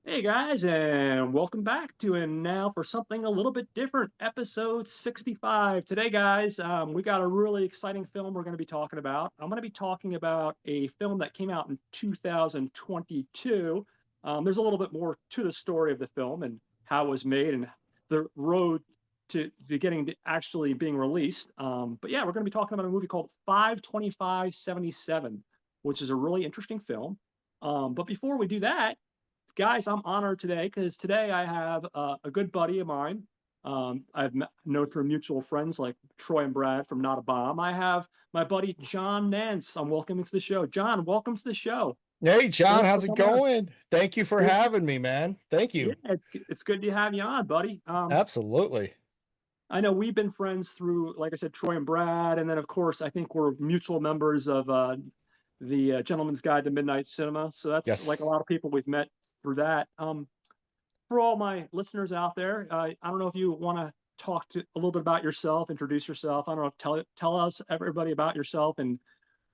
Hey guys, and welcome back to and now for something a little bit different, episode 65. Today, guys, we got a really exciting film we're going to be talking about. I'm going to be talking about a film that came out in 2022. There's a little bit more to the story of the film and how it was made and the road to getting to actually being released. But yeah, we're going to be talking about a movie called 52577, which is a really interesting film. But before we do that, guys, I'm honored today because today I have a good buddy of mine. I've known through mutual friends like Troy and Brad from Not a Bomb. I have my buddy John Nance. I'm welcoming to the show. John, welcome to the show. Hey, John, Thanks for how's it coming on. going? Thank you for Good. having me, man. Thank Yeah, you. it's good to have you on, buddy. Absolutely. I know we've been friends through, like I said, Troy and Brad, and then of course I think we're mutual members of the Gentleman's Guide to Midnight Cinema. So that's like a Yes. lot of people we've met through that. For all my listeners out there, I don't know if you want to talk to a little bit about yourself, introduce yourself. I don't know, tell us everybody about yourself and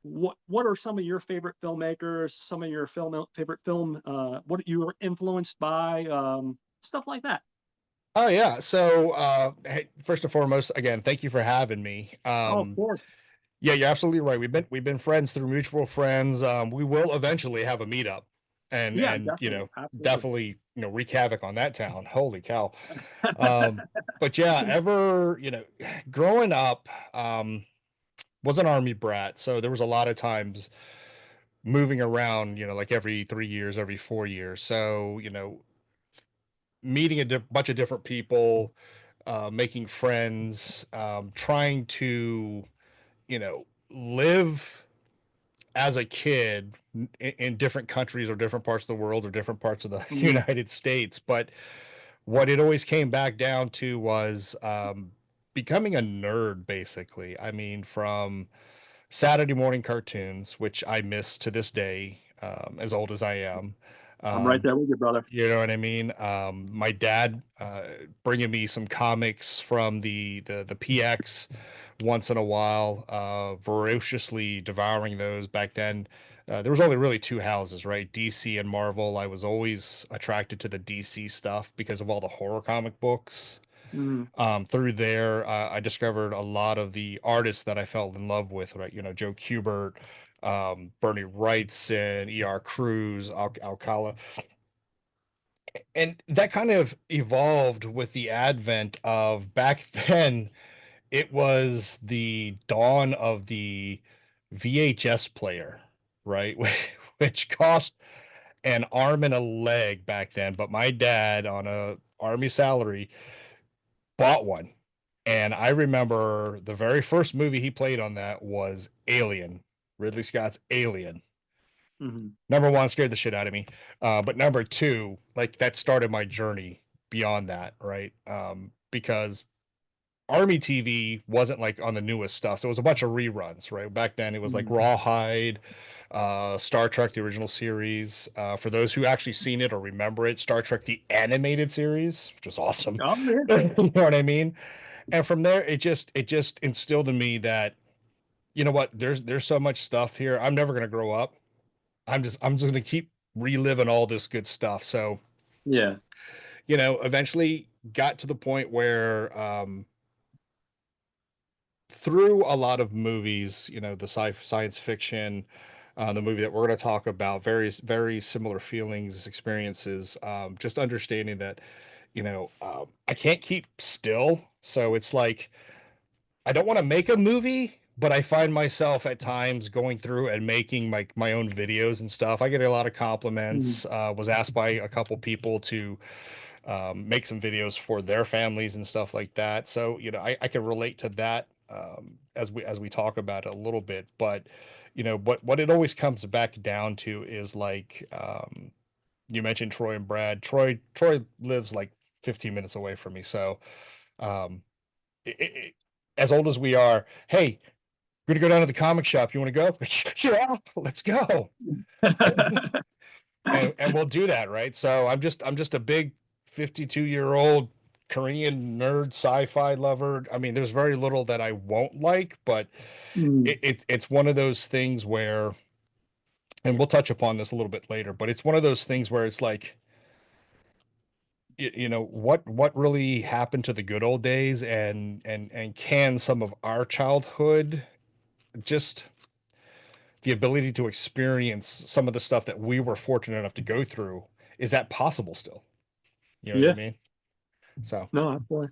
what are some of your favorite filmmakers, some of your favorite film, what you were influenced by, stuff like that. Oh yeah. Hey, first and foremost, again, thank you for having me. Oh, of course. Yeah, you're absolutely right. We've been friends through mutual friends. We will eventually have a meetup and Yeah, and definitely, absolutely. definitely, wreak havoc on that town. Holy cow. But yeah, growing up, was an army brat, so there was a lot of times moving around, like every 3 years, every 4 years. So, meeting a bunch of different people, making friends, trying to, live as a kid in different countries or different parts of the world or different parts of the Mhm. United States. But what it always came back down to was becoming a nerd, basically. I mean, from Saturday morning cartoons, which I miss to this day, as old as I am. I'm right Um, there with you, brother. you know what I mean? My dad bringing me some comics from the PX once in a while, voraciously devouring those. Back then, there was only really two houses, right? DC and Marvel. I was always attracted to the DC stuff because of all the horror comic books. Mhm. Through there, I discovered a lot of the artists that I fell in love with, right? Joe Kubert, Bernie Wrightson, E.R. Cruz, Alcala. And that kind of evolved with the advent of back then, it was the dawn of the VHS player, right? Which cost an arm and a leg back then. But my dad, on a army salary, bought one. And I remember the very first movie he played on that was Alien, Ridley Scott's Alien. Mhm. Number one, scared the shit out of me. But number two, like that started my journey beyond that, right? Because Army TV wasn't like on the newest stuff. So it was a bunch of reruns, right? Back then it was like Mhm. Rawhide, Star Trek, the original series. For those who actually seen it or remember it, Star Trek, the animated series, which was awesome. Oh, yeah. You know what I mean? And from there, it just instilled in me that, you know what, there's so much stuff here. I'm never gonna grow up. I'm just gonna keep reliving all this good stuff. So, Yeah. eventually got to the point where through a lot of movies, the science fiction, the movie that we're going to talk about, very very similar feelings, experiences, just understanding that, I can't keep still. So it's like I don't want to make a movie, but I find myself at times going through and making my own videos and stuff. I get a lot of Mhm. compliments. Was asked by a couple people to make some videos for their families and stuff like that. So, I can relate to that, as we talk about it a little bit. But, what it always comes back down to is like, you mentioned Troy and Brad. Troy lives like 15 minutes away from me. So, um, as old as we are, hey, we're gonna go down to the comic shop. You want to go? Yeah, let's go. And we'll do that, right? So I'm just a big 52-year-old Korean nerd sci-fi lover. I mean, there's very little that I won't like, but Mhm. it's one of those things where, and we'll touch upon this a little bit later, but it's one of those things where it's like you know what really happened to the good old days, and can some of our childhood, just the ability to experience some of the stuff that we were fortunate enough to go through, is that possible still? You know what I Yeah, mean? So, no, absolutely.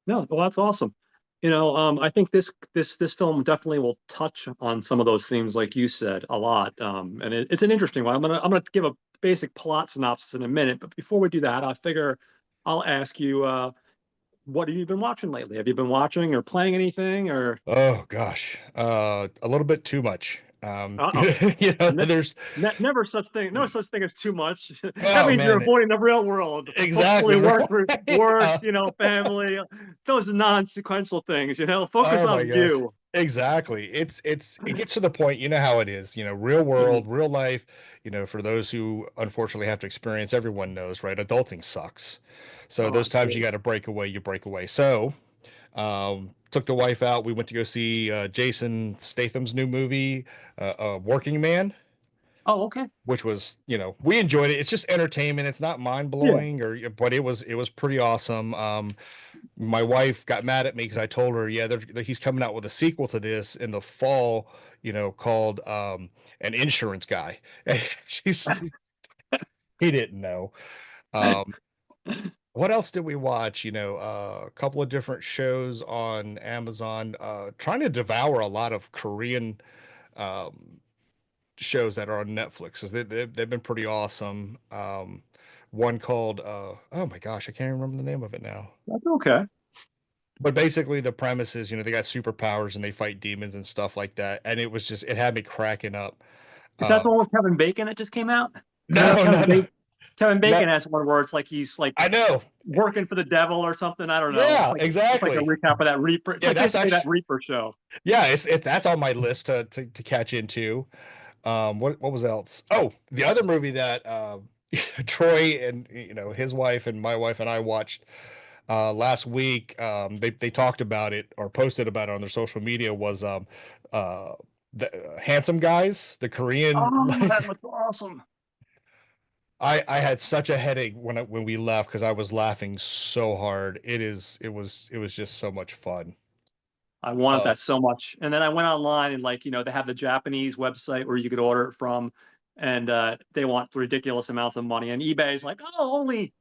No, well, that's awesome. I think this film definitely will touch on some of those themes, like you said, a lot. And it's an interesting one. I'm gonna give a basic plot synopsis in a minute, but before we do that, I figure I'll ask you, what have you been watching lately? Have you been watching or playing anything, or oh gosh, a little bit too much. uh-oh, ne There's, never such thing, no such thing as too much. That oh means you're man, avoiding the real world. exactly Hopefully, right. family, those non-sequential things. Focus Oh my on gosh. you. Exactly. It gets to the point, you know how it is, real Mhm. world, real life, for those who unfortunately have to experience, everyone knows, right? Adulting sucks. So Oh, those times you absolutely. got to break away, you break away. So, took the wife out. We went to go see Jason Statham's new movie, Working Man, Oh, okay. which was, we enjoyed it. It's just entertainment. It's not mind Yeah. blowing, but it was pretty awesome. My wife got mad at me because I told her, yeah, he's coming out with a sequel to this in the fall, called An Insurance Guy. And he didn't know. Um, what else did we watch? A couple of different shows on Amazon. Trying to devour a lot of Korean um, shows that are on Netflix because they've been pretty awesome. One called oh my gosh, I can't remember the name of it now. That's okay. But basically, the premise is, they got superpowers and they fight demons and stuff like that. And it had me cracking up. Is that the Um, one with Kevin Bacon that just came out? no, no, no, Kevin no. Bacon has one where it's like he's like I know. working for the devil or something. I don't know. Yeah, It's like a exactly. recap of that Reaper. It's Yeah, like that's basically that actually, Reaper show. yeah, that's on my list to catch into. What was else? Oh, the other movie that Troy and his wife and my wife and I watched last week. They talked about it or posted about it on their social media. Was uh the Handsome Guys, the Korean. Oh, that Like, looks awesome. I had such a headache when we left because I was laughing so hard. It was just so much fun. I wanted Uh, that so much. And then I went online and they have the Japanese website where you could order it from, and they want ridiculous amounts of money. And eBay is like, oh, only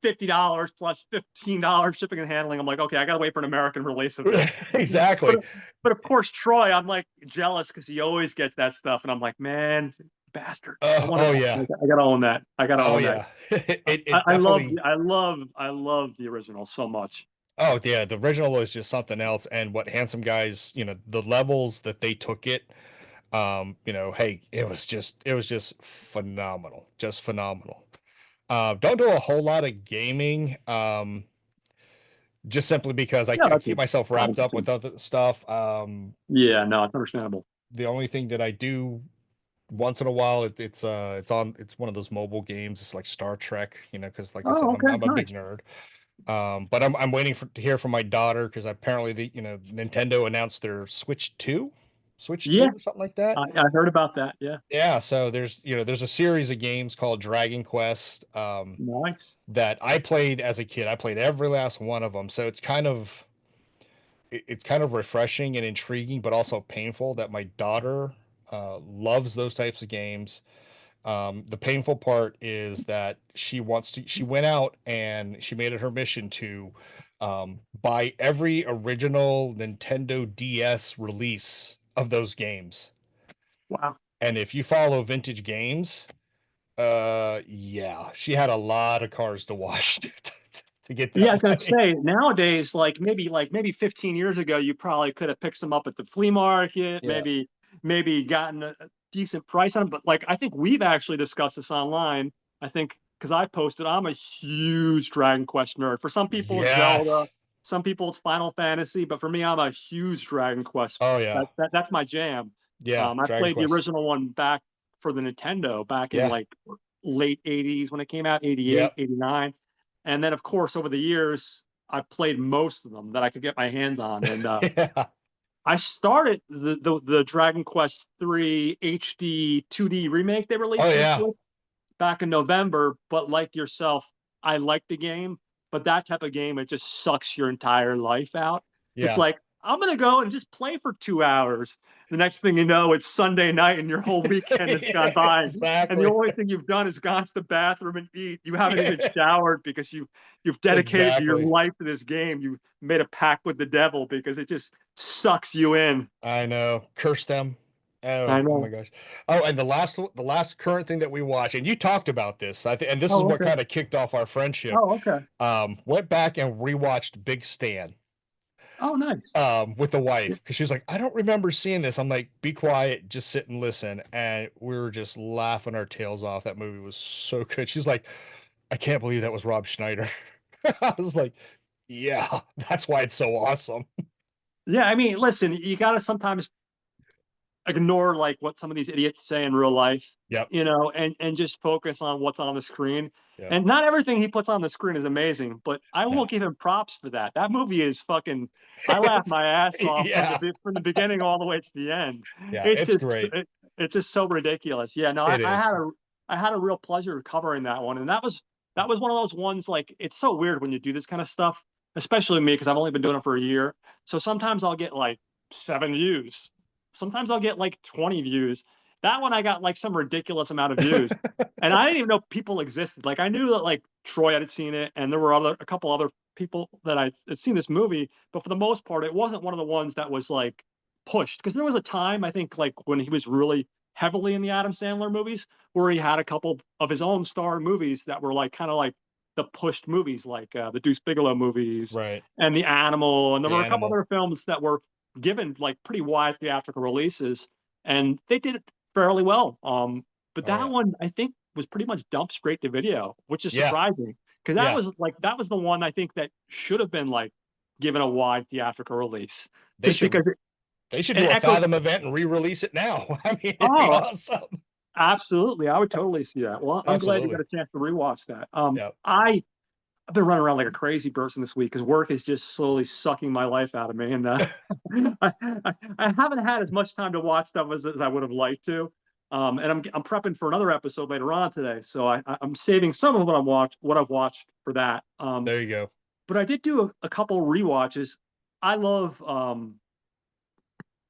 $50 plus $15 shipping and handling. I'm like, okay, I gotta wait for an American release of this. But exactly. but of course, Troy, I'm like jealous because he always gets that stuff, and I'm like, man, bastard. I wanted Oh that. yeah. I gotta own that. I gotta Oh own that. yeah. It definitely. I love the original so much. Oh yeah, the original is just something else. And what Handsome Guys, the levels that they took it, hey, it was just phenomenal, just phenomenal. Don't do a whole lot of gaming, just simply because I, Yeah, I that's keep myself wrapped up with interesting. other stuff. Yeah, no, it's understandable. The only thing that I do once in a while, it's one of those mobile games. It's like Star Trek, because like I said, Oh, I'm okay, I'm a big nice. nerd. But I'm waiting to hear from my daughter because apparently Nintendo announced their Switch 2 Yeah, or something like that. I heard about that. Yeah, Yeah, so there's a series of games called Dragon Quest nice. that I played as a kid. I played every last one of them. So it's kind of refreshing and intriguing, but also painful that my daughter loves those types of games. The painful part is that she went out and she made it her mission to buy every original Nintendo DS release of those games. Wow. And if you follow vintage games, yeah, she had a lot of cars to wash to get Yeah, I that was gonna money. say nowadays, like maybe 15 years ago, you probably could have picked some up at the flea market, Yeah. maybe gotten a decent price on them. But like I think we've actually discussed this online. I think because I posted, I'm a huge Dragon Quest nerd. For some people, it's Zelda, Yes. some people it's Final Fantasy, but for me, I'm a huge Dragon Quest. Oh yeah. That's my jam. Yeah. I Dragon played the Quest. original one back for the Nintendo back in Yeah. like late 80s when it came out, 88, Yep. 89. And then, of course, over the years, I played most of them that I could get my hands on. And Yeah. I started the Dragon Quest III HD 2D remake they Oh released for the yeah. Switch back in November. But like yourself, I like the game, but that type of game, it just sucks your entire life out. It's Yeah. like, I'm gonna go and just play for 2 hours. The next thing you know, it's Sunday night and your whole weekend has gone Yeah, by. And the exactly. only thing you've done is gone to the bathroom and eat. You haven't even showered because you've dedicated your Exactly. life to this game. You made a pact with the devil because it just sucks you in. I know. Curse them. I Oh my know. gosh. Oh, and the last current thing that we watched, and you talked about this, and this is Oh, what okay. kind of kicked off our friendship. Oh, okay. Went back and rewatched Big Stan Oh, nice. with the wife because she was like, I don't remember seeing this. I'm like, be quiet, just sit and listen. And we were just laughing our tails off. That movie was so good. She's like, I can't believe that was Rob Schneider. I was like, yeah, that's why it's so awesome. Yeah, I mean, listen, you got to sometimes ignore like what some of these idiots say in real life, Yep. and just focus on what's on the screen. Yep. And not everything he puts on the screen is amazing, but I will No. give him props for that. That movie is fucking. I laughed my ass off from Yeah. the beginning all the way to the end. Yeah, It's it's just great. it's just so ridiculous. Yeah, no, It is. I had a real pleasure covering that one, and that was one of those ones like it's so weird when you do this kind of stuff, especially me because I've only been doing it for a year. So sometimes I'll get like 7 views. Sometimes I'll get like 20 views. That one I got like some ridiculous amount of views. And I didn't even know people existed. Like I knew that like Troy had seen it and there were a couple other people that I had seen this movie, but for the most part, it wasn't one of the ones that was like pushed. Because there was a time I think like when he was really heavily in the Adam Sandler movies where he had a couple of his own star movies that were like kind of like the pushed movies, like the Deuce Bigelow movies Right. and The Animal, and there The were a couple animal. other films that were given like pretty wide theatrical releases, and they did it fairly well. But Oh that yeah. one I think was pretty much dumped straight to video, which is Yeah. surprising because Yeah. that was the one I think that should have been like given a wide theatrical release, They just should because they should it do a echoes. Fathom event and re-release it now. I mean, it'd be Oh, awesome. absolutely, I would totally see that. Well, I'm glad you got Absolutely. a chance to rewatch that. Yeah. I've been running around like a crazy person this week because work is just slowly sucking my life out of me, and I haven't had as much time to watch stuff as I would have liked to. And I'm prepping for another episode later on today, so I'm saving some of what I've watched for that. There you go. But I did do a couple rewatches. I love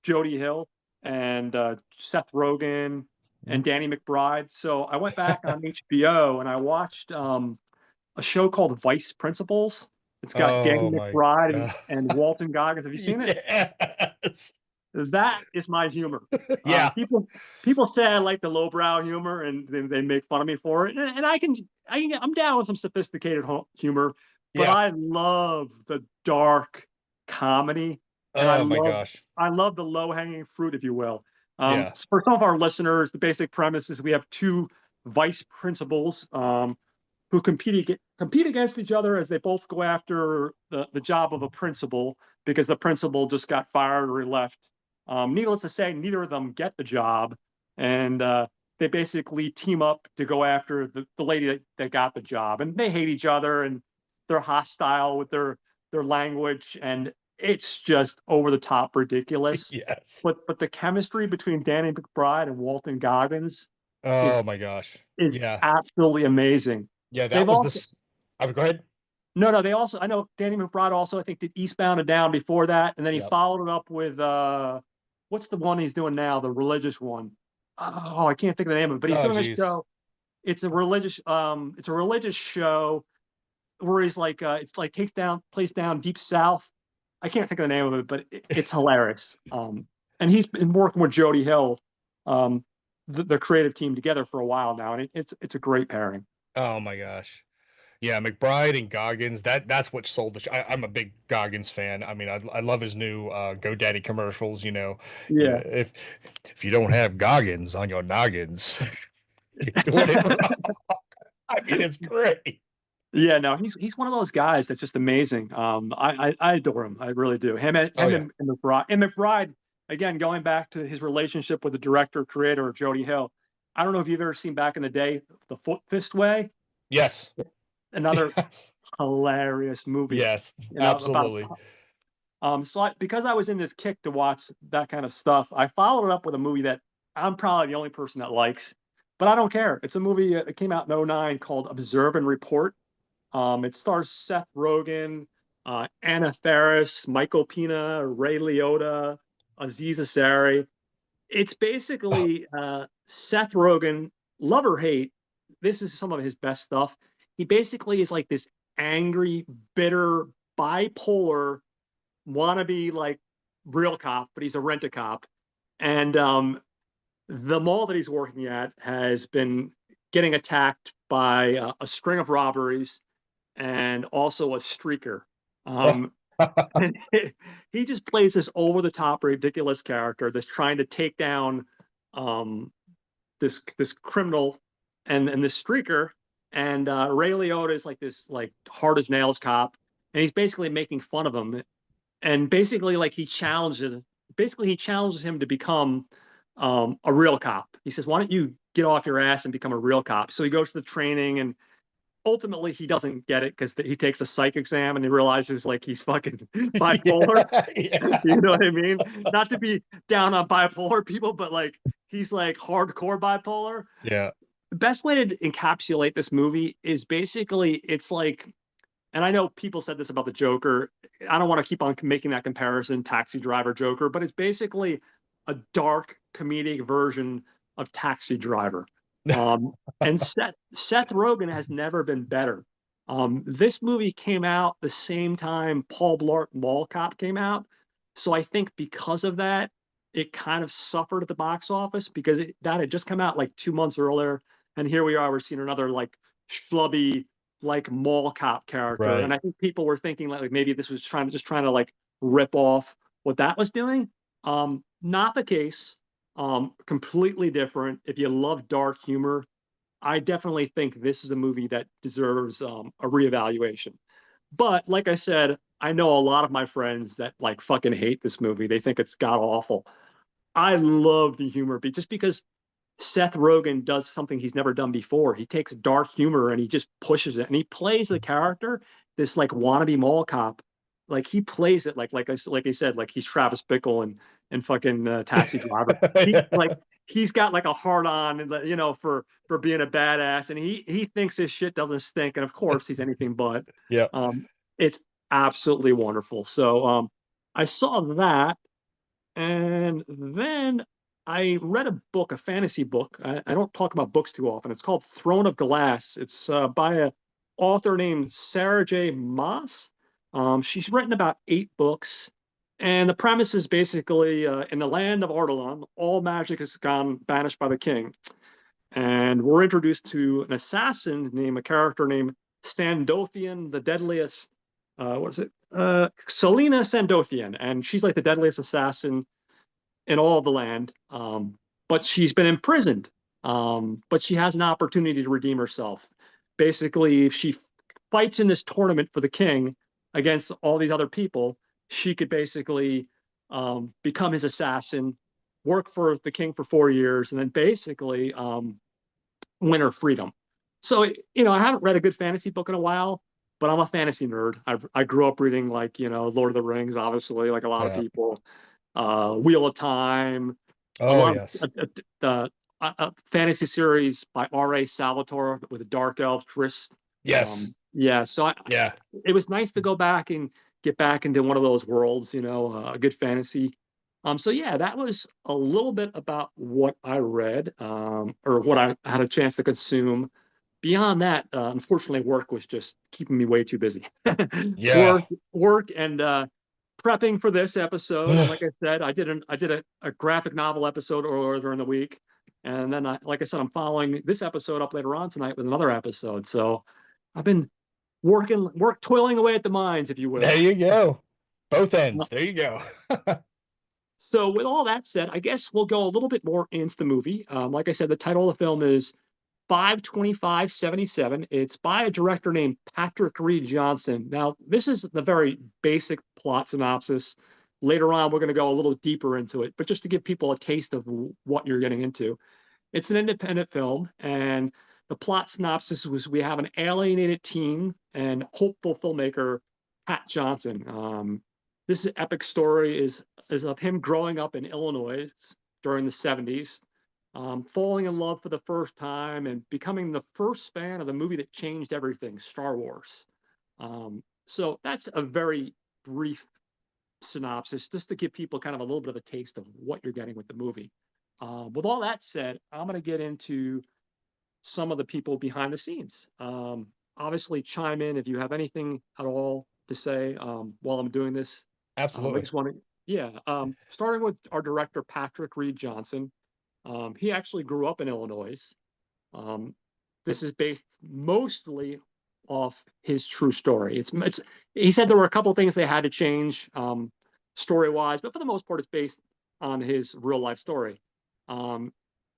Jody Hill and Seth Rogen and Mhm. Danny McBride. So I went back on HBO and I watched a show called Vice Principals. It's got Danny Oh my McBride God. and Walton Goggins. Have you seen it? Yes. That is my humor. Yeah. People say I like the lowbrow humor and they make fun of me for it, and I'm down with some sophisticated humor, but Yeah. I love the dark comedy, and Oh my gosh. I love the low hanging fruit, if you will. Yeah. For some of our listeners, the basic premise is we have two vice principals who compete against each other as they both go after the job of a principal because the principal just got fired or he left. Needless to say, neither of them get the job, and they basically team up to go after the lady that got the job, and they hate each other and they're hostile with their language, and it's just over the top ridiculous. Yes. But the chemistry between Danny McBride and Walton Goggins is Oh my gosh. is Yeah. absolutely amazing. Yeah, They've that was also this. I would go ahead. no, no, they also I know Danny McBride also I think did Eastbound and Down before that, and then he Yep. followed it up with what's the one he's doing now, the religious one. Oh, I can't think of the name of it, but he's Oh doing a geez. show. It's a religious show where he's like it's like takes down plays down Deep South. I can't think of the name of it, but it's hilarious. And he's been working with Jody Hill, um, the creative team together for a while now, and it's a great pairing. Oh my gosh. Yeah, McBride and Goggins. That's what sold the show. I'm a big Goggins fan. I mean, I love his new GoDaddy commercials. Yeah. If you don't have Goggins on your noggins, you're doing it wrong. I mean, it's great. Yeah, no, he's one of those guys that's just amazing. I adore him. I really do. Oh yeah. And McBride. And McBride, again, going back to his relationship with the director creator Jody Hill. I don't know if you've ever seen back in the day The Foot Fist Way, Yes. another Yes. hilarious movie. Yes. About Absolutely. because I was in this kick to watch that kind of stuff, I followed it up with a movie that I'm probably the only person that likes, but I don't care. It's a movie that came out in '09 called Observe and Report. It stars Seth Rogen, Anna Faris, Michael Pena, Ray Liotta, Aziz Ansari. It's basically Seth Rogen, love or hate. This is some of his best stuff. He basically is like this angry, bitter, bipolar wannabe like real cop, but he's a rent a cop. And the mall that he's working at has been getting attacked by a string of robberies and also a streaker. Um, and he just plays this over the top, ridiculous character that's trying to take down um, this criminal and this streaker. And Ray Liotta is like this like hard as nails cop, and he's basically making fun of him. And basically, like he challenges him to become a real cop. He says, "Why don't you get off your ass and become a real cop?" So he goes to the training, and ultimately he doesn't get it because he takes a psych exam and he realizes like he's fucking bipolar. Yeah, yeah, You know what I mean? Not to be down on bipolar people, but like he's like hardcore bipolar. yeah, The best way to encapsulate this movie is basically it's like, and I know people said this about the Joker. I don't want to keep on making that comparison, Taxi Driver Joker, but it's basically a dark comedic version of Taxi Driver. Um, and Seth Rogen has never been better. This movie came out the same time Paul Blart Mall Cop came out. So I think because of that, it kind of suffered at the box office because that had just come out like 2 months earlier. And here we are, we're seeing another like schlubby, like mall cop character. And right, I think people were thinking like maybe this was trying to like rip off what that was doing. Not the case. Completely different. If you love dark humor, I definitely think this is a movie that deserves a reevaluation. But like I said, I know a lot of my friends that like fucking hate this movie. They think it's god awful. I love the humor, just because Seth Rogen does something he's never done before. He takes dark humor and he just pushes it, and he plays the character, this like wannabe mall cop. Like he plays it like I said, like he's Travis Bickle and fucking Taxi Driver. He like he's got like a hard on, for being a badass, and he thinks his shit doesn't stink, and of course he's anything but. yeah. It's absolutely wonderful. So I saw that, and then I read a book, a fantasy book. I don't talk about books too often. It's called Throne of Glass. It's by a author named Sarah J. Maas. She's written about 8 books. And the premise is basically in the land of Ardalan, all magic has gone banished by the king. And we're introduced to an assassin named a character named Sandothian, the deadliest. What is it? Selena Sandothian. And she's like the deadliest assassin in all of the land. But she's been imprisoned. But she has an opportunity to redeem herself. Basically, if she fights in this tournament for the king against all these other people, she could basically become his assassin, work for the king for 4 years, and then basically win her freedom. So, I haven't read a good fantasy book in a while, but I'm a fantasy nerd. I grew up reading like, Lord of the Rings, obviously, like a lot of Yeah. people, Wheel of Time, a Oh lot yes. of fantasy series by R.A. Salvatore with a dark elf, Triss. Yes. Yeah, so Yeah. it was nice to go back and get back into one of those worlds, a good fantasy. So yeah, that was a little bit about what I read, or what I had a chance to consume. Beyond that, unfortunately, work was just keeping me way too busy. Yeah. Work, and prepping for this episode. And like I said, I did a graphic novel episode earlier during the week, and then like I said, I'm following this episode up later on tonight with another episode. So I've been toiling away at the mines, if you There will. you go. Both ends. There you go. So, with all that said, I guess we'll go a little bit more into the movie. Like I said, the title of the film is 52577. It's by a director named Patrick Reed Johnson. Now, this is the very basic plot synopsis. Later on, we're going to go a little deeper into it, but just to give people a taste of what you're getting into. It's an independent film, and the plot synopsis was we have an alienated teen and hopeful filmmaker, Pat Johnson. This epic story is of him growing up in Illinois during the 70s. falling in love for the first time and becoming the first fan of the movie that changed everything, Star Wars. So that's a very brief synopsis, just to give people kind of a little bit of a taste of what you're getting with the movie. With all that said, I'm going to get into some of the people behind the scenes. Obviously, chime in if you have anything at all to say while I'm doing this. I Absolutely. just want to, yeah, starting with our director, Patrick Reed Johnson. He actually grew up in Illinois. Um, this is based mostly off his true story. It's he said there were a couple of things they had to change story wise, but for the most part, it's based on his real life story. Um,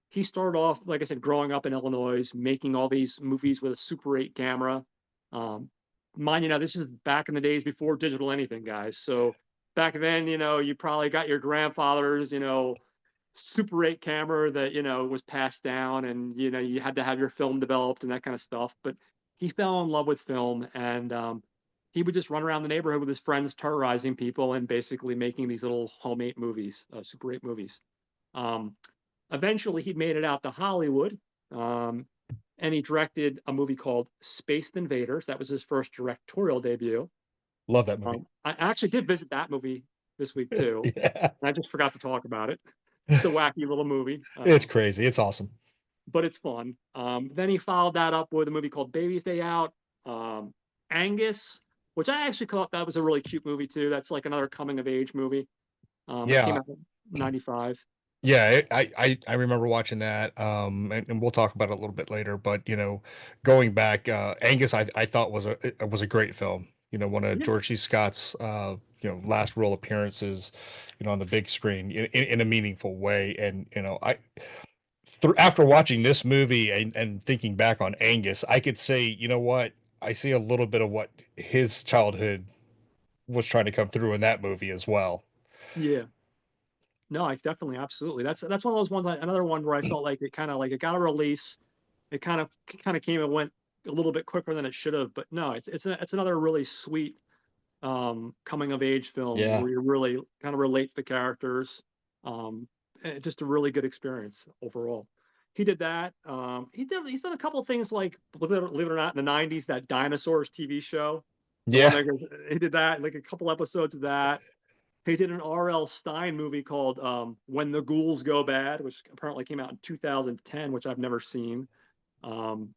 he started off, like I said, growing up in Illinois, making all these movies with a Super 8 camera. Um, Mind you, now this is back in the days before digital anything, guys. So back then, you probably got your grandfather's, Super 8 camera that, was passed down and, you had to have your film developed and that kind of stuff. But he fell in love with film and he would just run around the neighborhood with his friends, terrorizing people and basically making these little homemade movies, Super 8 movies. Um, Eventually, he made it out to Hollywood, um, and he directed a movie called Spaced Invaders. That was his first directorial debut. Love that movie. I actually did visit that movie this week too, Yeah. and I just forgot to talk about it. It's a wacky little movie, It's crazy. It's awesome. but it's fun. Then he followed that up with a movie called Baby's Day Out, um, Angus, which I actually thought that was a really cute movie too. That's like another coming of age movie. It came Yeah. out in '95. Yeah, I remember watching that, and we'll talk about it a little bit later. But going back, Angus, I thought was a great film. One of Yeah, George C. Scott's last real appearances, on the big screen in a meaningful way. And I after watching this movie and thinking back on Angus, I could say, what, I see a little bit of what his childhood was trying to come through in that movie as well. yeah. No, I definitely, absolutely. That's one of those ones. Another one where I felt like it got a release. It kind of came and went a little bit quicker than it should have. But no, it's another really sweet coming of age film Yeah. where you really kind of relate to the characters. Just a really good experience overall. He did that. He's done a couple of things like believe it or not in the '90s that Dinosaurs TV show, the one Yeah. that he did that like a couple episodes of that. He did an R.L. Stine movie called When the Ghouls Go Bad, which apparently came out in 2010, which I've never seen. Um,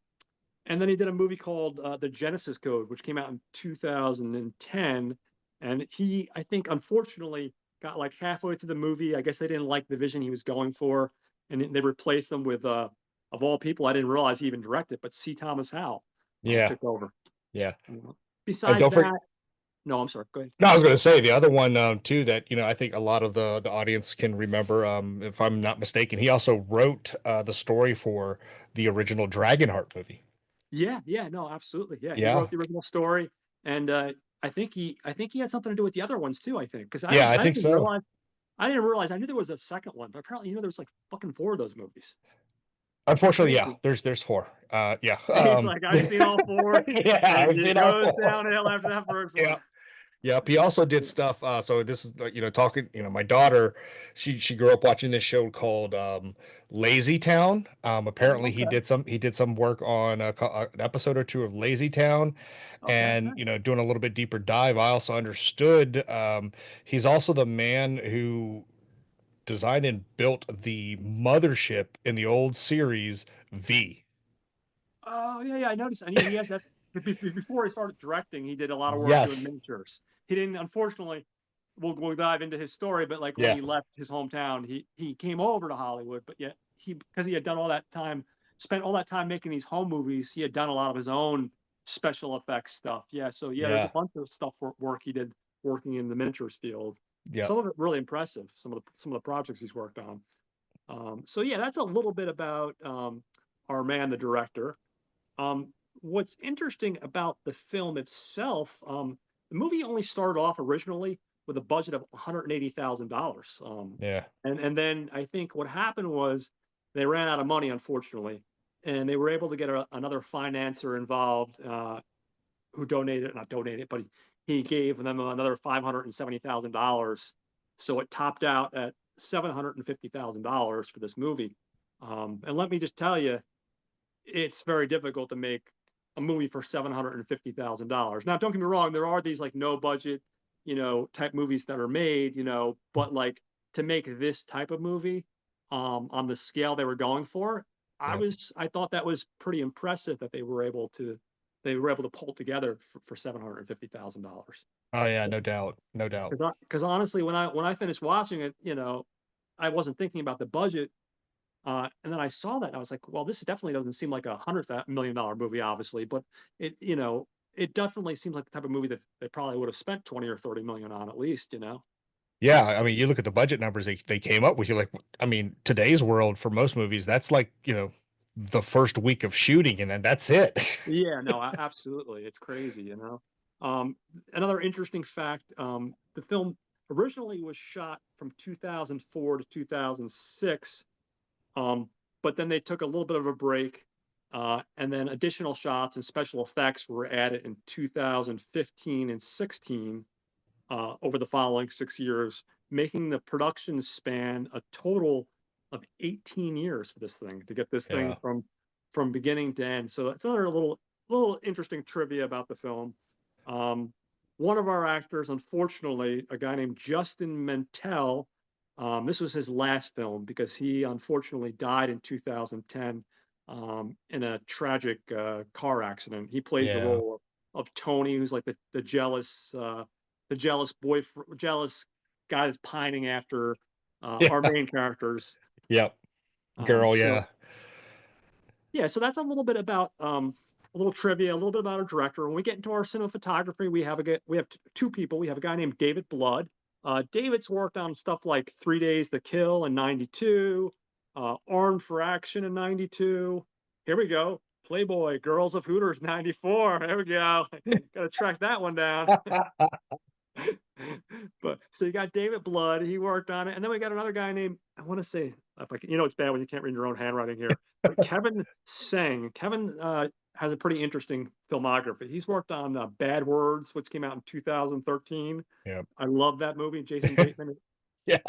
and then he did a movie called The Genesis Code, which came out in 2010. And he, I think, unfortunately, got like halfway through the movie. I guess they didn't like the vision he was going for, and they replaced him with, of all people, I didn't realize he even directed, but C. Thomas Howell Yeah. took over. Yeah. And Besides don't forget. that, no, I'm sorry. Go ahead. No, I was going to say the other one too that I think a lot of the audience can remember. If I'm not mistaken, he also wrote the story for the original Dragonheart movie. Yeah, yeah, no, absolutely. Yeah, he Yeah, wrote the original story, and I think he had something to do with the other ones too. I think because I yeah, didn't I I think didn't so. realize I didn't realize I knew there was a second one, but apparently there was like fucking four of those movies. It's Unfortunately, yeah, crazy. there's four. Yeah, He's like, I've seen all four, yeah, and I've it seen all goes four. downhill after that first Yeah. one. Yep, he also did stuff. So this is talking. My daughter, she grew up watching this show called Lazy Town. Oh, Apparently okay, he did some work on an episode or two of Lazy Town, okay, and nice. doing a little bit deeper dive. I also understood he's also the man who designed and built the mothership in the old series V. Oh yeah, yeah, I noticed. And he has that before he started directing. He did a lot of work doing Yes. miniatures. He didn't, unfortunately. We'll dive into his story, but like when Yeah. he left his hometown, he came over to Hollywood. But yet because he had done all that time, spent all that time making these home movies, he had done a lot of his own special effects stuff. Yeah, so yeah, there's a Yeah. bunch of stuff work he did working in the miniatures field. Yep. Some of it really impressive. Some of the projects he's worked on. So yeah, that's a little bit about our man, the director. What's interesting about the film itself, the movie only started off originally with a budget of $180,000. Yeah. And then I think what happened was they ran out of money, unfortunately, and they were able to get another financer involved who donated, not donated, but he gave them another $570,000. So it topped out at $750,000 for this movie. And let me just tell you, it's very difficult to make a movie for $750,000. Now, don't get me wrong, there are these like no budget, type movies that are made, but like to make this type of movie on the scale they were going for, Yep. I thought that was pretty impressive that they were able to pull together for $750,000. Oh yeah, no doubt, no doubt. Because honestly, when I finished watching it, I wasn't thinking about the budget, and then I saw that and I was like, well, this definitely doesn't seem like $100 million movie, obviously, but it definitely seems like the type of movie that they probably would have spent 20 or 30 million on at least. Yeah, I mean, you look at the budget numbers they came up with. You're like, I mean, today's world for most movies, that's like the first week of shooting, and then that's it. Yeah, no, absolutely. It's crazy. Um, Another interesting fact, the film originally was shot from 2004 to 2006. Um, but then they took a little bit of a break, and then additional shots and special effects were added in 2015 and 16 over the following 6 years, making the production span a total of 18 years for this thing to get this thing Yeah, from beginning to end. So that's another little interesting trivia about the film. Um, One of our actors, unfortunately, a guy named Justin Mentel, this was his last film because he unfortunately died in 2010 in a tragic car accident. He plays the yeah, role of Tony, who's like the jealous boyfriend, jealous guy that's pining after our yeah, main characters. yep. Girl, So yeah, yeah, so that's a little bit about a little trivia, a little bit about our director. When we get into our cinematography, we have two people. We have a guy named David Blood. David's worked on stuff like 3 Days to Kill in '92, Armed for Action in '92. Here we go, Playboy, Girls of Hooters '94. There we go. Got to track that one down. But so you got David Blood, he worked on it, and then we got another guy named, I want to say, if I can, it's bad when you can't read your own handwriting here, but Kevin Sang. Kevin has a pretty interesting filmography. He's worked on Bad Words, which came out in 2013. yep, I love that movie. Jason Bateman. yeah,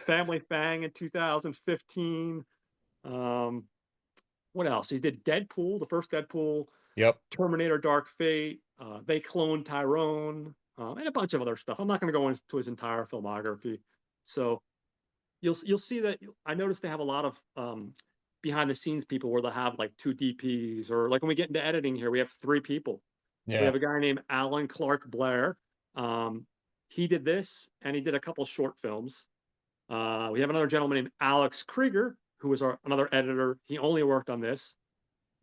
Family Fang in 2015. Um, what else? He did Deadpool, the first Deadpool, yep, Terminator Dark Fate, They Cloned Tyrone, and a bunch of other stuff. I'm not going to go into his entire filmography. So you'll see that I noticed they have a lot of behind the scenes people where they'll have like two DPs, or like when we get into editing here, we have three people. We yeah, have a guy named Alan Clark Blair. Um, he did this, and he did a couple short films. We have another gentleman named Alex Krieger, who was another editor. He only worked on this.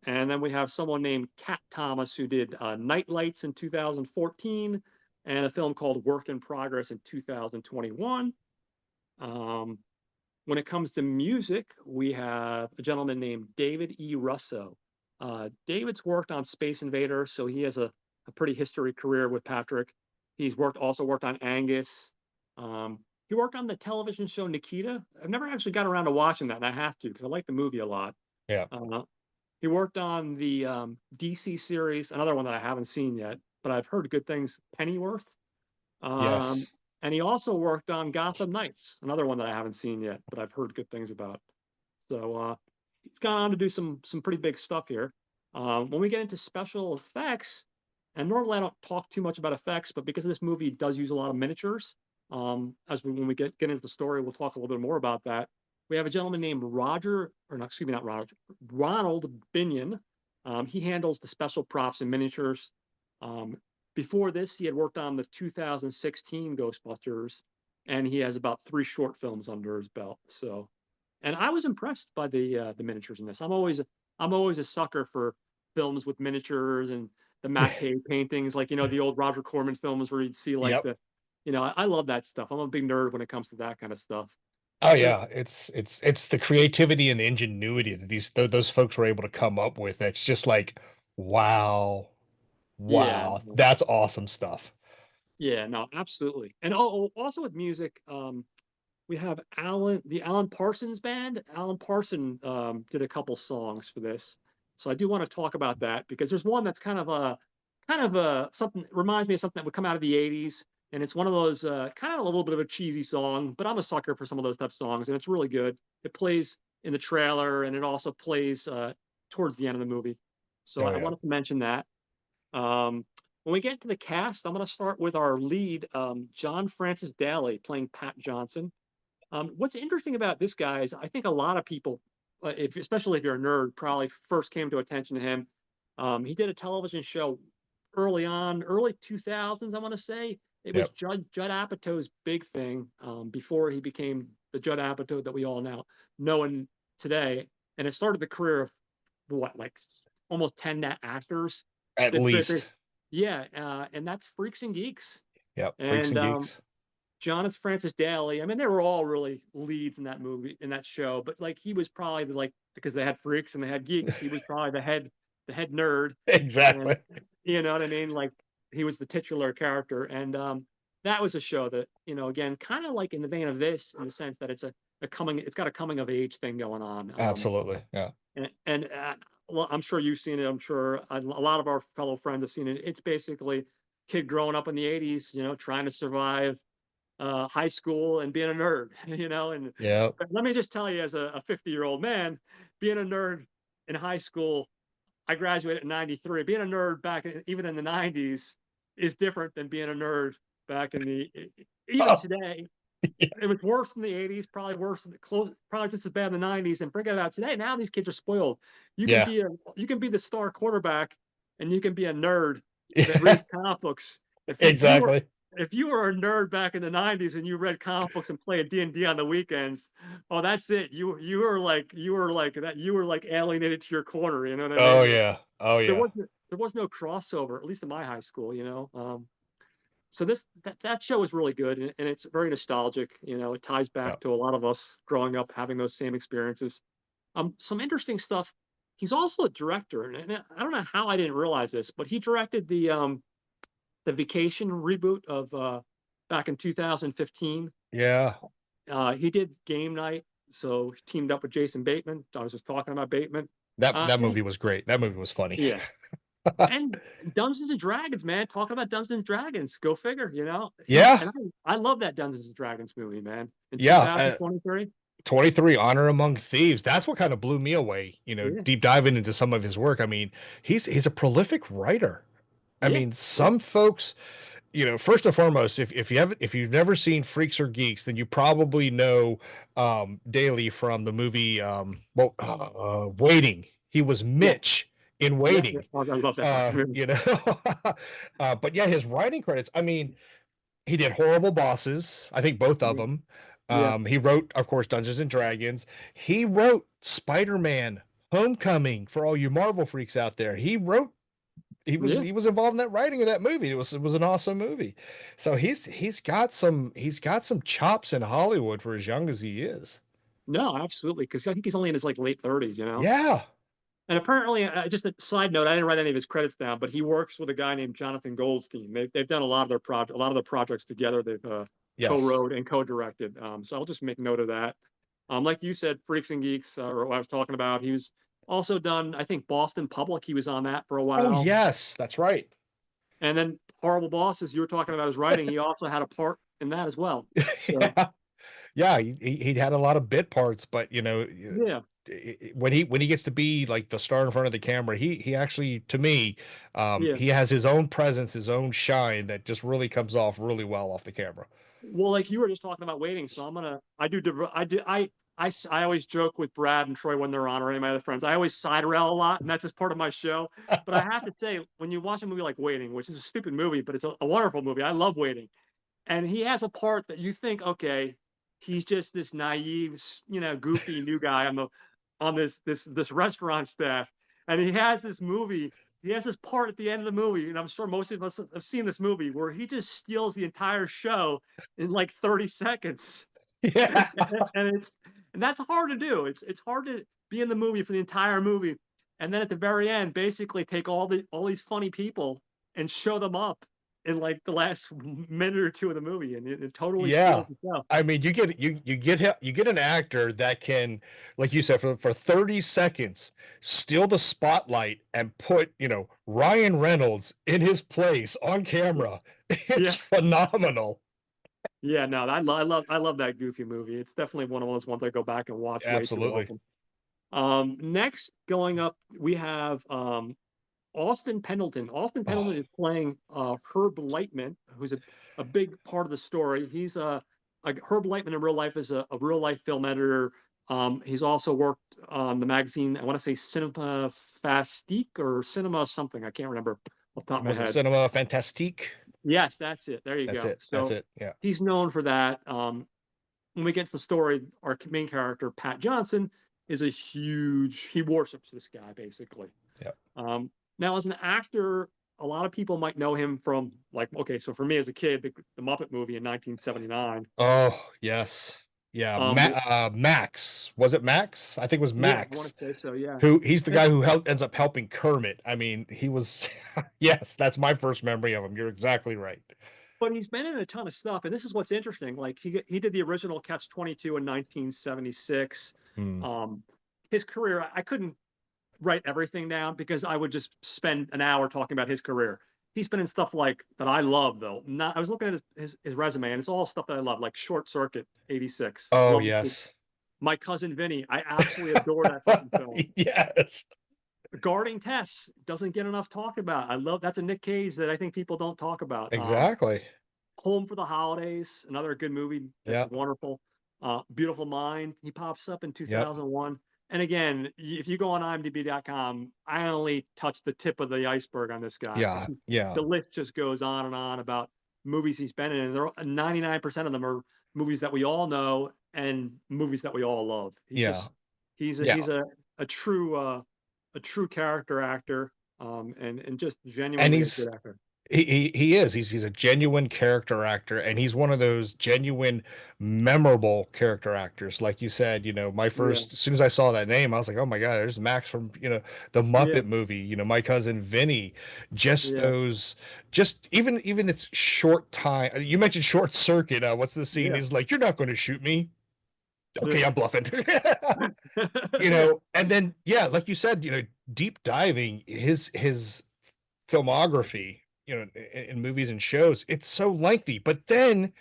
And then we have someone named Kat Thomas who did Night Lights in 2014 and a film called Work in Progress in 2021. Um, when it comes to music, we have a gentleman named David E. Russo. David's worked on Space Invader, so he has a pretty history career with Patrick. He's also worked on Angus. He worked on the television show Nikita. I've never actually got around to watching that, and I have to because I like the movie a lot. yeah, Uh, he worked on the DC series, another one that I haven't seen yet, but I've heard good things, Pennyworth. Um, yes, and he also worked on Gotham Knights, another one that I haven't seen yet, but I've heard good things about. So he's gone on to do some pretty big stuff here. When we get into special effects, and normally I don't talk too much about effects, but because this movie does use a lot of miniatures, when we get into the story, we'll talk a little bit more about that. We have a gentleman named Roger, or not, excuse me, not Roger, Ronald Binion. He handles the special props and miniatures. Um, Before this, he had worked on the 2016 Ghostbusters, and he has about three short films under his belt. So, and I was impressed by the miniatures in this. I'm always a sucker for films with miniatures and the matte paintings, like the old Roger Corman films where you'd see like yep. I love that stuff. I'm a big nerd when it comes to that kind of stuff. Oh So yeah, it's the creativity and the ingenuity that those folks were able to come up with. It's just like, wow, yeah, wow, that's awesome stuff. yeah, no, absolutely. And also with music, we have the Alan Parsons Band. Alan Parson did a couple songs for this, so I do want to talk about that because there's one that's kind of a something reminds me of something that would come out of the '80s, and it's one of those kind of a little bit of a cheesy song, but I'm a sucker for some of those type of songs, and it's really good. It plays in the trailer, and it also plays towards the end of the movie. So Oh I yeah. wanted to mention that. When we get to the cast, I'm going to start with our lead, John Francis Daly, playing Pat Johnson. What's interesting about this guy is I think a lot of people, if especially if you're a nerd, probably first came to attention to him. He did a television show early on, early 2000s, I want to say. It was Yep. Judd Apatow's big thing before he became the Judd Apatow that we all now know and today. And it started the career of what, like almost 10 actors At that least. yeah, and that's Freaks and Geeks. Yep. Freaks And and Geeks. John is Francis Daly. I mean, they were all really leads in that movie, in that show. But like, he was probably like, because they had freaks and they had geeks. He was probably the head nerd, and Exactly. you know what I mean. Like, he was the titular character, and that was a show that, again, kind of like in the vein of this, in the sense that it's got a coming of age thing going on. Absolutely. Yeah. And well, I'm sure you've seen it. I'm sure a lot of our fellow friends have seen it. It's basically kid growing up in the '80s, trying to survive high school and being a nerd, And Yep. but let me just tell you, as a 50-year-old man, being a nerd in high school, I graduated in '93. Being a nerd even in the '90s is different than being a nerd back in even Oh, today. It was worse in the '80s, probably worse in probably just as bad in the '90s. And forget about today. Now these kids are spoiled. You can yeah. be a you can be the star quarterback, and you can be a nerd that reads comic books. If you were Exactly. if you were a nerd back in the '90s and you read comic books and played D&D on the weekends, oh, that's it. You were like alienated to your corner. You know what I Oh mean? yeah. Oh There yeah. wasn't there was no crossover, at least in my high school. So that show is really good, and it's very nostalgic. It ties back Yep. to a lot of us growing up having those same experiences. Some interesting stuff. He's also a director, and I don't know how I didn't realize this, but he directed the Vacation reboot of back in 2015. Yeah. He did Game Night, so he teamed up with Jason Bateman. I was just talking about Bateman. That And movie was great. That movie was funny. yeah, and Dungeons and Dragons, man. Talking about Dungeons and Dragons, go figure. He Yeah. and I love that Dungeons and Dragons movie, man. In Yeah. 2023. 23 Honor Among Thieves. That's what kind of blew me away, Yeah, deep diving into some of his work. I mean, he's a prolific writer. I yeah, mean, yeah, some folks, first and foremost, if you've never seen Freaks or Geeks, then you probably know Daly from the movie Waiting. He was yeah, Mitch in yeah, yeah. Waiting. Oh, I love that fucking movie. You know, but yeah, his writing credits. I mean, he did Horrible Bosses, I think both of Yeah, them. yeah, He wrote, of course, Dungeons and Dragons. He wrote Spider-Man Homecoming for all you Marvel freaks out there. yeah. He was involved in that writing of that movie. It was an awesome movie. So he's got some chops in Hollywood for as young as he is. No, absolutely. Because I think he's only in his like late 30s. Yeah. And apparently, just a side note, I didn't write any of his credits down, but he works with a guy named Jonathan Goldstein. They've done a lot of their projects together. They've Yes. co-wrote and co-directed. So I'll just make note of that. Like you said, Freaks and Geeks, or what I was talking about. He was also done, I think, Boston Public. He was on that for a Oh, while, yes, that's right. and then Horrible Bosses. You were talking about his writing. He also had a part in that as well. So Yeah. Yeah, he'd had a lot of bit parts, but yeah, when he gets to be like the star in front of the camera, he actually, to me, yeah. he has his own presence, his own shine that just really comes off really well off the camera. Well, like you were just talking about waiting, so I do, I always joke with Brad and Troy when they're on, or any of my other friends. I always side rail a lot, and that's just part of my show. But I have to say, when you watch a movie like Waiting, which is a stupid movie, but it's a wonderful movie, I love Waiting. And he has a part that you think, okay, he's just this naive, goofy new guy on this restaurant staff, and he has this movie. He has this part at the end of the movie, and I'm sure most of us have seen this movie where he just steals the entire show in like 30 seconds, and Yeah. that's hard to do. It's hard to be in the movie for the entire movie, and then at the very end, basically take all these funny people and show them up in like the last minute or two of the movie, and it totally Yeah. steals the show. I mean, you get an actor that can, like you said, for 30 seconds, steal the spotlight and put, Ryan Reynolds in his place on camera. It's Yeah, phenomenal. yeah, no, I love that Goofy movie. It's definitely one of those ones I go back and watch way too Absolutely. often. Next, going up, we have Austin Pendleton. Austin Oh, Pendleton is playing Herb Lightman, who's a big part of the story. He's Herb Lightman in real life is a real life film editor. He's also worked on the magazine, I want to say Cinema Fastique or Cinema something. I can't remember off the top of my was it head. Cinema Fantastique? Yes, that's it. There you That's go. it. That's So it. Yeah. he's known for that. When we get to the story, our main character, Pat Johnson, is a huge, he worships this guy basically. Yeah. Um, Now, as an actor, a lot of people might know him from, like, okay, so for me as a kid, the Muppet movie in 1979. Oh, yes. Yeah. Um, the, Max. Was it Max? I think it was yeah, I want Max. to say so, yeah. Who he's the And, guy who ends up helping Kermit. I mean, he was yes, that's my first memory of him. You're exactly right. but he's been in a ton of stuff, and this is what's interesting. Like he did the original Catch 22 in 1976. Hmm. Um, his career, I couldn't write everything down because I would just spend an hour talking about his career. He's been in stuff like that I love though. Not I was looking at his resume and it's all stuff that I love, like Short Circuit '86. Oh, Love it. yes. My Cousin Vinny. I absolutely adore that fucking film. Yes. Guarding Tess doesn't get enough talk about. I love that's a Nick Cage that I think people don't talk about. Exactly. Home for the Holidays, another good movie that's Yeah. wonderful. Beautiful Mind, he pops up in Yep. 2001. And again, if you go on IMDb.com, I only touched the tip of the iceberg on this guy because Yeah. Yeah. the list just goes on about movies he's been in. And they're 99% of them are movies that we all know and movies that we all love. He's Yeah. just Yeah. he's a true a true character actor, and just And genuinely a he's good actor. he is he's a genuine character actor, and he's one of those genuine memorable character actors. Like you said, my Yeah, first, as soon as I saw that name, I was like, oh my god, there's Max from the yeah, Muppet movie, My Cousin Vinny. Just yeah, those, just even its short time. You mentioned Short Circuit. What's the scene? yeah. He's like, you're not going to shoot me. Okay, I'm bluffing. Yeah, And then, yeah, like you said, deep diving his filmography, in movies and shows, it's so lengthy. But then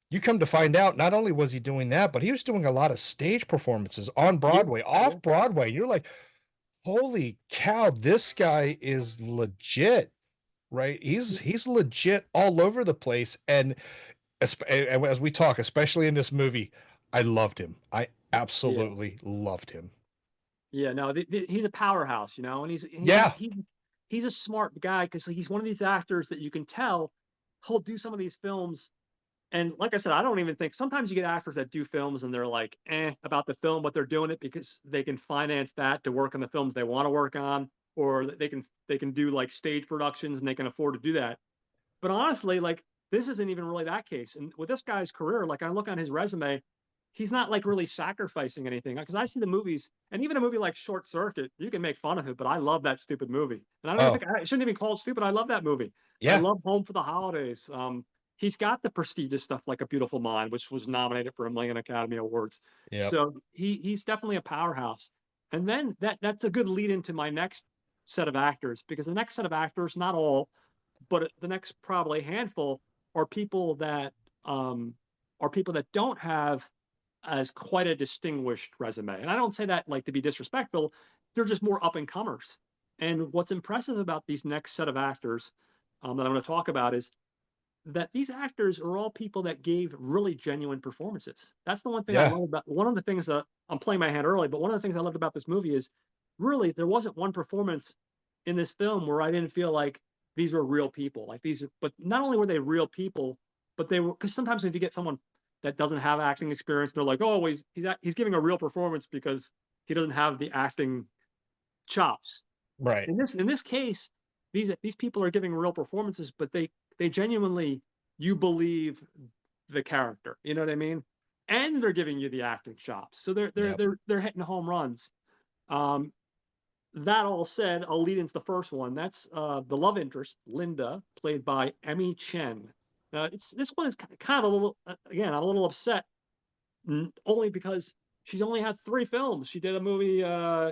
you come to find out, not only was he doing that, but he was doing a lot of stage performances on yeah, Broadway, yeah, off Broadway. You're like, holy cow, this guy is legit, right? He's legit all over the place. And as we talk, especially in this movie, I loved him. I yeah, absolutely loved him. yeah. No, he's a powerhouse, and Yeah, he's a smart guy because he's one of these actors that you can tell he'll do some of these films. And like I said, I don't even think sometimes you get actors that do films and they're like, about the film, but they're doing it because they can finance that to work on the films they want to work on, or they can do like stage productions and they can afford to do that. But honestly, like this isn't even really that case. And with this guy's career, like I look on his resume, he's not like really sacrificing anything. Because I see the movies, and even a movie like Short Circuit, you can make fun of it, but I love that stupid movie. And I don't even oh think I shouldn't even call it stupid. I love that movie. I yeah, love Home for the Holidays. He's got the prestigious stuff like A Beautiful Mind, which was nominated for a million Academy Awards. yep, So he's definitely a powerhouse. And then that's a good lead into my next set of actors because the next set of actors, not all, but the next probably handful are people that um, don't have as quite a distinguished resume. And I don't say that like to be disrespectful. They're just more up and comers. And what's impressive about these next set of actors that I'm going to talk about is that these actors are all people that gave really genuine performances. That's the one thing I yeah, love about one of the things that I'm playing my hand early, but one of the things I loved about this movie is really there wasn't one performance in this film where I didn't feel like these were real people. Like these, but not only were they real people, but they were because sometimes if you get someone that doesn't have acting experience, they're like, oh, he's giving a real performance because he doesn't have the acting chops. right, In this case, these people are giving real performances, but they genuinely you believe the character. You know what I mean? And they're giving you the acting chops, so yep, they're hitting home runs. Um, that all said, I'll lead into the first one. That's the love interest, Linda, played by Emmy Chen. It's this one is kind of a little again, I'm a little upset only because she's only had three films. She did a movie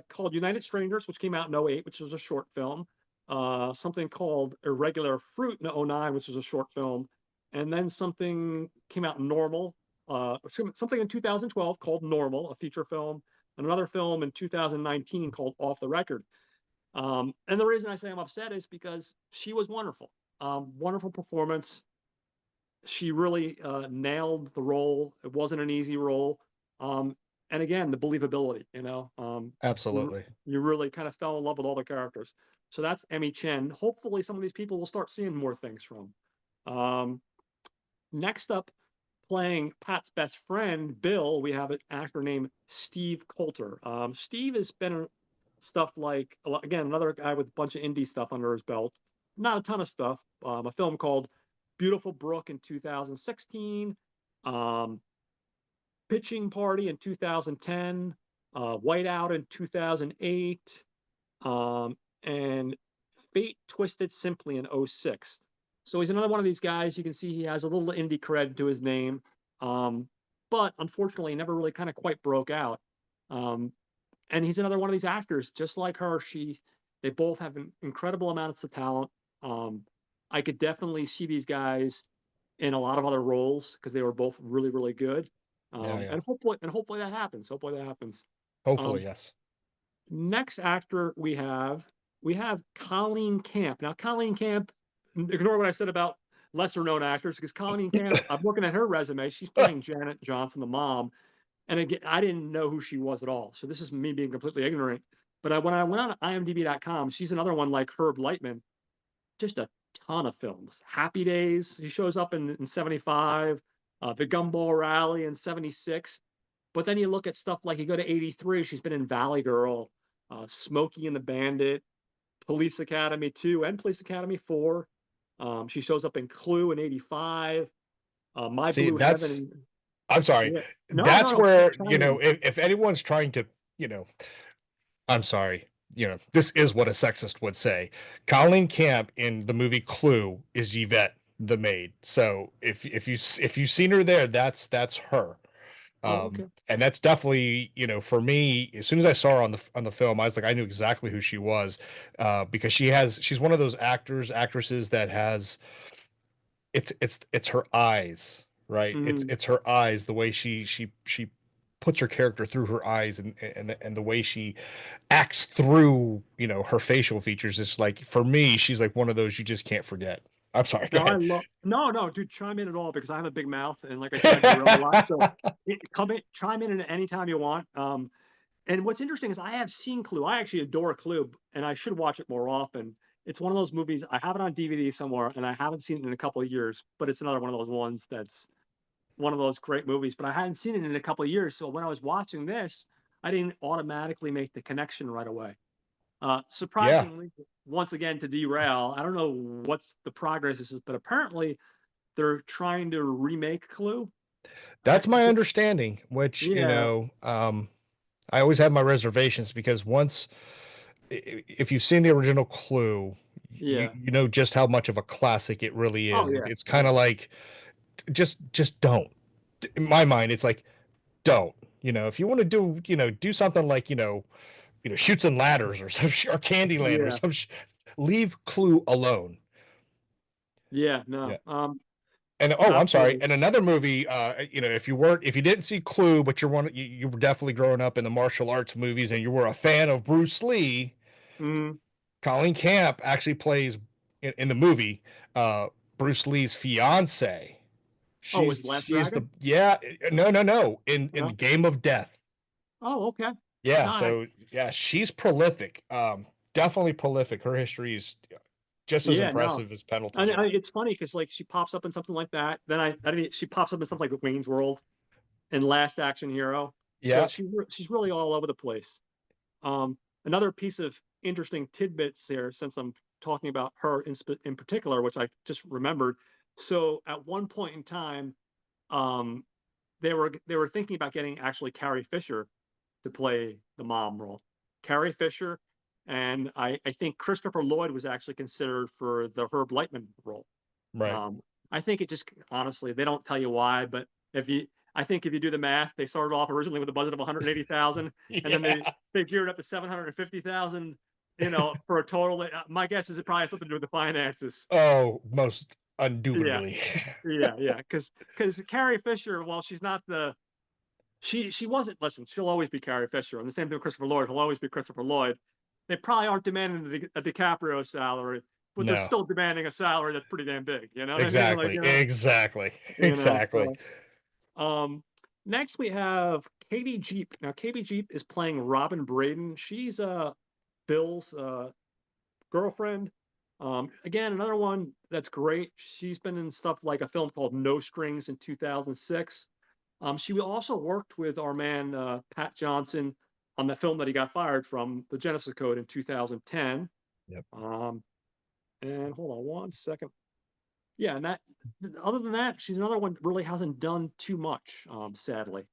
called United Strangers, which came out in '08, which was a short film. Something called Irregular Fruit in '09, which was a short film. And then something came out Normal, something in 2012 called Normal, a feature film. and another film in 2019 called Off the Record. And the reason I say I'm upset is because she was wonderful. Wonderful performance. She really nailed the role. It wasn't an easy role. Um, and again, the believability, Absolutely. you really kind of fell in love with all the characters. So that's Emmy Chen. Hopefully, some of these people will start seeing more things from. Um, Next up, playing Pat's best friend, Bill, we have an actor named Steve Coulter. Steve has been in stuff like, again, another guy with a bunch of indie stuff under his belt. Not a ton of stuff. A film called Beautiful Brook in 2016, um, Pitching Party in 2010, Whiteout in 2008, and Fate Twisted Simply in '06. So he's another one of these guys. You can see he has a little indie cred to his name, um, but unfortunately, never really kind of quite broke out. Um, and he's another one of these actors, just like her. They both have an incredible amounts of talent. Um, I could definitely see these guys in a lot of other roles because they were both really, really good. Yeah, yeah. And hopefully that happens. Hopefully that happens. Hopefully, Um, yes. Next actor we have Colleen Camp. Now Colleen Camp, ignore what I said about lesser known actors because Colleen Camp, I'm looking at her resume. She's playing Janet Johnson, the mom, and again, I didn't know who she was at all. So this is me being completely ignorant. But when I went on IMDb.com, she's another one like Herb Lightman, just a ton of films. Happy Days, he shows up in '75, The Gumball Rally in '76. But then you look at stuff like you go to '83, she's been in Valley Girl, Smokey and the Bandit, Police Academy 2, and Police Academy 4. She shows up in Clue in '85, My See, Blue Heaven. I'm sorry. Yeah. No, no, That's no. where, Chime in. if anyone's trying to, I'm sorry, this is what a sexist would say. Colleen Camp in the movie Clue is Yvette the maid. So if you've seen her there, that's her. Oh, okay. And that's definitely, for me, as soon as I saw her on the film, I was like, I knew exactly who she was, because she's one of those actresses that has it's her eyes, right? Hmm. It's her eyes, the way she puts her character through her eyes, and the way she acts through, her facial features. It's like, for me, she's like one of those you just can't forget. I'm sorry, go Now I ahead. love no, no, dude, chime in at all because I have a big mouth and like I said, I derail a lot. So come in, chime in at any time you want. And what's interesting is I have seen Clue. I actually adore Clue, and I should watch it more often. It's one of those movies I have it on DVD somewhere, and I haven't seen it in a couple of years. But it's another one of those ones that's one of those great movies. But I hadn't seen it in a couple of years, so when I was watching this, I didn't automatically make the connection right away. Yeah, Surprisingly, once again to derail, I don't know what's the progress is, but apparently they're trying to remake Clue. I, that's my understanding, which, yeah, I always have my reservations because if you've seen the original Clue, yeah. you know just how much of a classic it really Oh is. yeah, It's kind yeah. of like, just don't. In my mind, it's like, don't. If you want to do something like, shoots and ladders or or Candyland or Yeah, leave Clue alone. yeah, Yeah. no, And oh, I'm sorry. absolutely. And another movie, if you didn't see Clue, but you were definitely growing up in the martial arts movies and you were a fan of Bruce Lee, Mm. Colleen Camp actually plays in the movie Bruce Lee's fiance. Oh, was the Last She's the Dragon? yeah, no, in No. Game of Death. Oh, okay. Yeah, No, so yeah, she's prolific. Definitely prolific. Her history is just as yeah, no. impressive as Pendleton's. And Yeah. it's funny because like she pops up in something like that. Then I mean, she pops up in something like Wayne's World and Last Action Hero. So Yeah. she's really all over the place. Another piece of interesting tidbits here, since I'm talking about her in particular, which I just remembered. So at one point in time, um, they were thinking about getting actually Carrie Fisher to play the mom role. Carrie Fisher, and I think Christopher Lloyd was actually considered for the Herb Lightman role. Right. Um, I think it just honestly they don't tell you why, but if you I think if you do the math, they started off originally with a budget of 180,000, and then Yeah. they geared up to 750,000. For a total. My guess is it probably has something to do with the finances. Oh, most Yeah, undoubtedly. yeah, yeah. Because Carrie Fisher, while she's not She wasn't. Listen, she'll always be Carrie Fisher, and the same thing with Christopher Lloyd. He'll always be Christopher Lloyd. They probably aren't demanding a DiCaprio salary, but they're No, still demanding a salary that's pretty damn big. You know what I mean? Like exactly, exactly, you know. exactly. So next we have Katie Jeep. Now Katie Jeep is playing Robin Braden. She's Bill's girlfriend. Again, another one that's great. She's been in stuff like a film called No Strings in 2006. She also worked with our man Pat Johnson on the film that he got fired from, The Genesis Code, in 2010. Yep. Um, and hold on one second. Yeah, and that other than that, she's another one that really hasn't done too much, sadly.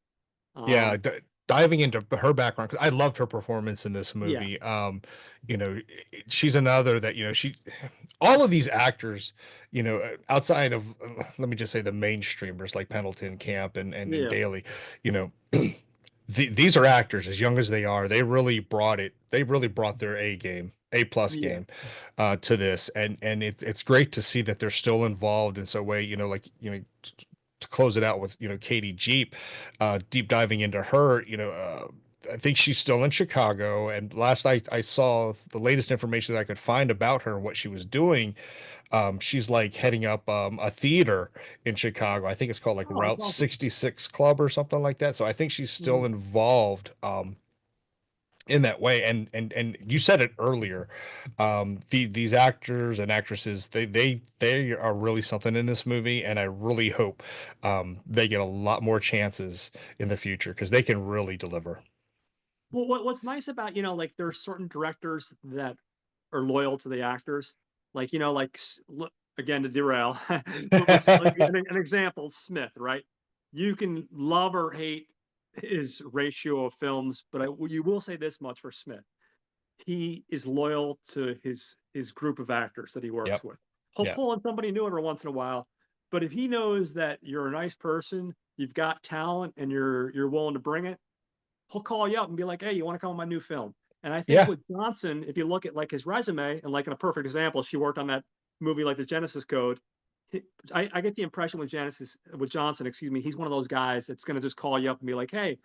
Yeah, Um, diving into her background, because I loved her performance in this yeah, movie. She's another that, all of these actors, outside of, let me just say, the mainstreamers like Pendleton, Camp, and yeah, Daly, you know, these are actors, as young as they are. They really brought it. They really brought their A game, A plus yeah, game, to this, and it's great to see that they're still involved in some way. To close it out with Katie Jeep, deep diving into her. I think she's still in Chicago, and last I saw the latest information that I could find about her and what she was doing. She's like heading up a theater in Chicago. I think it's called like oh, that's Route awesome. 66 Club or something like that. So I think she's still Mhm. involved in that way. And you said it earlier. These actors and actresses, they are really something in this movie, and I really hope they get a lot more chances in the future because they can really deliver. Well, what's nice about, like there's certain directors that are loyal to the actors. Like, again, to derail, but with like an example, Smith, right? You can love or hate his ratio of films, but you will say this much for Smith: he is loyal to his group of actors that he works Yep. with. He'll Yep. pull in somebody new every once in a while, but if he knows that you're a nice person, you've got talent, and you're willing to bring it, he'll call you up and be like, "Hey, you want to come on my new film?" And I think Yeah. with Johnson, if you look at like his resume, and like in a perfect example, she worked on that movie like the Genesis Code. I get the impression with Johnson, excuse me, he's one of those guys that's going to just call you up and be like, "Hey,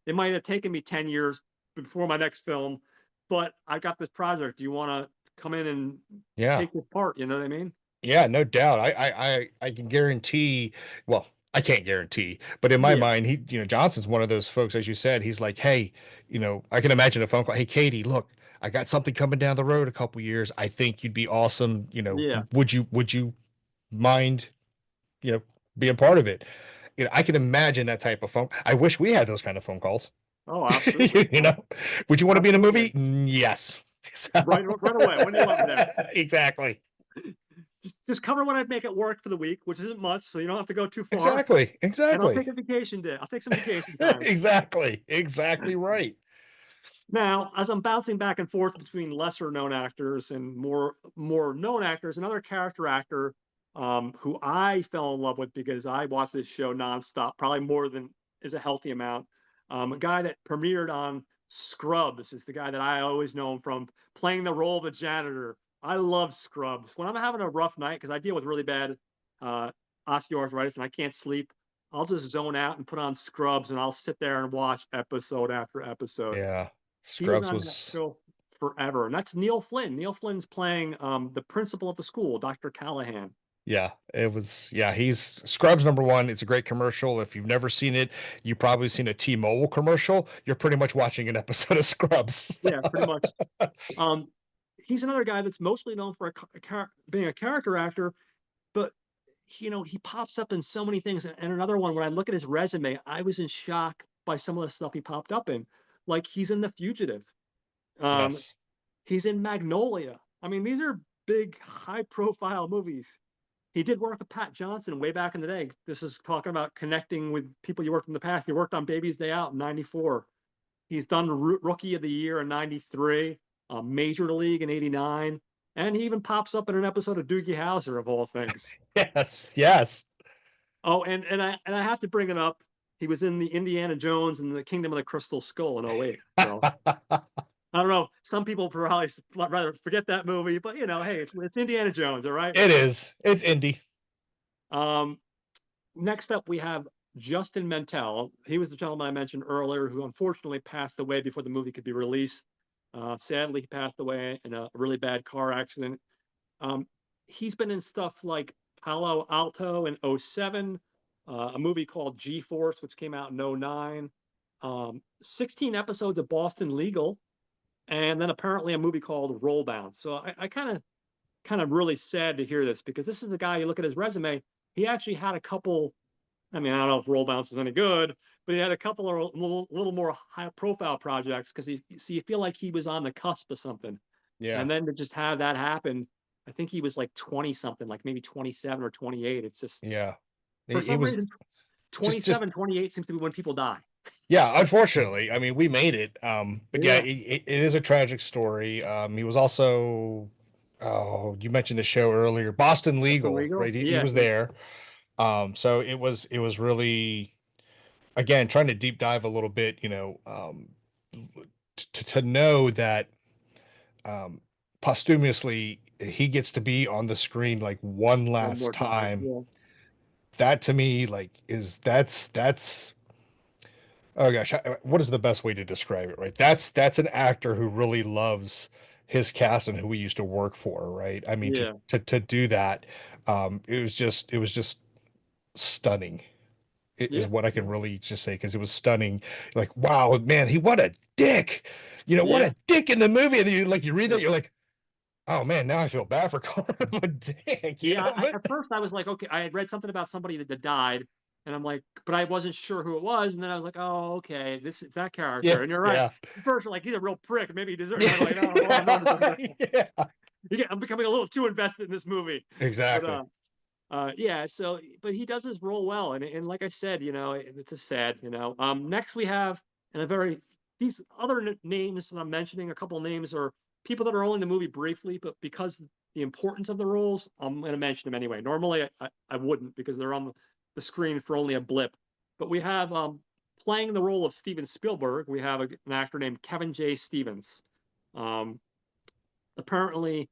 it might have taken me 10 years before my next film, but I got this project. Do you want to come in and Yeah. take this part?" You know what I mean? Yeah, no doubt. I can guarantee, well, I can't guarantee, but in my Yeah, mind, Johnson's one of those folks, as you said, he's like, hey, I can imagine a phone call. Hey, Katie, look, I got something coming down the road a couple years. I think you'd be awesome. yeah. Would you mind, you know, being part of it? I can imagine that type of phone. I wish we had those kind of phone calls. Oh, absolutely. You know, would you want to be in a Absolutely. movie? Yes. Right away. When do you want me there? Exactly. Just cover when I'd make it work for the week, which isn't much, so you don't have to go too far. Exactly. And I'll take Exactly. a vacation day. I'll take some vacation time. Exactly. Exactly right. Now, as I'm bouncing back and forth between lesser known actors and more known actors, another character actor who I fell in love with because I watched this show nonstop, probably more than is a healthy amount. A guy that premiered on Scrubs is the guy that I always know him from playing the role of the janitor. I love Scrubs. When I'm having a rough night, because I deal with really bad uh, osteoarthritis and I can't sleep, I'll just zone out and put on Scrubs and I'll sit there and watch episode after episode. Yeah. He was Scrubs on that was, show forever, and that's Neil Flynn. Neil Flynn's playing the principal of the school, Dr. Callahan. yeah, it was, yeah, he's Scrubs number one. It's a great commercial. If you've never seen it, you've probably seen a T-Mobile commercial. You're pretty much watching an episode of Scrubs. Yeah, pretty much. Um, he's another guy that's mostly known for being a character actor, but he pops up in so many things. And another one, when I look at his resume, I was in shock by some of the stuff he popped up in. Like he's in The Fugitive. Um, Yes. he's in Magnolia. I mean, these are big, high-profile movies. He did work with Pat Johnson way back in the day. This is talking about connecting with people you worked in the past. He worked on Baby's Day Out in '94. He's done Rookie of the Year in '93, Major League in '89, and he even pops up in an episode of Doogie Howser of all things. Yes. Yes. Oh, and I have to bring it up. He was in the Indiana Jones and the Kingdom of the Crystal Skull in '08. So I don't know. Some people probably rather forget that movie, but hey, it's Indiana Jones, all right. It is. It's indie. Um, Next up, we have Justin Mentel. He was the gentleman I mentioned earlier who unfortunately passed away before the movie could be released. Sadly, he passed away in a really bad car accident. Um, he's been in stuff like Palo Alto in '07, a movie called G-Force, which came out in '09, 16 episodes of Boston Legal, and then apparently a movie called Rollbound. So I kind of really sad to hear this because this is the guy. You look at his resume; he actually had a couple. I mean, I don't know if Rollbounce is any good, but he had a couple of little more high profile projects because you feel like he was on the cusp of something, Yeah. and then to just have that happen. I think he was like 20 something, like maybe 27 or 28. It's just Yeah. for It some was reason just 27, 28 seems to be when people die. yeah, unfortunately. I mean, we made it. But yeah, Yeah, it is a tragic story. He was also, oh, you mentioned the show earlier, Boston Boston Legal, Legal. right? He Yeah, was there. So it was really, again, trying to deep dive a little bit, to know that um posthumously he gets to be on the screen like one one last more time. time. Yeah, That to me, like, is that's oh gosh, what is the best way to describe it, right? That's an actor who really loves his cast and who we used to work for, right? I mean, to yeah, to do that, it was just stunning. It is yeah, what I yeah, can really just say because it was stunning. Like, wow, man, he what a dick. What yeah. a dick in the movie. And then you read Yeah. that, you're like, oh man, now I feel bad for calling him a dick, Yeah, but at first I was like, okay, I had read something about somebody that died, and I'm like, but I wasn't sure who it was, and then I was like, oh, okay, this is that character, yeah, and you're right. yeah. At first, you're like, he's a real prick, maybe he deserves. And I'm like, no, hold on, no, Yeah, yeah, I'm becoming a little too invested in this movie, but exactly. yeah. So, but he does his role well, and like I said, it's a sad, Next we have, and a very these other names that I'm mentioning, a couple names are people that are only in the movie briefly, but because the importance of the roles, I'm going to mention them anyway. Normally, I wouldn't because they're on the screen for only a blip. But we have playing the role of Steven Spielberg, we have an actor named Kevin J. Stevens. Um, Apparently,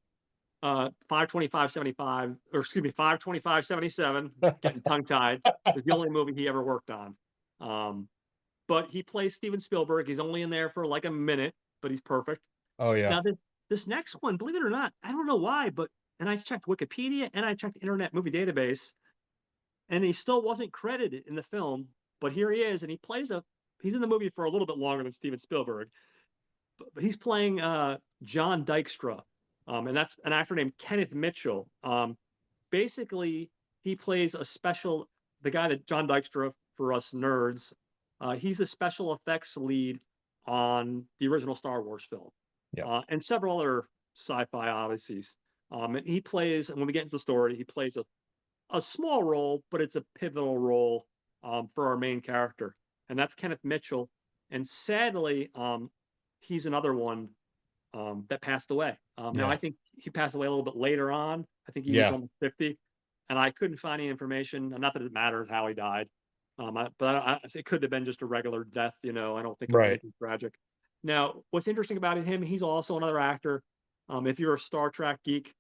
52575, or excuse me, 52577, getting tongue tied, is the only movie he ever worked on. Um, but he plays Steven Spielberg. He's only in there for like a minute, but he's perfect. Oh yeah. Now, this next one, believe it or not, I don't know why, but and I checked Wikipedia and I checked Internet Movie Database, and he still wasn't credited in the film. But here he is, and he's in the movie for a little bit longer than Steven Spielberg, but he's playing John Dykstra, and that's an actor named Kenneth Mitchell. Basically, he plays the guy that John Dykstra for us nerds. He's the special effects lead on the original Star Wars film, Yeah. and several other sci-fi odysseys. And he plays, and when we get into the story, he plays a small role, but it's a pivotal role for our main character, and that's Kenneth Mitchell. And sadly, he's another one that passed away. Now, Yeah. I think he passed away a little bit later on. I think he was Yeah. almost 50, and I couldn't find any information. Not that it matters how he died, but it could have been just a regular death. I don't think it was Right. anything tragic. Now, what's interesting about him, he's also another actor. If you're a Star Trek geek,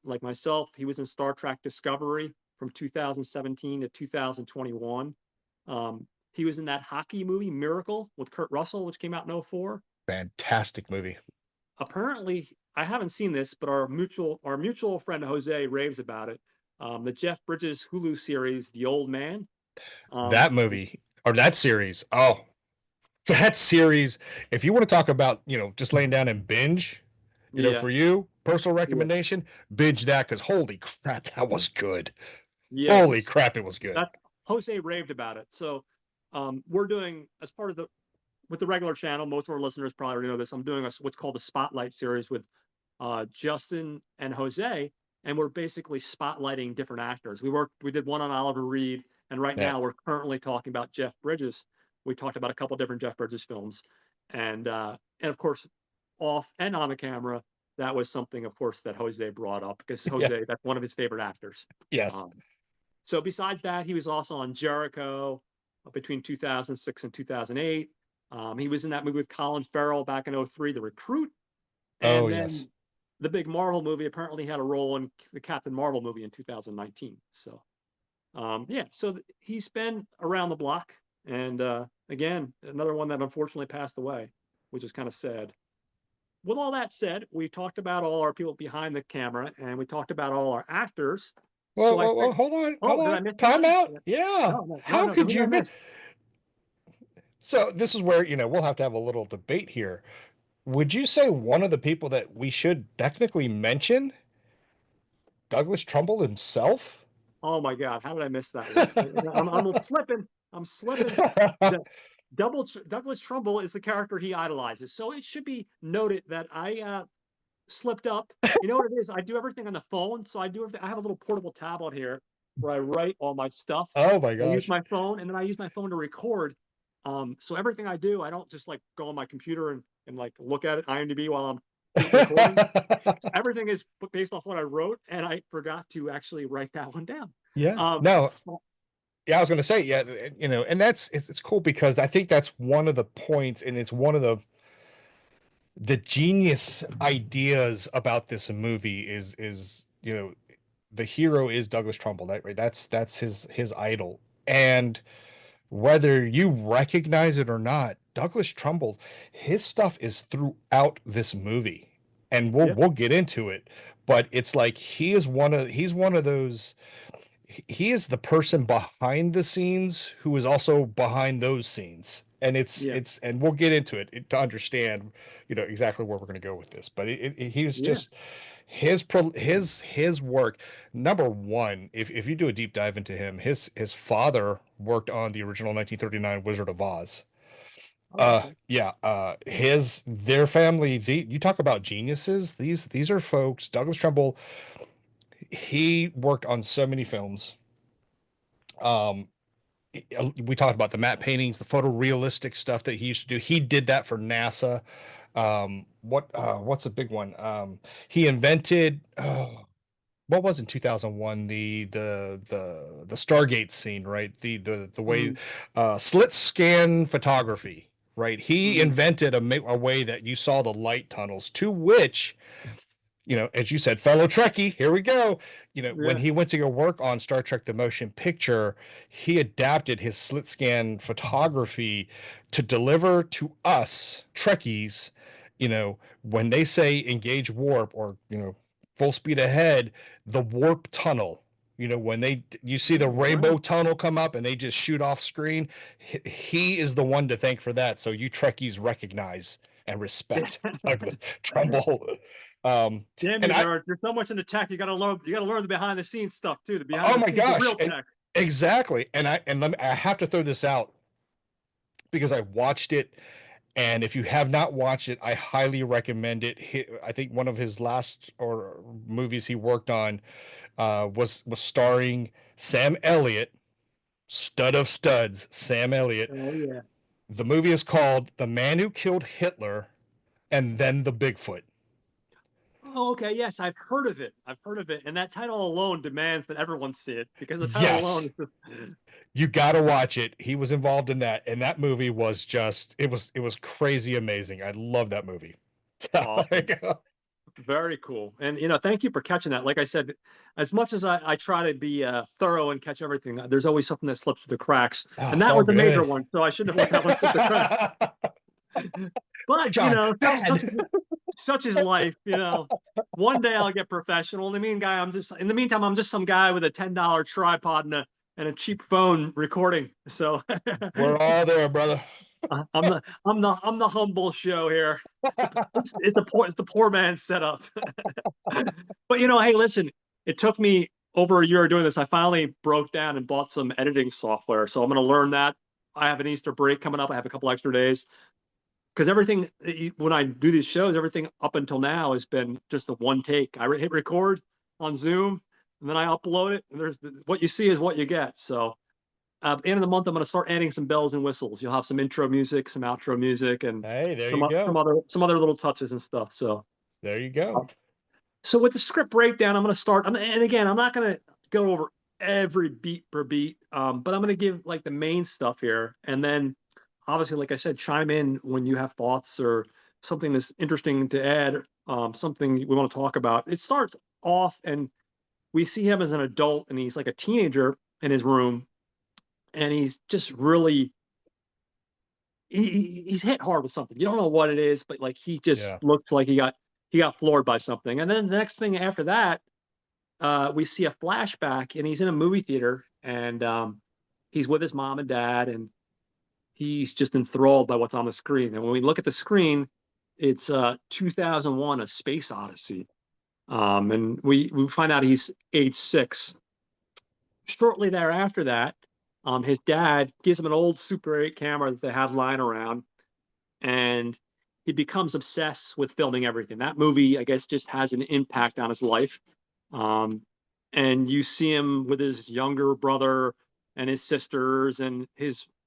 like myself, he was in Star Trek Discovery from 2017 to 2021. He was in that hockey movie Miracle with Kurt Russell, which came out in '04. Fantastic movie. Apparently, I haven't seen this, but our mutual friend Jose raves about it. The Jeff Bridges Hulu series, The Old Man. Um, That movie or that series. Oh, that series. If you want to talk about, just laying down and binge, yeah, for you, personal yeah, recommendation, binge that because holy crap, that was good. yeah. Holy crap, it was good. That Jose raved about it. So we're doing as part of the with the regular channel. Most of our listeners probably already know this. I'm doing what's called the Spotlight series with Justin and Jose, and we're basically spotlighting different actors. We did one on Oliver Reed, and right Yeah. now we're currently talking about Jeff Bridges. We talked about a couple different Jeff Bridges films, and of course, off and on the camera, that was something, of course, that Jose brought up because Yeah. Jose, that's one of his favorite actors. Yes. Um, so besides that, he was also on Jericho between 2006 and 2008. He was in that movie with Colin Farrell back in '03, The Recruit, Oh, and yes. then the big Marvel movie. Apparently, had a role in the Captain Marvel movie in 2019. So Yeah, so he's been around the block, and again, another one that unfortunately passed away, which is kind of sad. With all that said, we talked about all our people behind the camera, and we talked about all our actors. Well, So I well, well, think, hold on, oh, hold did I on. miss Time somebody? out. Yeah. Yeah. No, no, no, How no. Who could did I you miss? miss? So this is where, we'll have to have a little debate here. Would you say one of the people that we should technically mention, Douglas Trumbull himself? Oh my God, how did I miss that one? I'm slipping. I'm slipping. The, Douglas Trumbull is the character he idolizes, so it should be noted that I slipped up. You know what it is? I do everything on the phone, so I do everything. I have a little portable tablet here where I write all my stuff. Oh my I use gosh. my phone, and then I use my phone to record. So everything I do, I don't just like go on my computer and like look at it IMDb while I'm recording. So everything is based off what I wrote, and I forgot to actually write that one down. Yeah. Um, No, so- yeah, I was going to say, yeah, and it's cool because I think that's one of the points, and it's one of the genius ideas about this movie is the hero is Douglas Trumbull, right? That's his idol, and whether you recognize it or not, Douglas Trumbull, his stuff is throughout this movie, and we'll yeah, we'll get into it, but it's like he's one of those he is the person behind the scenes who is also behind those scenes, and yeah, and we'll get into it to understand exactly where we're going to go with this, but he's yeah. just his work. Number one, if you do a deep dive into him, his father worked on the original 1939 Wizard of Oz. Oh, okay. Yeah, his their family, you talk about geniuses, these are folks. Douglas Trumbull, he worked on so many films. um we talked about the matte paintings, the photorealistic stuff that he used to do. He did that for NASA. What's a big one? He invented what was in 2001 the Stargate scene, right? The way Mm, slit scan photography, right? He mm, invented a way that you saw the light tunnels, to which, as you said, fellow Trekkie, here we go. When yeah. he went to go work on Star Trek The Motion Picture, he adapted his slit scan photography to deliver to us Trekkies, when they say engage warp, or, full speed ahead, the warp tunnel. When you see the Oh, rainbow wow. tunnel come up and they just shoot off screen, he is the one to thank for that. So you Trekkies recognize and respect Douglas Trumbull. Um, Damn and you, I, nerd! You're so much into tech. You gotta learn the behind the scenes stuff too. The behind oh the my scenes, the gosh, real and tech. exactly. I have to throw this out because I watched it, and if you have not watched it, I highly recommend it. I think one of his last or movies he worked on was starring Sam Elliott, stud of studs, Sam Elliott. Oh yeah. The movie is called The Man Who Killed Hitler and Then the Bigfoot. Oh, okay. Yes, I've heard of it. I've heard of it, and that title alone demands that everyone see it because the title alone Yes, is just you got to watch it. He was involved in that, and that movie was just it was crazy amazing. I love that movie. awesome. Very cool. And thank you for catching that. Like I said, as much as I try to be thorough and catch everything, there's always something that slips through the cracks, Oh, and it's that all was a major good. one. So I shouldn't have let that one slip the cracks. Hey, But John, such bad. such is life. One day I'll get professional. In the meantime, I'm just some guy with a $10 tripod and a cheap phone recording. So We're all there, brother. I'm the humble show here. It's the poor man's setup. But hey, listen, it took me over a year doing this. I finally broke down and bought some editing software. So I'm going to learn that. I have an Easter break coming up. I have a couple extra days because everything when I do these shows, everything up until now has been just a one take. I hit record on Zoom and then I upload it, and what you see is what you get. So at the end of the month, I'm going to start adding some bells and whistles. You'll have some intro music, some outro music, and Hey, there some you go. some other little touches and stuff. So There you uh, go. so with the script breakdown, I'm going to start. And again, I'm not going to go over every beat per beat, but I'm going to give like the main stuff here, and then obviously, like I said, chime in when you have thoughts or something that's interesting to add, something we want to talk about. It starts off, and we see him as an adult, and he's like a teenager, in his room, and he's just really he's hit hard with something. You don't know what it is, but like he just Yeah. looks like he got floored by something. And then the next thing after that, we see a flashback, and he's in a movie theater, and he's with his mom and dad, and he's just enthralled by what's on the screen. And when we look at the screen, it's 2001: A Space Odyssey, and we find out he's age 6. Shortly thereafter, that his dad gives him an old Super 8 camera that they had lying around, and he becomes obsessed with filming everything. That movie, I guess, just has an impact on his life. Um, and you see him with his younger brother and his sisters, and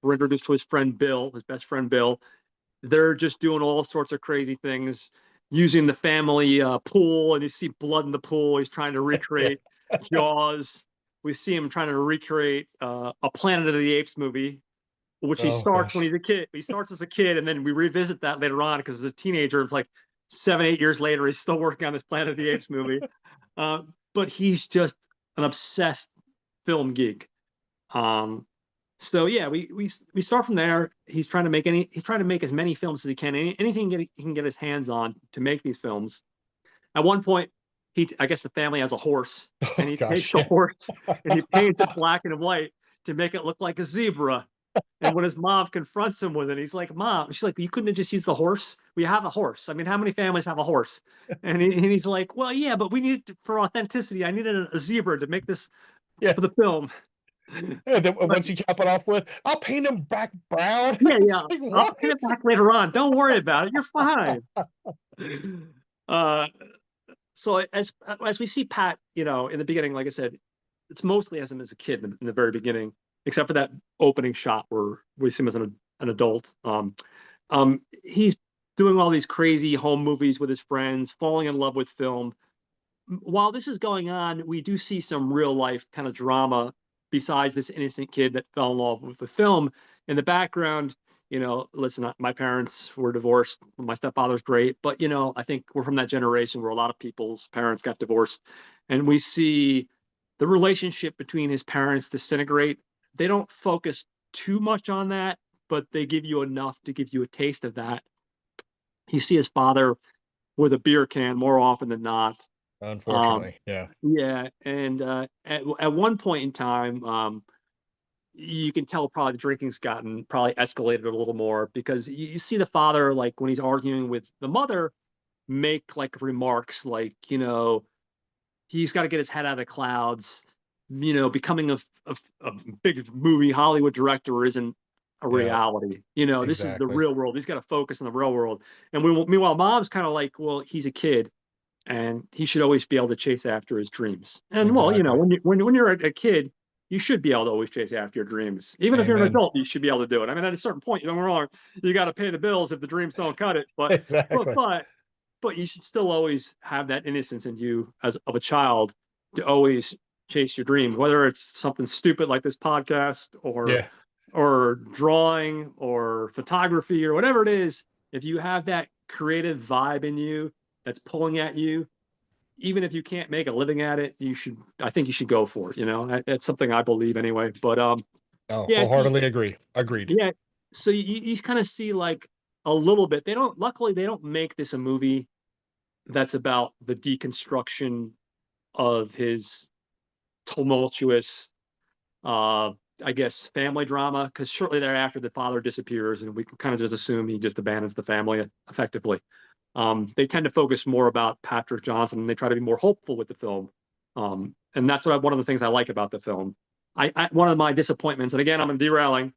we're introduced to his friend Bill, his best friend Bill. They're just doing all sorts of crazy things, using the family pool, and you see blood in the pool. He's trying to Yeah. recreate Jaws. We see him trying to recreate a Planet of the Apes movie, which he Oh starts when gosh. he's a kid. He starts as a kid, and then we revisit that later on because as a teenager, it's like 7, 8 years later, he's still working on this Planet of the Apes movie. But he's just an obsessed film geek. Um, so yeah, we start from there. He's trying to make as many films as he can. Anything he can get his hands on to make these films. At one point, I guess the family has a horse, and Oh he takes gosh. the Yeah. horse and he paints it black and white to make it look like a zebra. And when his mom confronts him with it, he's like, "Mom," she's like, "You couldn't have just used the horse. We have a horse. I mean, how many families have a horse?" And he's like, "Well, yeah, but we need it for authenticity. I needed a zebra to make this Yeah. for the film." Yeah, then But once you cap it off with, I'll paint him back brown. yeah, It's yeah, like I'll what? pay it back later on. Don't worry about it. You're fine. Uh, so as we see Pat, in the beginning, like I said, it's mostly as him as a kid in the very beginning, except for that opening shot where we see him as an adult. He's doing all these crazy home movies with his friends, falling in love with film. While this is going on, we do see some real life kind of drama besides this innocent kid that fell in love with the film. In the background, listen, my parents were divorced. My stepfather's great, but I think we're from that generation where a lot of people's parents got divorced, and we see the relationship between his parents disintegrate. They don't focus too much on that, but they give you enough to give you a taste of that. You see his father with a beer can more often than not. Um, Unfortunately, yeah. yeah, and at one point in time, you can tell probably the drinking's gotten probably escalated a little more because you see the father like when he's arguing with the mother make like remarks like he's got to get his head out of the clouds. Becoming a big movie Hollywood director isn't a Yeah, reality. This is the exactly. real world. He's got to focus on the real world. And meanwhile, mom's kind of like, well, he's a kid and he should always be able to chase after his dreams. And well, Exactly. when you're a kid, you should be able to always chase after your dreams. Even if you're an Amen. adult, you should be able to do it. I mean, at a certain point, you don't get me wrong, you got to pay the bills if the dreams don't cut it. But Exactly. but but you should still always have that innocence in you as of a child to always chase your dream, whether it's something stupid like this podcast Yeah. or drawing or photography or whatever it is. If you have that creative vibe in you that's pulling at you, even if you can't make a living at it, I think you should go for it. That's something I believe anyway. But Oh, yeah, wholeheartedly agree. Agreed. yeah. So you kind of see like a little bit. Luckily, they don't make this a movie that's about the deconstruction of his tumultuous, uh, I guess, family drama. Because shortly thereafter, the father disappears, and we can kind of just assume he just abandons the family effectively. They tend to focus more about Patrick Johnson, and they try to be more hopeful with the film. And that's one of the things I like about the film. One of my disappointments, and again, I'm derailing.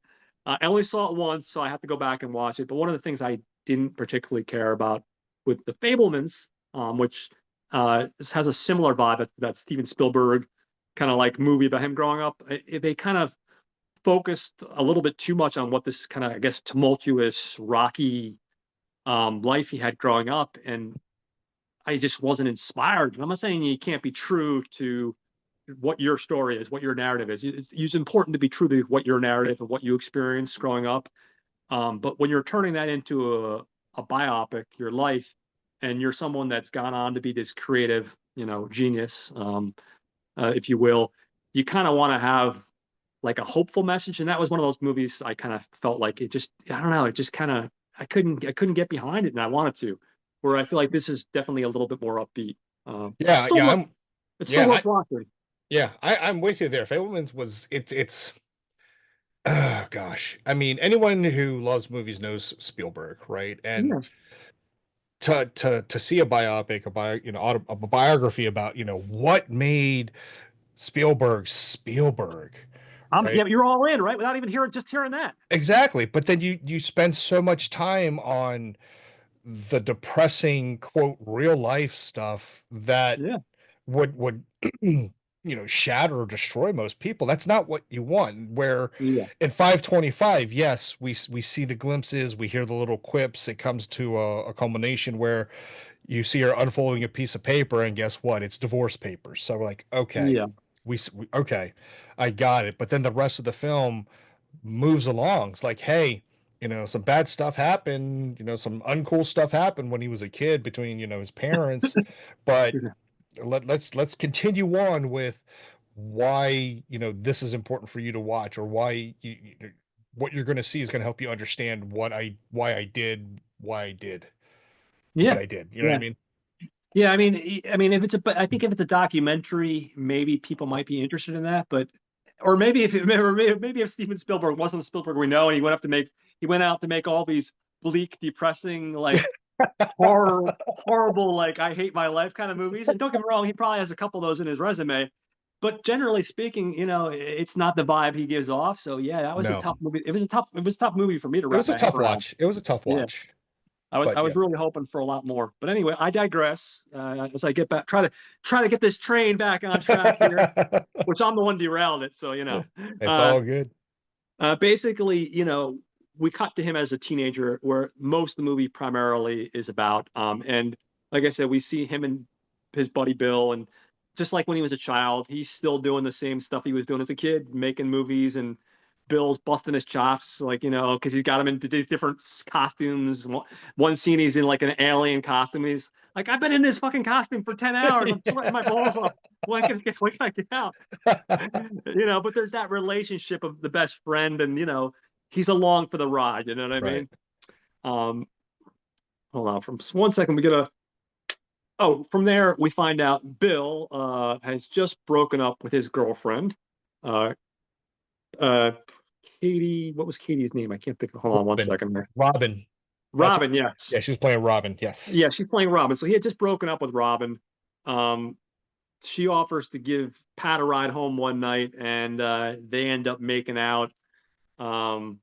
I only saw it once, so I have to go back and watch it. But one of the things I didn't particularly care about with the Fablemans, which has a similar vibe that Steven Spielberg kind of like movie about him growing up. They kind of focused a little bit too much on what this kind of, I guess, tumultuous, rocky life he had growing up, and I just wasn't inspired. And I'm not saying you can't be true to what your story is, what your narrative is. It's important to be true to what your narrative and what you experienced growing up. But when you're turning that into a biopic, your life, and you're someone that's gone on to be this creative, genius, if you will, you kind of want to have like a hopeful message. And that was one of those movies I kind of felt like it just, I don't know, it just kind of, I couldn't get behind it, and I wanted to. Where I feel like this is definitely a little bit more upbeat. Yeah, Still yeah, worth, it's still yeah, worth watching. I'm with you there. Fablemans was it's oh gosh. I mean, anyone who loves movies knows Spielberg, right? And Yeah, to see a biopic, a biography about, what made Spielberg Spielberg, yeah, right? you're all in, right? Without even hearing that. Exactly. But then you spend so much time on the depressing quote real life stuff that Yeah, would shatter or destroy most people. That's not what you want. Where yeah, in 525, yes, we see the glimpses, we hear the little quips. It comes to a culmination where you see her unfolding a piece of paper, and guess what? It's divorce papers. So we're like, okay, yeah, okay, I got it. But then the rest of the film moves along. It's like, hey, some bad stuff happened, some uncool stuff happened when he was a kid between, his parents, but yeah. let's continue on with why, this is important for you to watch, or why what you're going to see is going to help you understand why I did what Yeah. I did. You know what I Yeah. mean? Yeah, I mean, if it's a, but I think if it's a documentary, maybe people might be interested in that. But, or maybe if it, or maybe if Steven Spielberg wasn't the Spielberg we know, and he went out to make all these bleak, depressing, like horrible, like I hate my life kind of movies. And don't get me wrong, he probably has a couple of those in his resume. But generally speaking, it's not the vibe he gives off. So yeah, that was a No, tough movie. It was a tough movie for me to it wrap was a my head tough around. watch. It was a tough Yeah. watch, I was but I was yeah. really hoping for a lot more. But anyway, I digress. As I get back, try to get this train back on track here, which I'm the one derailed it. So It's uh, all good. basically, we cut to him as a teenager, where most of the movie primarily is about. And like I said, we see him and his buddy Bill, and just like when he was a child, he's still doing the same stuff he was doing as a kid, making movies, and Bill's busting his chops, like because he's got him into these different costumes. One scene he's in like an alien costume. He's like, I've been in this fucking costume for 10 hours. I'm sweating my balls off. When can I get out? But there's that relationship of the best friend, and he's along for the ride. You know what I Right. mean? Um, hold on, from 1 second, we get a. Oh, from there we find out Bill has just broken up with his girlfriend, uh, uh, Katie. What was Katie's name? I can't think of. Hold on one Robin. second there. Robin. That's Robin, yes. Yeah, she was playing Robin. Yes. Yeah, she's playing Robin. So he had just broken up with Robin. Um, she offers to give Pat a ride home one night, and they end up making out. Um,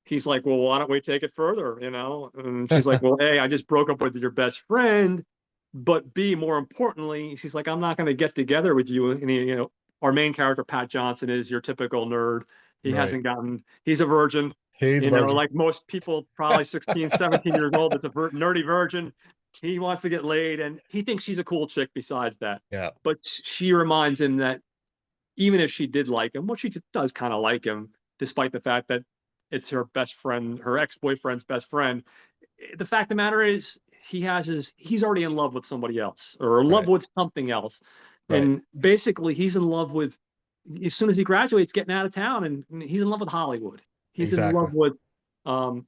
he's like, well, why don't we take it further? And she's like, well, A, I just broke up with your best friend, but B, more importantly, she's like, I'm not going to get together with you. And our main character, Pat Johnson, is your typical nerd. Right. He's a virgin, He's a virgin. like most people, probably 16, 17 years old. It's a nerdy virgin. He wants to get laid, and he thinks she's a cool chick besides that. Yeah. But she reminds him that even if she did like him, what she does kind of like him, despite the fact that it's her best friend, her ex-boyfriend's best friend. The fact of the matter is, he's already in love with somebody else, or in love Right. with something else. Right. And basically he's in love with, as soon as he graduates, getting out of town, and he's in love with Hollywood. He's in love Exactly. with um,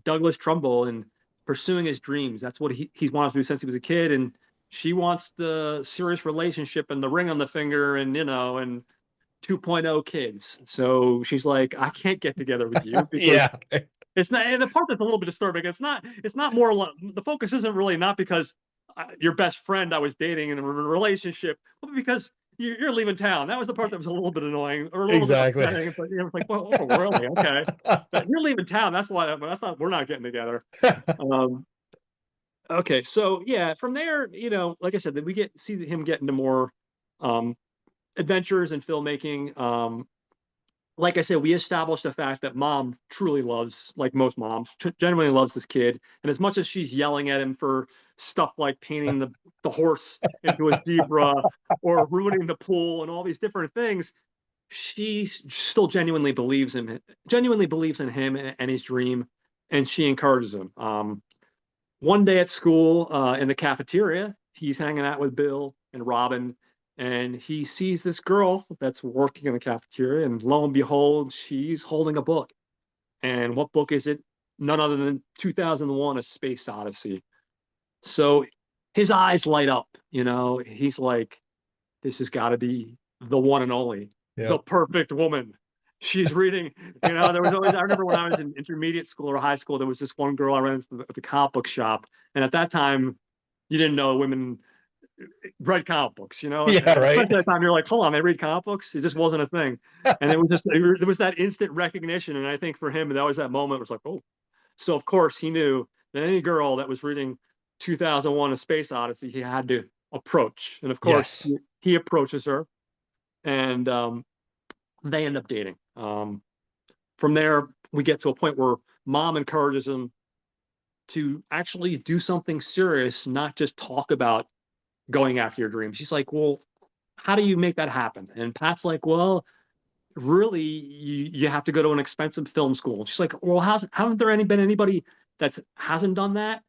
Douglas Trumbull, and pursuing his dreams. That's what he's wanted to do since he was a kid. And she wants the serious relationship and the ring on the finger, and 2.0 kids. So she's like, I can't get together with you because Yeah. it's not. And the part that's a little bit disturbing, it's not more. The focus isn't really not because your best friend I was dating in a relationship, but because you're leaving town. That was the part that was a little bit annoying, or a little bit Exactly. upsetting. It's like, well, oh, really? Okay. But you're leaving town. That's why. That's not. We're not getting together. Um, okay. So yeah, from there, like I said, that we see him get into more um, adventures in filmmaking. Like I said, we established the fact that mom truly loves, like most moms, genuinely loves this kid. And as much as she's yelling at him for stuff like painting the horse into a zebra, or ruining the pool and all these different things, she still genuinely believes in him and his dream, and she encourages him. One day at school, in the cafeteria, he's hanging out with Bill and Robin, and he sees this girl that's working in the cafeteria, and lo and behold, she's holding a book. And what book is it? None other than 2001: A Space Odyssey. So his eyes light up. He's like, this has got to be the one and only, the Yep. perfect woman. She's reading. There was always, I remember when I was in intermediate school or high school, there was this one girl I ran into the comic book shop. And at that time, you didn't know women read comic books, Yeah, right. especially at that time, you're like, hold on, they read comic books? It just wasn't a thing. And it was just, there was that instant recognition. And I think for him, that was that moment. It was like, oh, so of course he knew that any girl that was reading 2001: A Space Odyssey, he had to approach. And of course, Yes. he approaches her, and they end up dating. From there, we get to a point where mom encourages him to actually do something serious, not just talk about going after your dreams. She's like, well, how do you make that happen? And Pat's like, well, really, you have to go to an expensive film school. She's like, well, haven't there been anybody that hasn't done that?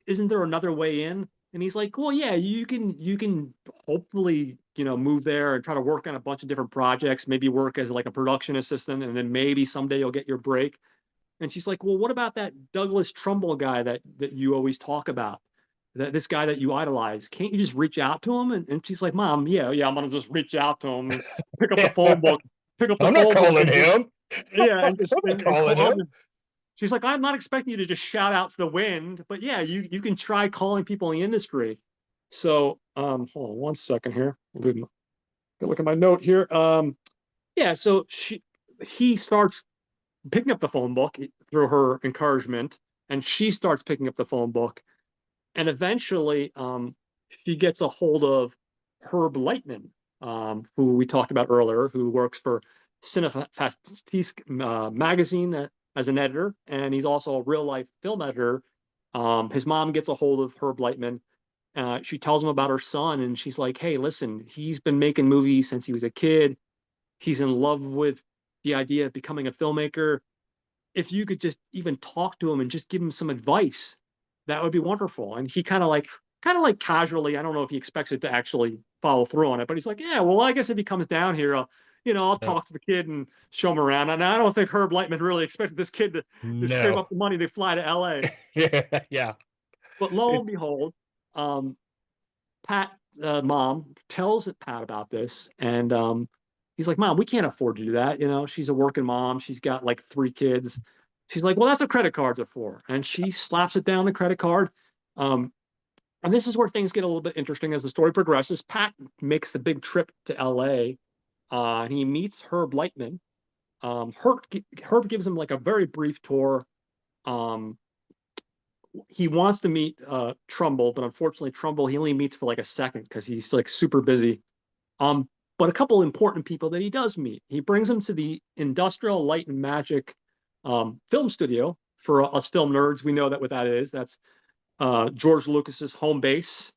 Isn't there another way in? And he's like, well, yeah, you can hopefully, move there and try to work on a bunch of different projects, maybe work as like a production assistant, and then maybe someday you'll get your break. And she's like, well, what about that Douglas Trumbull guy that you always talk about? That this guy that you idolize, can't you just reach out to him? And she's like, Mom, yeah, I'm gonna just reach out to him, pick up the phone Yeah. book, pick up the I'm not phone book, calling and just, him. yeah, and just I'm not and calling call him. him. She's like, I'm not expecting you to just shout out to the wind, but yeah, you can try calling people in the industry. So, hold on one second here. Look at my note here. Yeah, so he starts picking up the phone book through her encouragement, and she starts picking up the phone book, and eventually, she gets a hold of Herb Lightman, who we talked about earlier, who works for Cinefantastique magazine as an editor, and he's also a real life film editor. His mom gets a hold of Herb Lightman. She tells him about her son, and she's like, "Hey, listen, he's been making movies since he was a kid. He's in love with the idea of becoming a filmmaker. If you could just even talk to him and just give him some advice, that would be wonderful." And he kind of like casually, I don't know if he expects it to actually follow through on it, but he's like, yeah, well, I guess if he comes down here, I'll Yep. talk to the kid and show him around. And I don't think Herb Lightman really expected this kid to scrape No. up the money to fly to LA. Yeah. Yeah. But lo It, and behold, um, Pat, mom tells Pat about this, and he's like, "Mom, we can't afford to do that. She's a working mom. She's got like 3 kids." She's like, "Well, that's what credit cards are for," and she slaps it down the credit card. Um, and this is where things get a little bit interesting as the story progresses. Pat makes the big trip to LA. And he meets Herb Lightman. Herb gives him like a very brief tour. Um, he wants to meet Trumbull, but unfortunately, Trumbull he only meets for like a second because he's like super busy. Um, but a couple important people that he does meet. He brings him to the Industrial Light and Magic film studio. For us film nerds, we know that what that is. That's George Lucas's home base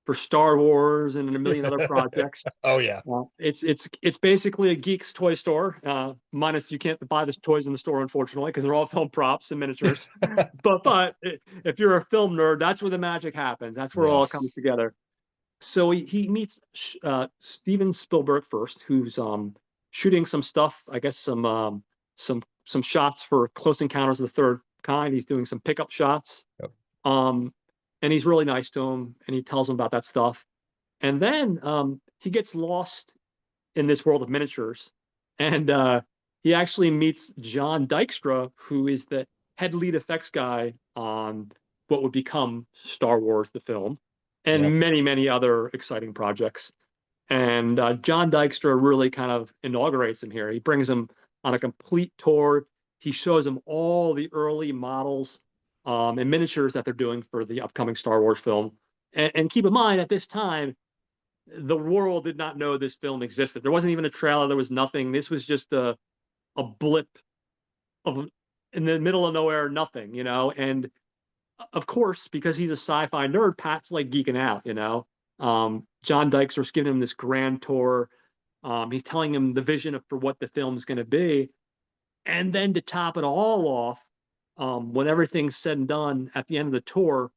for Star Wars and a million other projects. oh yeah. It's basically a geek's toy store. Minus you can't buy the toys in the store, unfortunately, because they're all film props and miniatures. But if you're a film nerd, that's where the magic happens. That's where it all comes Yes. together. So he meets Steven Spielberg first, who's shooting some stuff. I guess some shots for Close Encounters of the Third Kind. He's doing some pickup shots. Yep. Um, and he's really nice to him, and he tells him about that stuff. And then he gets lost in this world of miniatures, and he actually meets John Dykstra, who is the head lead effects guy on what would become Star Wars, the film, Yep. and many, many other exciting projects. And John Dykstra really kind of inaugurates him here. He brings him on a complete tour. He shows him all the early models and miniatures that they're doing for the upcoming Star Wars film. And keep in mind, at this time, the world did not know this film existed. There wasn't even a trailer. There was nothing. This was just a blip of in the middle of nowhere, nothing, And of course, because he's a sci-fi nerd, Pat's like geeking out. John Dykstra giving him this grand tour. He's telling him the vision for what the film's going to be, and then to top it all off, when everything's said and done, at the end of the tour,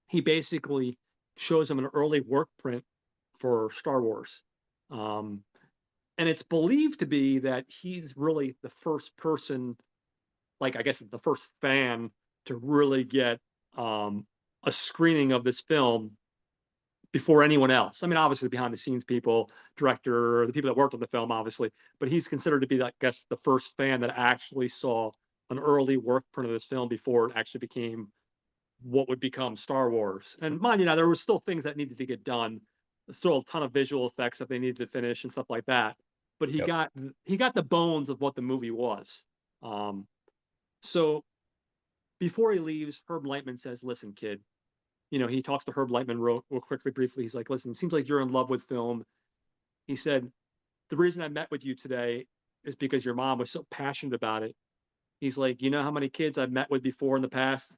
he basically shows him an early work print for Star Wars. Um, and it's believed to be that he's really the first person, like I guess the first fan to really get um, a screening of this film before anyone else. I mean, obviously behind the scenes people, director, the people that worked on the film, obviously, but he's considered to be, I guess, the first fan that actually saw an early work print of this film before it actually became what would become Star Wars. And mind you, now there was still things that needed to get done. There's still a ton of visual effects that they needed to finish and stuff like that. But Yep. he got the bones of what the movie was. Um, so before he leaves, Herb Lightman says, "Listen, kid." He talks to Herb Lightman real quickly, briefly. He's like, "Listen, it seems like you're in love with film." He said, "The reason I met with you today is because your mom was so passionate about it." He's like, "You know how many kids I've met with before in the past?"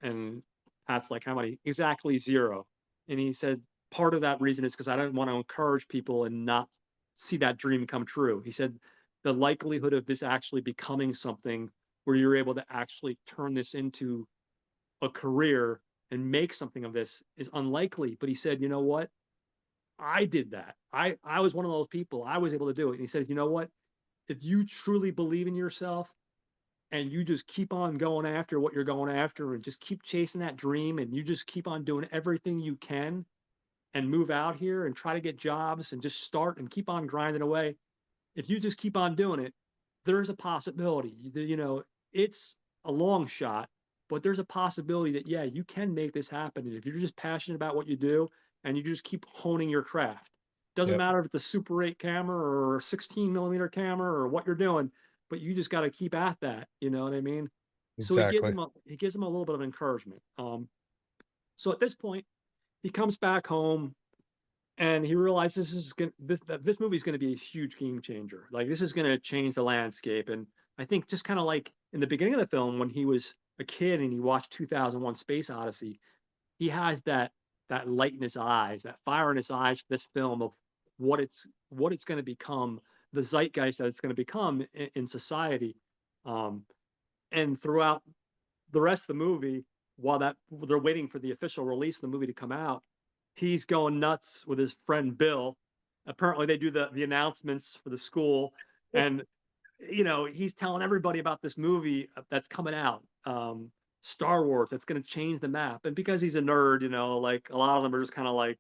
And Pat's like, "How many?" "Exactly zero." And he said, "Part of that reason is because I don't want to encourage people and not see that dream come true." He said, "The likelihood of this actually becoming something where you're able to actually turn this into a career and make something of this is unlikely." But he said, "You know what? I did that. I was one of those people. I was able to do it." And he said, "You know what? If you truly believe in yourself and you just keep on going after what you're going after and just keep chasing that dream and you just keep on doing everything you can and move out here and try to get jobs and just start and keep on grinding away, if you just keep on doing it, there's a possibility. It's a long shot, but there's a possibility that, yeah, you can make this happen. And if you're just passionate about what you do and you just keep honing your craft, doesn't Yep. matter if it's a Super 8 camera or a 16 millimeter camera or what you're doing, but you just got to keep at that. You know what I mean? So Exactly. he gives him a little bit of encouragement. So at this point, he comes back home and he realizes this movie is going to be a huge game changer. Like this is going to change the landscape. And I think just kind of like in the beginning of the film when he was a kid and he watched 2001: Space Odyssey, he has that light in his eyes, that fire in his eyes for this film of what it's going to become, the zeitgeist that it's going to become in society. Um, and throughout the rest of the movie, while that they're waiting for the official release of the movie to come out, he's going nuts with his friend Bill. Apparently, they do the announcements for the school, and he's telling everybody about this movie that's coming out, Star Wars, that's going to change the map. And because he's a nerd, like a lot of them are just kind of like,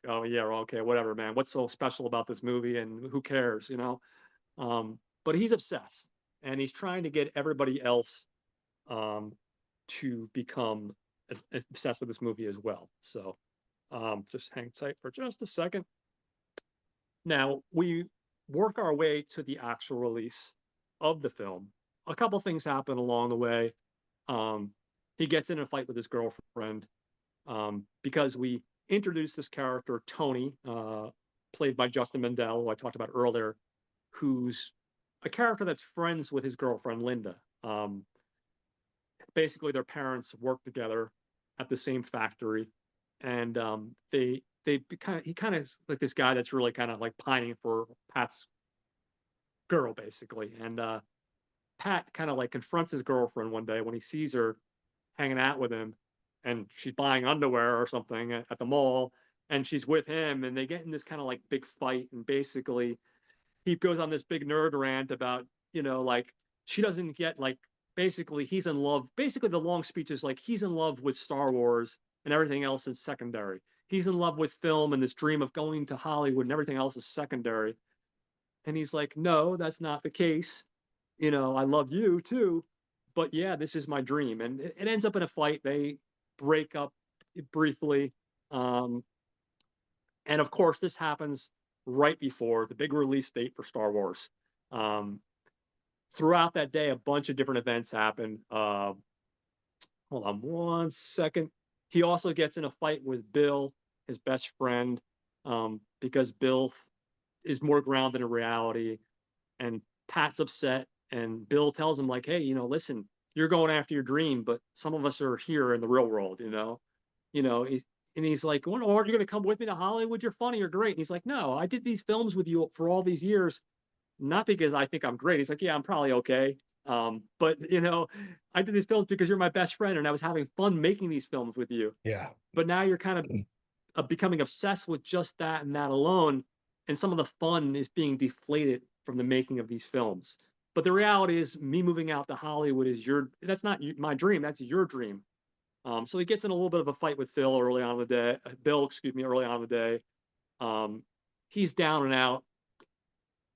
oh yeah, okay, whatever, man. What's so special about this movie, and who cares? But he's obsessed, and he's trying to get everybody else um, to become obsessed with this movie as well. So just hang tight for just a second. Now we work our way to the actual release of the film. A couple things happen along the way. Um, he gets in a fight with his girlfriend because we introduce this character, Tony, played by Justin Mendel, who I talked about earlier, who's a character that's friends with his girlfriend, Linda. Basically their parents work together at the same factory, and they kind of he kind of like this guy that's really kind of like pining for Pat's girl basically, and Pat kind of like confronts his girlfriend one day when he sees her hanging out with him, and she's buying underwear or something at the mall, and she's with him, and they get in this kind of like big fight, and basically he goes on this big nerd rant about, like she doesn't get like basically he's in love. Basically, the long speech is like he's in love with Star Wars and everything else is secondary. He's in love with film and this dream of going to Hollywood and everything else is secondary. And he's like, no, that's not the case. I love you too, but yeah, this is my dream. And it ends up in a fight. They break up briefly. Um, and of course, this happens right before the big release date for Star Wars. Um, Throughout that day, a bunch of different events happen. Hold on one second. He also gets in a fight with Bill, his best friend, because Bill is more grounded in reality, and Pat's upset. And Bill tells him, like, hey, listen, you're going after your dream, but some of us are here in the real world, you know, he's, and he's like, well, or you're going to come with me to Hollywood. You're funny. You're great. And he's like, no, I did these films with you for all these years, not because I think I'm great. He's like, yeah, I'm probably okay. But I did these films because you're my best friend and I was having fun making these films with you. Yeah. But now you're kind of becoming obsessed with just that and that alone, and some of the fun is being deflated from the making of these films. But the reality is, me moving out to Hollywood is that's not my dream. That's your dream. So he gets in a little bit of a fight with Bill, excuse me, early on in the day. Um, he's down and out.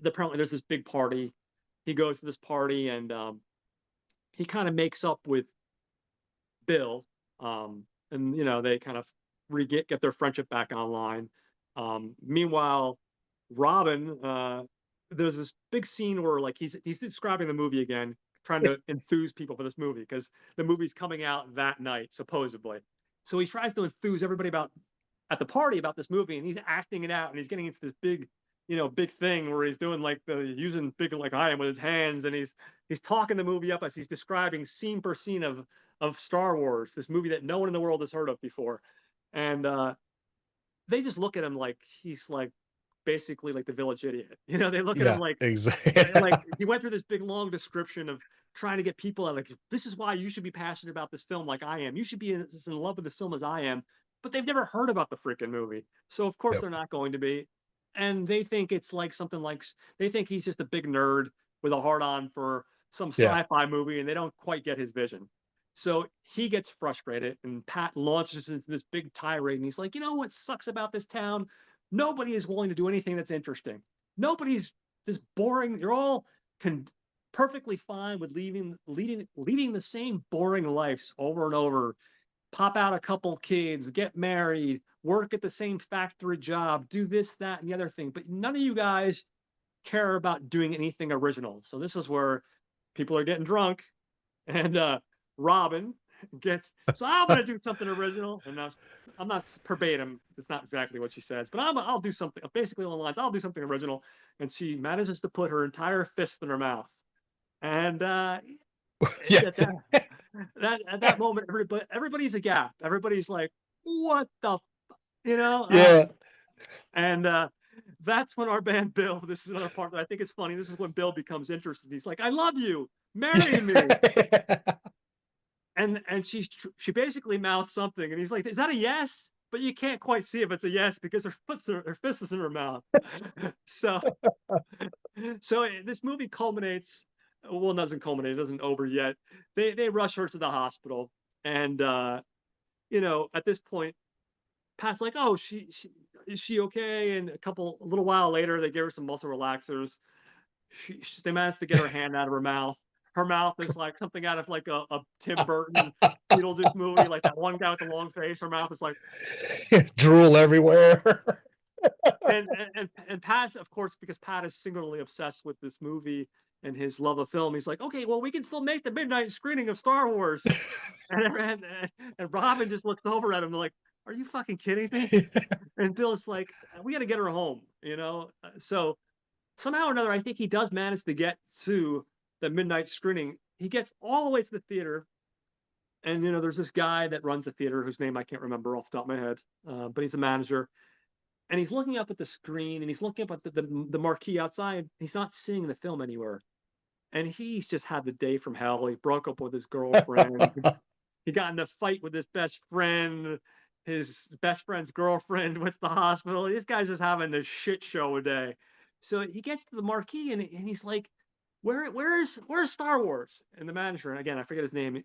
Apparently, there's this big party. He goes to this party and he kind of makes up with Bill, and they kind of get their friendship back online. Meanwhile, Robin, there's this big scene where like he's describing the movie again, trying to enthuse people for this movie because the movie's coming out that night supposedly. So he tries to enthuse everybody about at the party about this movie, and he's acting it out, and he's getting into this big thing where he's doing like the using big like I am with his hands, and he's talking the movie up as he's describing scene per scene of Star Wars, this movie that no one in the world has heard of before, and they just look at him like he's like basically like the village idiot. They look at him Yeah, like exactly. like he went through this big long description of trying to get people like this is why you should be passionate about this film like I am. You should be in love with this film as I am. But they've never heard about the freaking movie, so of course Yep. they're not going to be. And they think it's like something like they think he's just a big nerd with a hard on for some Yeah. sci-fi movie, and they don't quite get his vision. So he gets frustrated, and Pat launches into this big tirade, and he's like, "You know what sucks about this town? Nobody is willing to do anything that's interesting. Nobody's this boring. You're all perfectly fine with leading the same boring lives over and over. Pop out a couple kids, get married, work at the same factory job, do this, that, and the other thing. But none of you guys care about doing anything original. So this is where people are getting drunk, and Robin gets. So I'm gonna do something original, and I'm not verbatim. It's not exactly what she says, but I'll do something. Basically, along the lines, I'll do something original, and she manages to put her entire fist in her mouth, and Yeah. at that moment, everybody's aghast. Everybody's like, "What the?" You know? Yeah. And that's when our band Bill. This is another part that I think is funny. This is when Bill becomes interested. He's like, "I love you, marry me." And she basically mouths something, and he's like, "Is that a yes?" But you can't quite see if it's a yes because her fist is in her mouth. so this movie culminates. Well, it doesn't culminate. It doesn't over yet. They rush her to the hospital, and at this point, Pat's like, "Oh, she is she okay?" And a little while later, they give her some muscle relaxers. They managed to get her hand out of her mouth. Her mouth is like something out of like a Tim Burton Beetlejuice movie, like that one guy with the long face. Her mouth is like, Drool everywhere. and Pat, of course, because Pat is singularly obsessed with this movie and his love of film, he's like, okay, well, we can still make the midnight screening of Star Wars. And Robin just looks over at him like, are you fucking kidding me? And Bill's like, we got to get her home, So somehow or another, I think he does manage to get to the midnight screening. He gets all the way to the theater, and there's this guy that runs the theater whose name I can't remember off the top of my head, but he's the manager, and he's looking up at the screen, and he's looking up at the marquee outside. He's not seeing the film anywhere, and he's just had the day from hell. He broke up with his girlfriend. He got in a fight with his best friend. His best friend's girlfriend went to the hospital. This guy's just having a shit show a day. So he gets to the marquee, and he's like, where's Star Wars? And the manager, and again, I forget his name.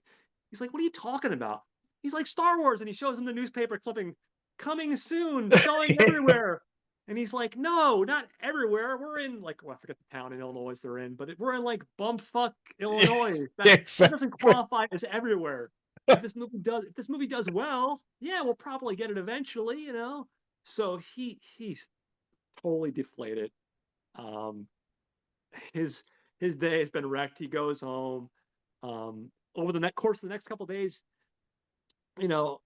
He's like, what are you talking about? He's like, Star Wars. And he shows him the newspaper clipping, coming soon, showing everywhere. And he's like, no, not everywhere. We're in like, well, I forget the town in Illinois they're in, but we're in like bumfuck Illinois. That doesn't Exactly. qualify as everywhere. If this movie does well, yeah, we'll probably get it eventually. So he's totally deflated. Um, his his day has been wrecked. He goes home. Over the course of the next couple of days, you know,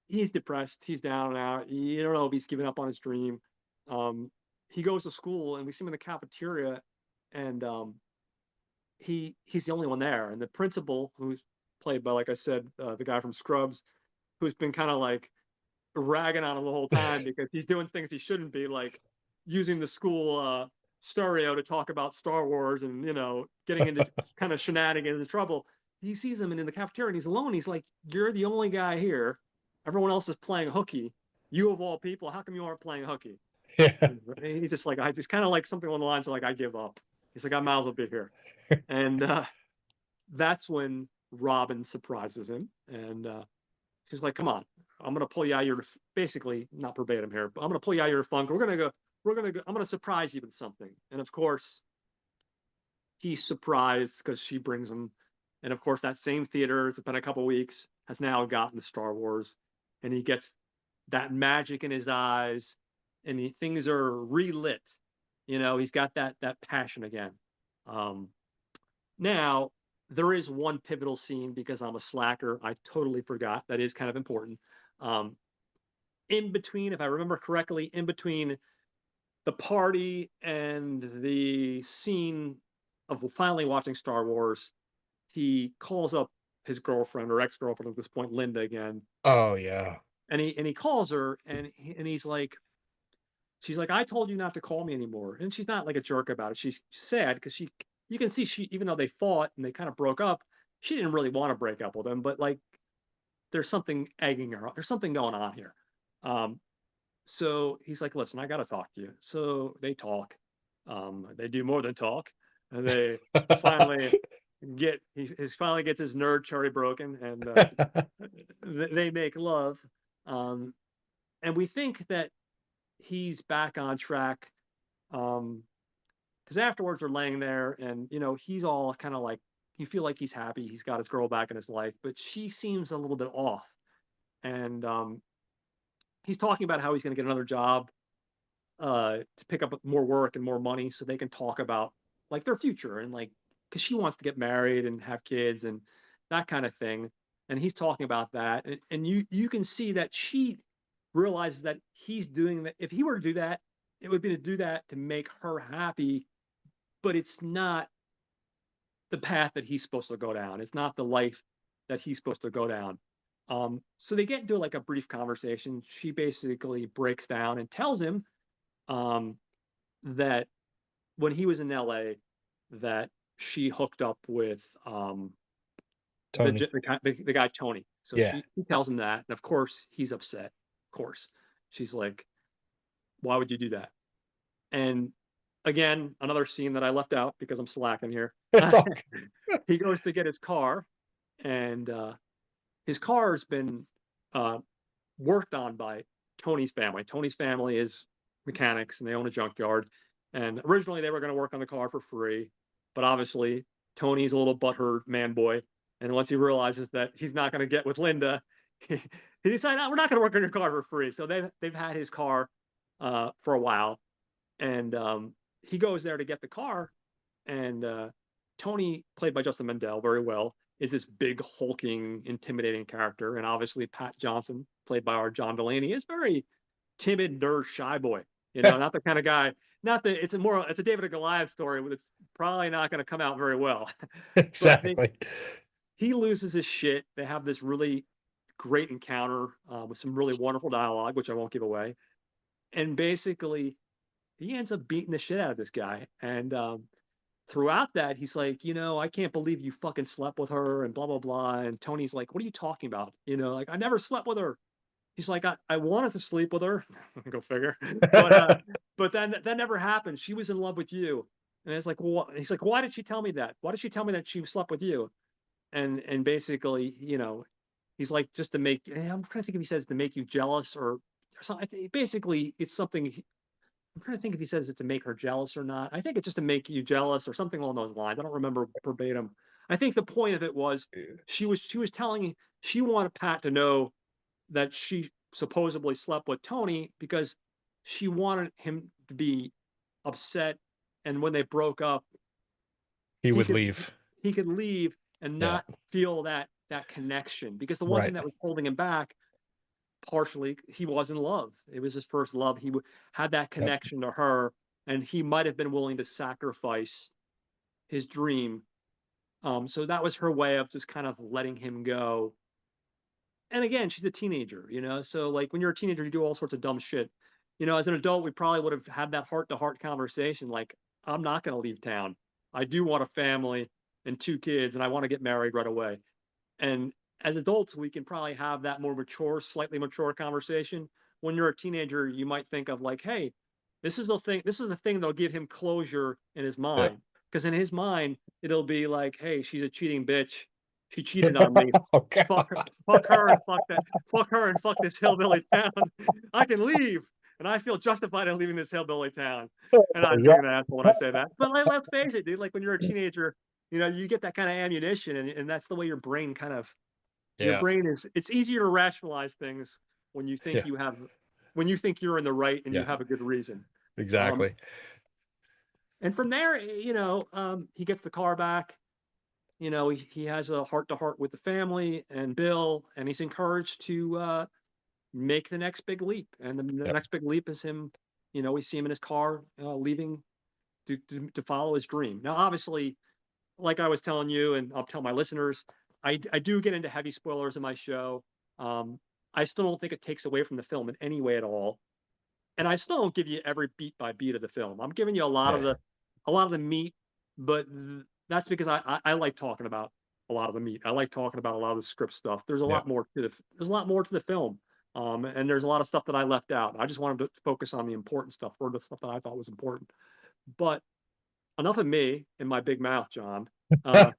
he's depressed. He's down and out. You don't know if he's giving up on his dream. He goes to school, and we see him in the cafeteria, and he's the only one there. And the principal, who's played by, like I said, the guy from Scrubs, who's been kind of like ragging on him the whole time because he's doing things he shouldn't be, like using the school stereo to talk about Star Wars and getting into kind of shenanigans and trouble. He sees him in the cafeteria and he's alone. He's like, "You're the only guy here. Everyone else is playing hooky." You of all people, how come you aren't playing hooky? Yeah. And he's just like, I just kind of like something along the lines of like, I give up. He's like, I might as well be here. And that's when Robin surprises him. And she's like, come on, I'm going to pull you out your, basically, not verbatim here, but I'm going to pull you out your funk. I'm going to surprise you with something. And of course, he's surprised because she brings him. And of course, that same theater, it's been a couple weeks, has now gotten to Star Wars. And he gets that magic in his eyes and things are relit. He's got that passion again. Um, Now, there is one pivotal scene because I'm a slacker. I totally forgot. That is kind of important. Um, in between, if I remember correctly, in between the party and the scene of finally watching Star Wars, he calls up his girlfriend or ex-girlfriend at this point, Linda again, Oh yeah. and he calls her and he's like, she's like, I told you not to call me anymore, and she's not like a jerk about it. She's sad because you can see she, even though they fought and they kind of broke up, she didn't really want to break up with him, but like there's something egging her. There's something going on here. Um, so he's like, listen, I got to talk to you. So they talk. They do more than talk. And they finally he finally gets his nerd cherry broken, and they make love. Um, and we think that he's back on track. Because afterwards they're laying there, and he's all kind of like, you feel like he's happy, he's got his girl back in his life, but she seems a little bit off. And he's talking about how he's going to get another job to pick up more work and more money so they can talk about like their future, and like, because she wants to get married and have kids and that kind of thing. And he's talking about that, and you can see that she realizes that he's doing that. If he were to do that, it would be to do that to make her happy, but it's not the path that he's supposed to go down. It's not the life that he's supposed to go down. So they get into like a brief conversation. She basically breaks down and tells him um, that when he was in LA, that she hooked up with Tony. the guy Tony. So Yeah. she tells him that, and of course he's upset. Of course, she's like, "Why would you do that?" And again, another scene that I left out because I'm slacking here. It's all He goes to get his car, and his car has been uh, worked on by Tony's family. Tony's family is mechanics, and they own a junkyard. And originally they were going to work on the car for free, but obviously Tony's a little butthurt man boy, and once he realizes that he's not going to get with Linda, he decided, no, we're not going to work on your car for free. So they've had his car for a while, and he goes there to get the car, and Tony, played by Justin Mendel very well, is this big, hulking, intimidating character. And obviously, Pat Johnson, played by our John Delaney, is very timid, nerd, shy boy. Not the kind of guy. Not that it's a David and Goliath story, but it's probably not going to come out very well. But I think exactly. he loses his shit. They have this really great encounter with some really wonderful dialogue, which I won't give away. And basically, he ends up beating the shit out of this guy. And throughout that, he's like, I can't believe you fucking slept with her and blah, blah, blah. And Tony's like, what are you talking about? Like, I never slept with her. He's like, I wanted to sleep with her. Go figure. But then that never happened. She was in love with you. And it's like, well, he's like, why did she tell me that? Why did she tell me that she slept with you? And basically, he's like, just to make, I'm trying to think if he says to make you jealous or something. Basically, it's something. I'm trying to think if he says it to make her jealous or not. I think it's just to make you jealous or something along those lines. I don't remember verbatim. I think the point of it was she was telling, she wanted Pat to know that she supposedly slept with Tony because she wanted him to be upset, and when they broke up, He he would could leave. he could leave and Yeah. not feel that connection, because the one thing Right. that was holding him back, partially, he was in love. It was his first love. He had that Yep. connection to her, and he might have been willing to sacrifice his dream. So that was her way of just kind of letting him go. And again, she's a teenager, so like when you're a teenager, you do all sorts of dumb shit. As an adult, we probably would have had that heart to heart conversation like, I'm not going to leave town. I do want a family and two kids, and I want to get married right away. And as adults, we can probably have that more mature, slightly mature conversation. when you're a teenager, you might think of like, hey, this is the thing that'll give him closure in his Yeah. mind. Because in his mind, it'll be like, hey, she's a cheating bitch. She cheated on me. Oh God. Fuck her and fuck her and fuck this hillbilly town. I can leave, and I feel justified in leaving this hillbilly town. And I'm Yeah. being an asshole when I say that, but like, let's face it, dude. Like when you're a teenager, you get that kind of ammunition, and that's the way your Yeah. brain is. It's easier to rationalize things when you think Yeah. you have, when you think you're in the right and you Yeah. have a good reason. Um, Exactly. and from there, he gets the car back. He has a heart to heart with the family and Bill, and he's encouraged to make the next big leap. And the Yep. next big leap is him. We see him in his car leaving to follow his dream. Now, obviously, like I was telling you, and I'll tell my listeners, I do get into heavy spoilers in my show. Um, I still don't think it takes away from the film in any way at all, and I still don't give you every beat by beat of the film. I'm giving you Yeah. a lot of the meat, but that's because I like talking about a lot of the meat. I like talking about a lot of the script stuff. Yeah. There's a lot more to the film, and there's a lot of stuff that I left out. I just wanted to focus on the important stuff, or the stuff that I thought was important. But enough of me and my big mouth, John. Uh,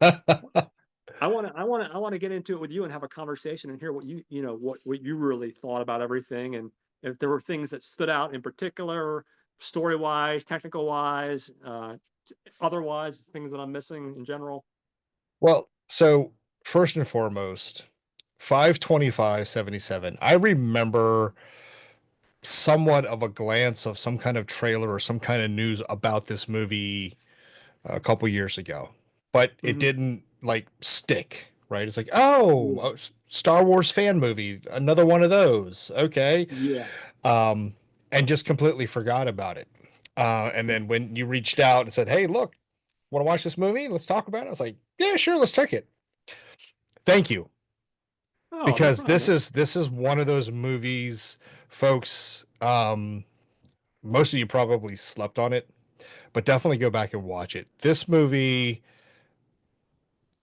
I want to get into it with you and have a conversation and hear what what you really thought about everything, and if there were things that stood out in particular, story wise, technical wise, otherwise, things that I'm missing in general. Well, so first and foremost, 5/25/77. I remember somewhat of a glance of some kind of trailer or some kind of news about this movie a couple years ago, but it Hmm. didn't like stick, right? It's like, oh, Yeah. Star Wars fan movie, another one of those. Okay. Yeah. Um, and just completely forgot about it. And then when you reached out and said, hey, look, want to watch this movie? Let's talk about it. I was like, yeah, sure, let's check it. Thank you. Oh, no Because problem, this man. is this is one of those movies, folks. Most of you probably slept on it, but definitely go back and watch it. This movie,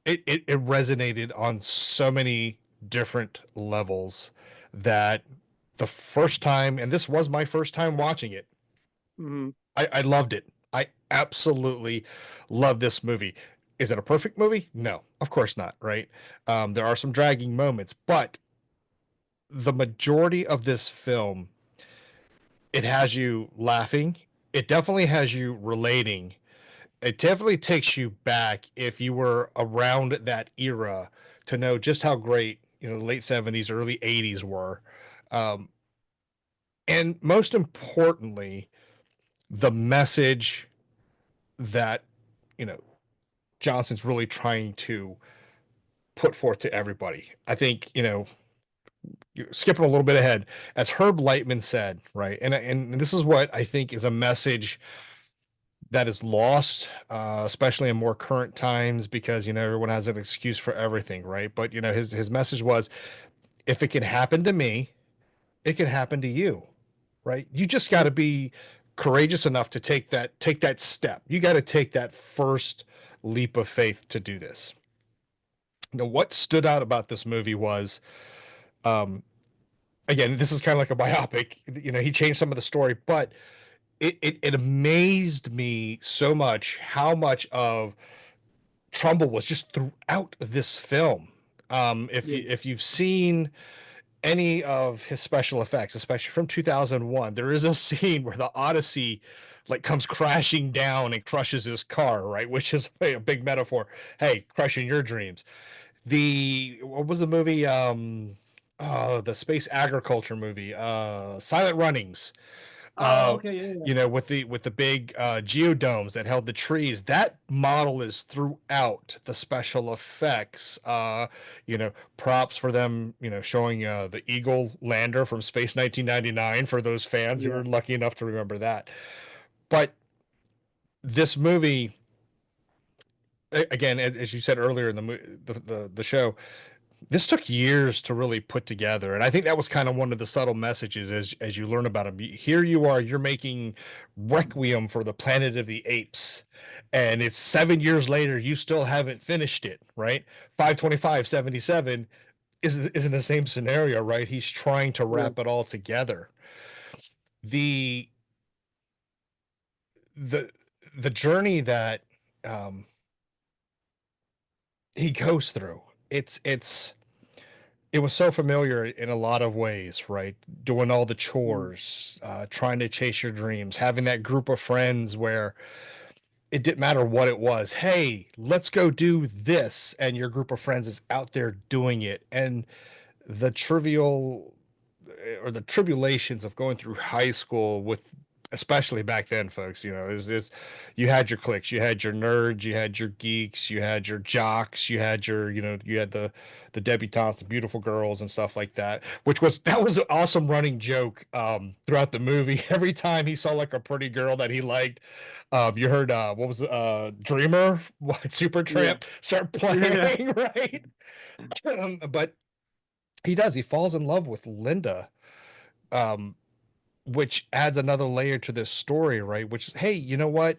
it resonated on so many different levels that the first time, and this was my first time watching it, Hmm. I loved it. I absolutely love this movie. Is it a perfect movie? No, of course not, right? There are some dragging moments, but the majority of this film, it has you laughing. It definitely has you relating. It definitely takes you back if you were around that era to know just how great, the late 70s, early 80s were. Um, and most importantly, the message that, you know, Johnson's really trying to put forth to everybody. I think, you're skipping a little bit ahead, as Herb Lightman said, right? And this is what I think is a message that is lost, especially in more current times, because everyone has an excuse for everything, right? But his message was, if it can happen to me, it can happen to you, right? You just got to be courageous enough to take that step. You got to take that first leap of faith to do this. What stood out about this movie was, um, again, this is kind of like a biopic. He changed some of the story, but it amazed me so much how much of Trumbull was just throughout this film. If Yeah. you've seen any of his special effects, especially from 2001, there is a scene where the Odyssey like comes crashing down and crushes his car, right? Which is a big metaphor. Hey, crushing your dreams. What was the movie? The space agriculture movie, Silent Runnings, Oh, uh okay. Yeah. Yeah. with the big geodomes that held the trees. That model is throughout the special effects, props for them, showing the Eagle lander from Space 1999 for those fans who Yeah. are lucky enough to remember that. But this movie, again, as you said earlier in the show, this took years to really put together, and I think that was kind of one of the subtle messages as you learn about him. Here you are, you're making Requiem for the Planet of the Apes, and it's 7 years later, you still haven't finished it, right? 5/25/77 is in the same scenario, right? He's trying to Yeah. wrap it all together. the the the journey that um he goes through, it's it was so familiar in a lot of ways, right? Doing all the Mm. chores, trying to chase your dreams, having that group of friends where it didn't matter what it was. Hey, let's go do this. And your group of friends is out there doing it. And the trivial or the tribulations of going through high school with, especially back then, folks, is you had your cliques, you had your nerds, you had your geeks, you had your jocks, you had your, you had the debutantes, the beautiful girls and stuff like that, which was that was an awesome running joke throughout the movie. Every time he saw like a pretty girl that he liked, you heard what was Dreamer, what, Super Yeah. Tramp start Yeah. playing, right? But he falls in love with Linda, um, which adds another layer to this story, right? Which is, hey, you know what?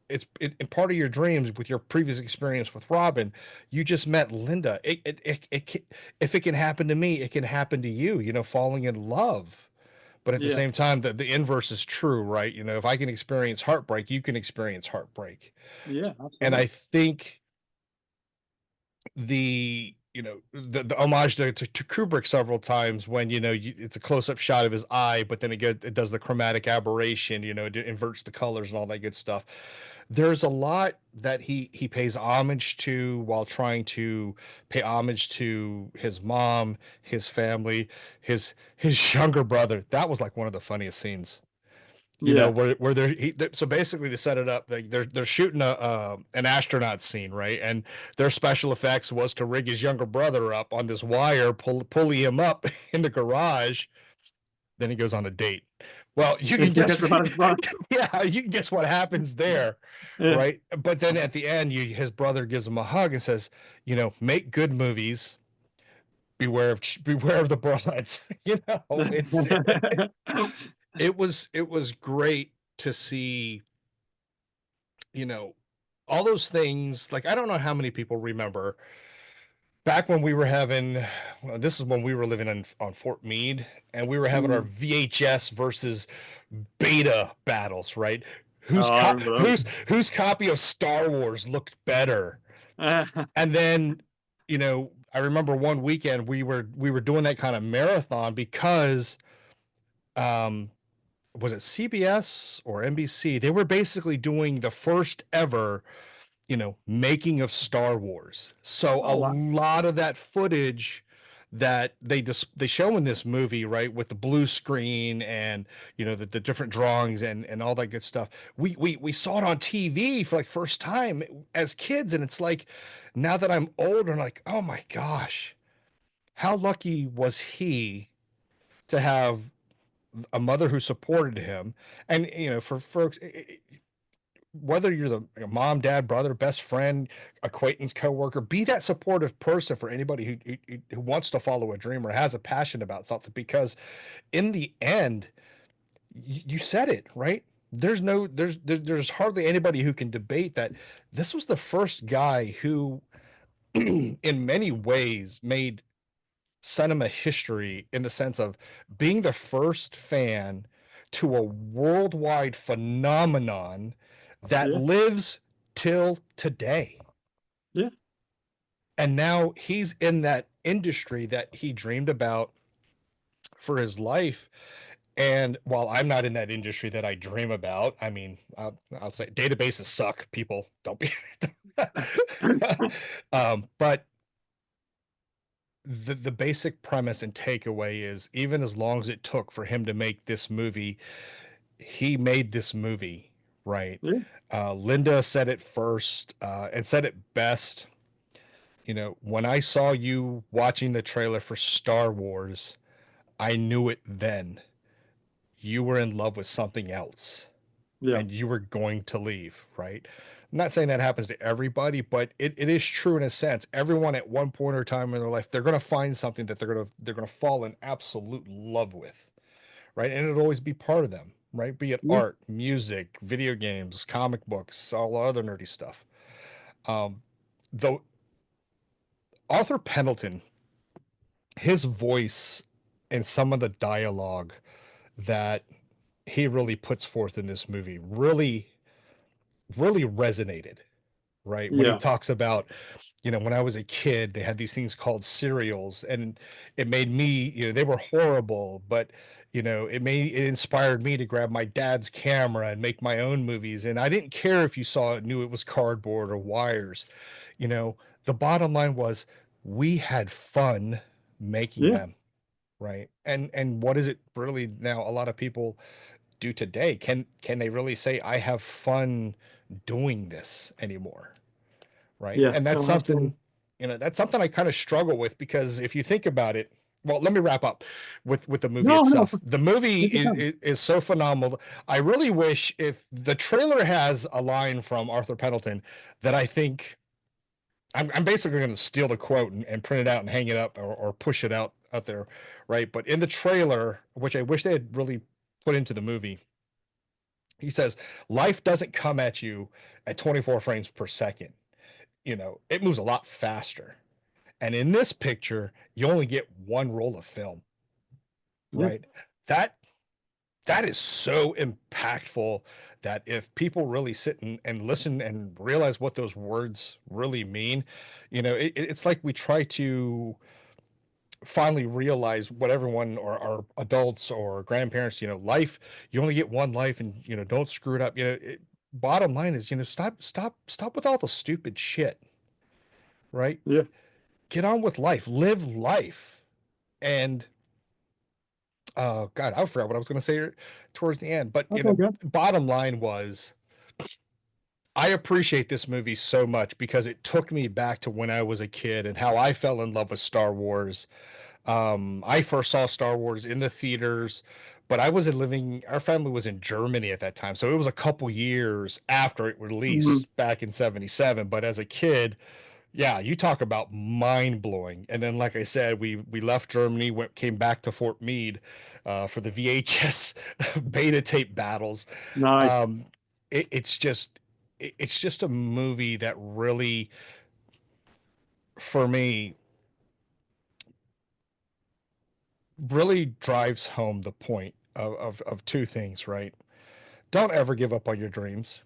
In part of your dreams with your previous experience with Robin, you just met Linda. If it can happen to me, it can happen to you. Falling in love. But at the Yeah. same time, the inverse is true, right? If I can experience heartbreak, you can experience heartbreak. Yeah. And I Absolutely. think the homage to Kubrick several times when it's a close up shot of his eye, but then it does the chromatic aberration, it inverts the colors and all that good stuff. There's a lot that he pays homage to while trying to pay homage to his mom, his family, his younger brother. That was like one of the funniest scenes. Yeah. Where so basically to set it up, they're shooting an astronaut scene, right? And their special effects was to rig his younger brother up on this wire, pulley him up in the garage. Then he goes on a date. Well, you It's can guess, because about his brother. yeah, you can guess what happens there, Yeah. right? But then at the end, his brother gives him a hug and says, make good movies. Beware of the broads. It was great to see, you know, all those things. Like, I don't know how many people remember back when we were having, well, this is when we were living on Fort Meade, and we were having our Mm. VHS versus beta battles, right? Oh, I remember those. Whose copy of Star Wars looked better? And then, I remember one weekend we were doing that kind of marathon because um was it CBS or NBC? They were basically doing the first ever, making of Star Wars. So a Oh, wow. lot of that footage that they show in this movie, right, with the blue screen and the different drawings and all that good stuff. We saw it on TV for like first time as kids, and it's like now that I'm older, I'm like, oh my gosh, how lucky was he to have a mother who supported him. And for folks, whether you're the mom, dad, brother, best friend, acquaintance, coworker, be that supportive person for anybody who wants to follow a dream or has a passion about something, because in the end, you said it right. There's hardly anybody who can debate that this was the first guy who in many ways made cinema history in the sense of being the first fan to a worldwide phenomenon that Yeah. lives till today. Yeah. And now he's in that industry that he dreamed about for his life. And while I'm not in that industry that I dream about, I mean, I'll say databases suck. People don't be. But the basic premise and takeaway is, even as long as it took for him to make this movie, he made this movie, right? Yeah. Linda said it first, and said it best. When I saw you watching the trailer for Star Wars, I knew it then. You were in love with something else Yeah. and you were going to leave, right? I'm not saying that happens to everybody, but it is true in a sense. Everyone at one point or time in their life, they're going to find something that they're going to fall in absolute love with, right? And it'll always be part of them, right? Be it Yeah. art, music, video games, comic books, all other nerdy stuff. Um, the Arthur Pendleton, his voice and some of the dialogue that he really puts forth in this movie really resonated, right? When he Yeah. talks about, when I was a kid, they had these things called cereals, and it made me, they were horrible, but it inspired me to grab my dad's camera and make my own movies. And I didn't care if you saw it, knew it was cardboard or wires. You know, the bottom line was we had fun making Yeah. them, right? And what is it really now? A lot of people do today. Can they really say I have fun doing this anymore? Right. Yeah. And that's No, absolutely. something, that's something I kind of struggle with, because if you think about it, well, let me wrap up with the movie No, no, itself. The movie take your time. is so phenomenal. I really wish, if the trailer has a line from Arthur Pendleton that I think I'm basically going to steal the quote and print it out and hang it up, or push it out there, right? But in the trailer, which I wish they had really put into the movie, he says, life doesn't come at you at 24 frames per second. It moves a lot faster. And in this picture, you only get one roll of film, Yeah. right? That that is so impactful, that if people really sit and listen and realize what those words really mean, it's like we try to finally realize what everyone, or our adults or grandparents, life, you only get one life, and don't screw it up. Bottom line is, stop with all the stupid shit, right? Yeah. Get on with life, live life. And oh god, I forgot what I was going to say towards the end, but That's all good. bottom line was, I appreciate this movie so much because it took me back to when I was a kid and how I fell in love with Star Wars. I first saw Star Wars in the theaters, but our family was in Germany at that time. So it was a couple years after it Mhm. released back in 77. But as a kid, yeah, you talk about mind blowing. And then, like I said, we left Germany, came back to Fort Meade for the VHS beta tape battles. Nice. Um, it's just a movie that really, for me, really drives home the point of two things, right? Don't ever give up on your dreams.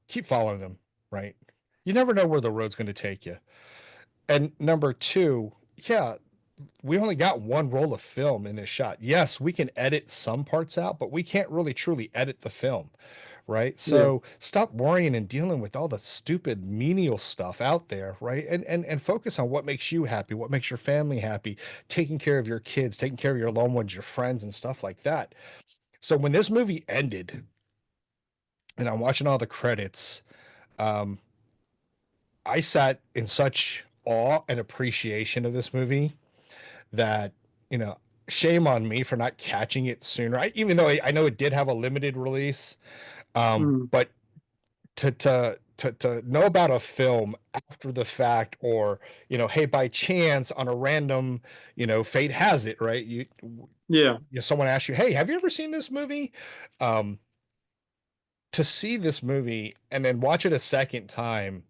Keep following them, right? You never know where the road's going to take you. And number two, yeah, we only got one roll of film in this shot. Yes, we can edit some parts out, but we can't really truly edit the film, right? Yeah. So stop worrying and dealing with all the stupid menial stuff out there, right? And focus on what makes you happy, what makes your family happy, taking care of your kids, taking care of your loved ones, your friends, and stuff like that. So when this movie ended and I'm watching all the credits, um, I sat in such awe and appreciation of this movie that, you know, shame on me for not catching it sooner. Even though I know it did have a limited release, Mhm. but to know about a film after the fact, or hey, by chance, on a random, fate has it, right? Yeah. Someone asks you, hey, have you ever seen this movie? Um, to see this movie and then watch it a second time,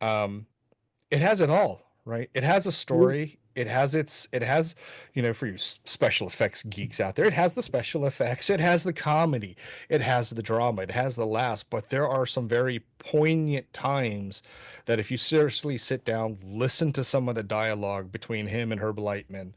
um, it has it all, right? It has a Yeah. story. It has, for you special effects geeks out there, it has the special effects, it has the comedy, it has the drama, it has the laughs, but there are some very poignant times that if you seriously sit down, listen to some of the dialogue between him and Herb Lightman,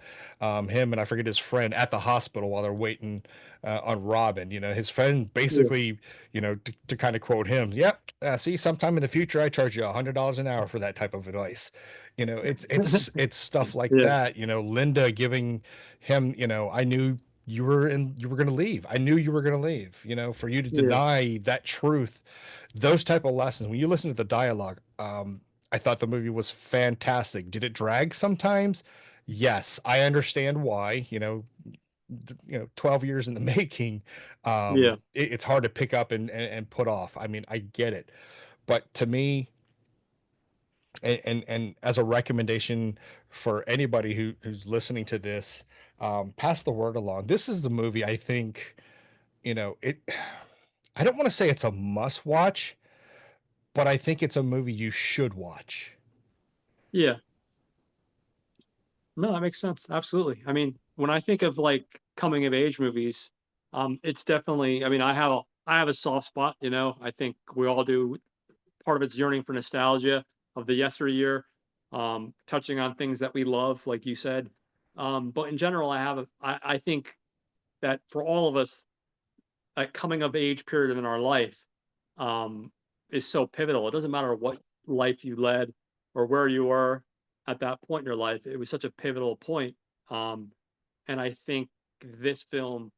him and I forget his friend at the hospital while they're waiting on Robin, his friend Yeah. basically, to kind of quote him, yep, see, sometime in the future, I charge you $100 an hour for that type of advice. It's stuff like Yeah. that. Linda giving him, I knew you were going to leave. I knew you were going to leave. For you to Yeah. deny that truth, those type of lessons. When you listen to the dialogue, I thought the movie was fantastic. Did it drag sometimes? Yes, I understand why. 12 years in the making, Yeah. it's hard to pick up and put off. I mean, I get it, but to me, and as a recommendation for anybody who's listening to this, pass the word along. This is the movie I think, it. I don't want to say it's a must watch, but I think it's a movie you should watch. Yeah. No, that makes sense. Absolutely. I mean, when I think of like coming of age movies, It's definitely. I mean, I have a soft spot. I think we all do. Part of it's yearning for nostalgia of the yesteryear, touching on things that we love, like you said. But in general, I think that for all of us, that coming of age period in our life um, is so pivotal. It doesn't matter what life you led or where you were at that point in your life. It was such a pivotal point. Um, and I think this film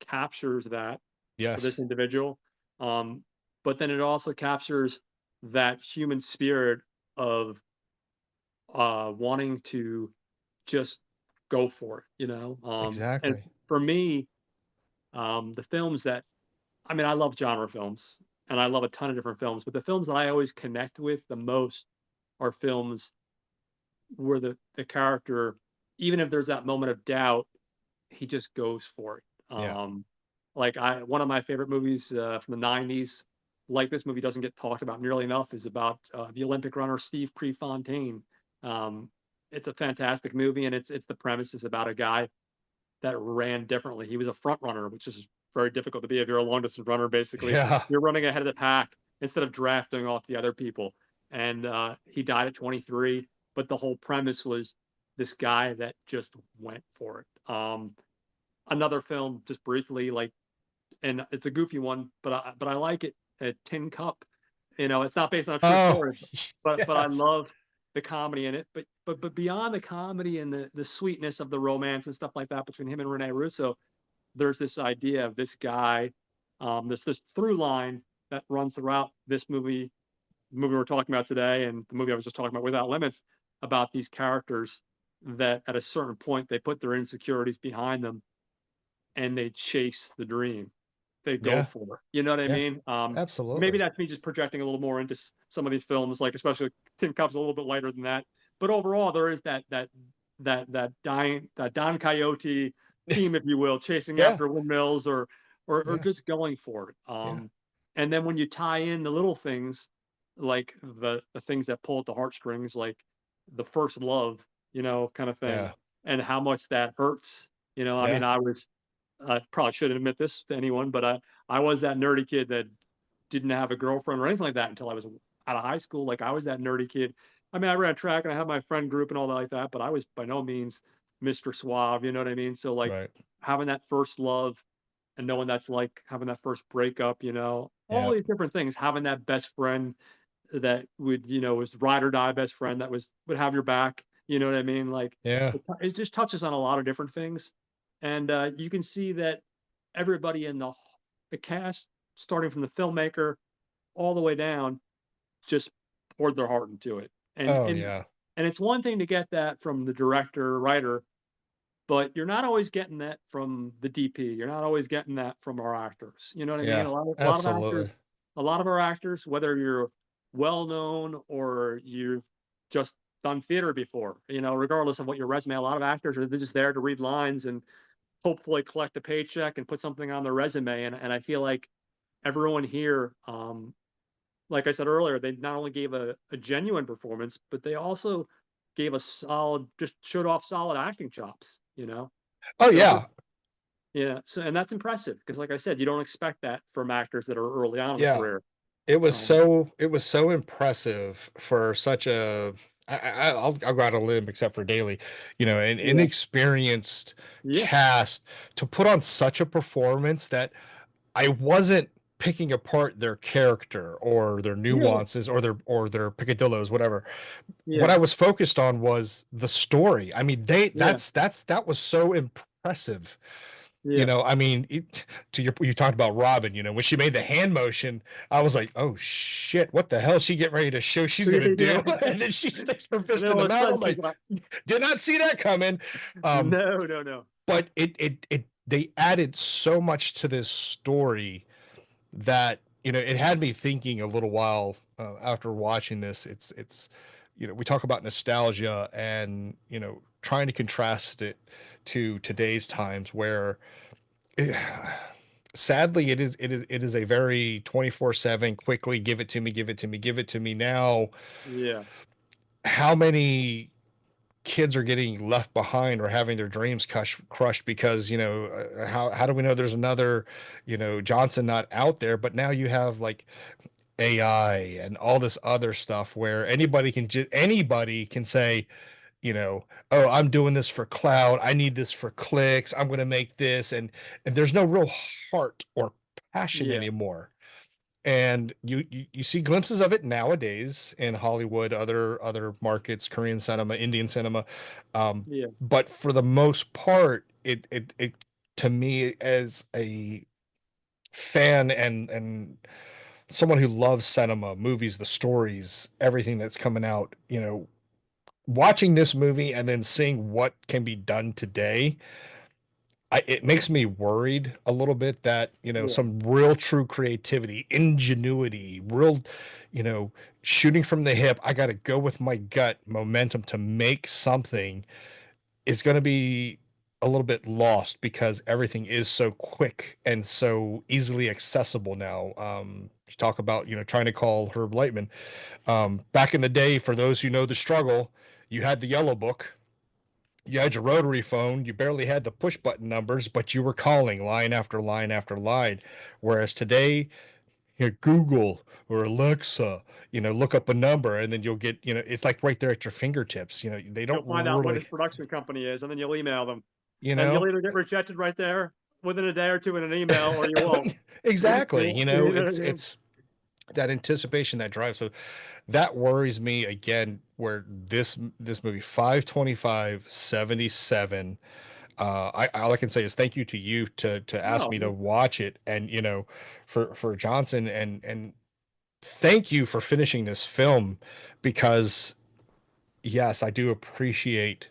captures that for this Yes, individual. Um, but then it also captures that human spirit of wanting to just go for it, And exactly. for me, the films that I mean, I love genre films and I love a ton of different films, but the films that I always connect with the most are films where the character, even if there's that moment of doubt, he just goes for it. Yeah. Like one of my favorite movies from the '90s, like this movie doesn't get talked about nearly enough, is about the Olympic runner Steve Prefontaine. Um, it's a fantastic movie, and it's the premise is about a guy that ran differently. He was a front runner, which is very difficult to be if you're a long distance runner. Basically, Yeah. you're running ahead of the pack instead of drafting off the other people. And he died at 23. But the whole premise was this guy that just went for it. Another film, just briefly, like, and it's a goofy one, but I like it. Tin Cup. It's not based on a true Oh, story, but I yes. love the comedy in it. But beyond the comedy and the sweetness of the romance and stuff like that between him and Rene Russo, there's this idea of this guy, this through line that runs throughout this movie, the movie we're talking about today, and the movie I was just talking about, Without Limits, about these characters that at a certain point they put their insecurities behind them and they chase the dream. They go Yeah. for it. You know what I Yeah. mean? Maybe Absolutely. that's me just projecting a little more into some of these films, like especially Tin Cup's a little bit lighter than that. But overall, there is that Don Coyote theme, if you will, chasing Yeah. after windmills or Yeah. just going for it. Yeah. And then when you tie in the little things, like the things that pull at the heartstrings, like the first love, kind of thing, Yeah. and how much that hurts. I mean, Yeah. I probably shouldn't admit this to anyone, but I was that nerdy kid that didn't have a girlfriend or anything like that until I was out of high school. Like I was that nerdy kid. I mean, I ran track and I had my friend group and all that like that, but I was by no means Mr. Suave. You know what I mean? So like Right. having that first love and knowing that's like having that first breakup, all Yeah. these different things, having that best friend that would, was ride or die best friend that would have your back. You know what I mean? Like Yeah. it just touches on a lot of different things, and you can see that everybody in the cast, starting from the filmmaker all the way down, just poured their heart into it. And Oh, and yeah. and it's one thing to get that from the director, writer, but you're not always getting that from the DP. You're not always getting that from our actors. You know what I mean? Yeah. A lot of actors, Absolutely. whether you're well known or you've just done theater before, regardless of what your resume, a lot of actors are they're just there to read lines and hopefully collect a paycheck and put something on their resume. And I feel like everyone here, like I said earlier, they not only gave a genuine performance, but they also gave a solid, just showed off solid acting chops. Oh, So yeah. yeah, and that's impressive because, like I said, you don't expect that from actors that are early on in the Yeah. career. Um, It was so impressive for such a I'll go out on a limb except for Daly, an yeah, inexperienced yeah, cast to put on such a performance that I wasn't picking apart their character or their yeah, nuances or their picadillos, whatever. What yeah, I was focused on was the story. I mean, yeah, that was so impressive. yeah. I mean, you talked about Robin, when she made the hand motion, I was like, oh shit, what the hell is she getting ready to show she's gonna Yeah. do? And then she sticks her And fist then in all the of a mouth. sudden I'm she's like, like, did not see that coming. Um, no, no, no. but it they added so much to this story that it had me thinking a little while after watching this. It's we talk about nostalgia and trying to contrast it to today's times where sadly it is a very 24/7 quickly give it to me, give it to me, give it to me now. Yeah, How many kids are getting left behind or having their dreams crushed because, how do we know there's another, Johnson not out there? But now you have like AI and all this other stuff where anybody can say, oh, I'm doing this for cloud. I need this for clicks. I'm going to make this. And there's no real heart or passion Yeah, anymore. And you see glimpses of it nowadays in Hollywood, other markets, Korean cinema, Indian cinema. yeah, But for the most part, it to me as a fan and someone who loves cinema, movies, the stories, everything that's coming out, watching this movie and then seeing what can be done today, it makes me worried a little bit that, yeah, some real true creativity, ingenuity, real, you know, shooting from the hip, I got to go with my gut momentum to make something is going to be a little bit lost because everything is so quick and so easily accessible now. You talk about, trying to call Herb Lightman. Back in the day, for those who know the struggle, you had the yellow book, you had your rotary phone, you barely had the push button numbers, but you were calling line after line after line. Whereas today, Google or Alexa, look up a number and then you'll get, it's like right there at your fingertips. They don't you'll find out what his really, production y- company is, and then you'll email them, you and you'll know, either get rejected right there within a day or two in an email, or you won't. exactly. You know what I mean? It's that anticipation, that drive. So that worries me again, where this movie 5/25/77. All I can say is thank you to you to ask No, me to yeah, watch it, and for Johnson, and thank you for finishing this film, because yes, I do appreciate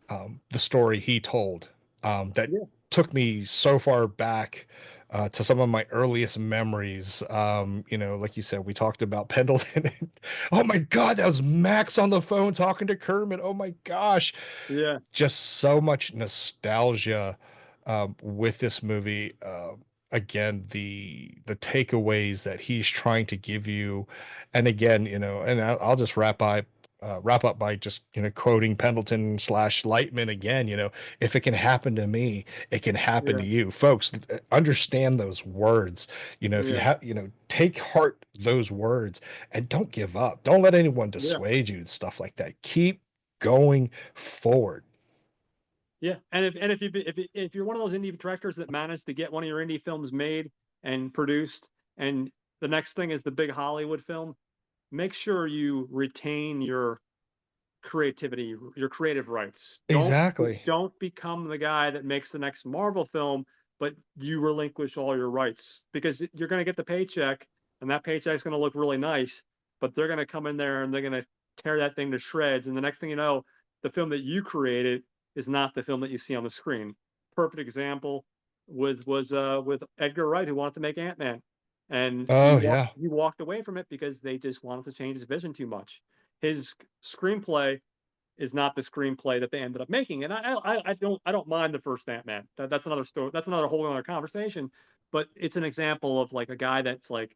the story he told, that yeah, took me so far back to some of my earliest memories. Like you said, we talked about Pendleton. Oh my God, that was Max on the phone talking to Kermit. Oh my gosh, yeah, just so much nostalgia with this movie. Again, the takeaways that he's trying to give you, and again, and I'll just wrap up by just quoting Pendleton slash Lightman again. If it can happen to me, it can happen yeah, to you, folks. Understand those words. If you yeah, have, take heart those words and don't give up. Don't let anyone yeah, dissuade you and stuff like that. Keep going forward. yeah. And if you're one of those indie directors that managed to get one of your indie films made and produced, and the next thing is the big Hollywood film, make sure you retain your creativity, your creative rights. Exactly. Don't become the guy that makes the next Marvel film, but you relinquish all your rights, because you're going to get the paycheck, and that paycheck's going to look really nice, but they're going to come in there and they're going to tear that thing to shreds, and the next thing you know, the film that you created is not the film that you see on the screen. Perfect example with Edgar Wright, who wanted to make Ant-Man, and Oh yeah. he walked away from it because they just wanted to change his vision too much. His screenplay is not the screenplay that they ended up making. And I don't mind the first Ant Man. That's another story. That's another whole other conversation. But it's an example of like a guy that's like,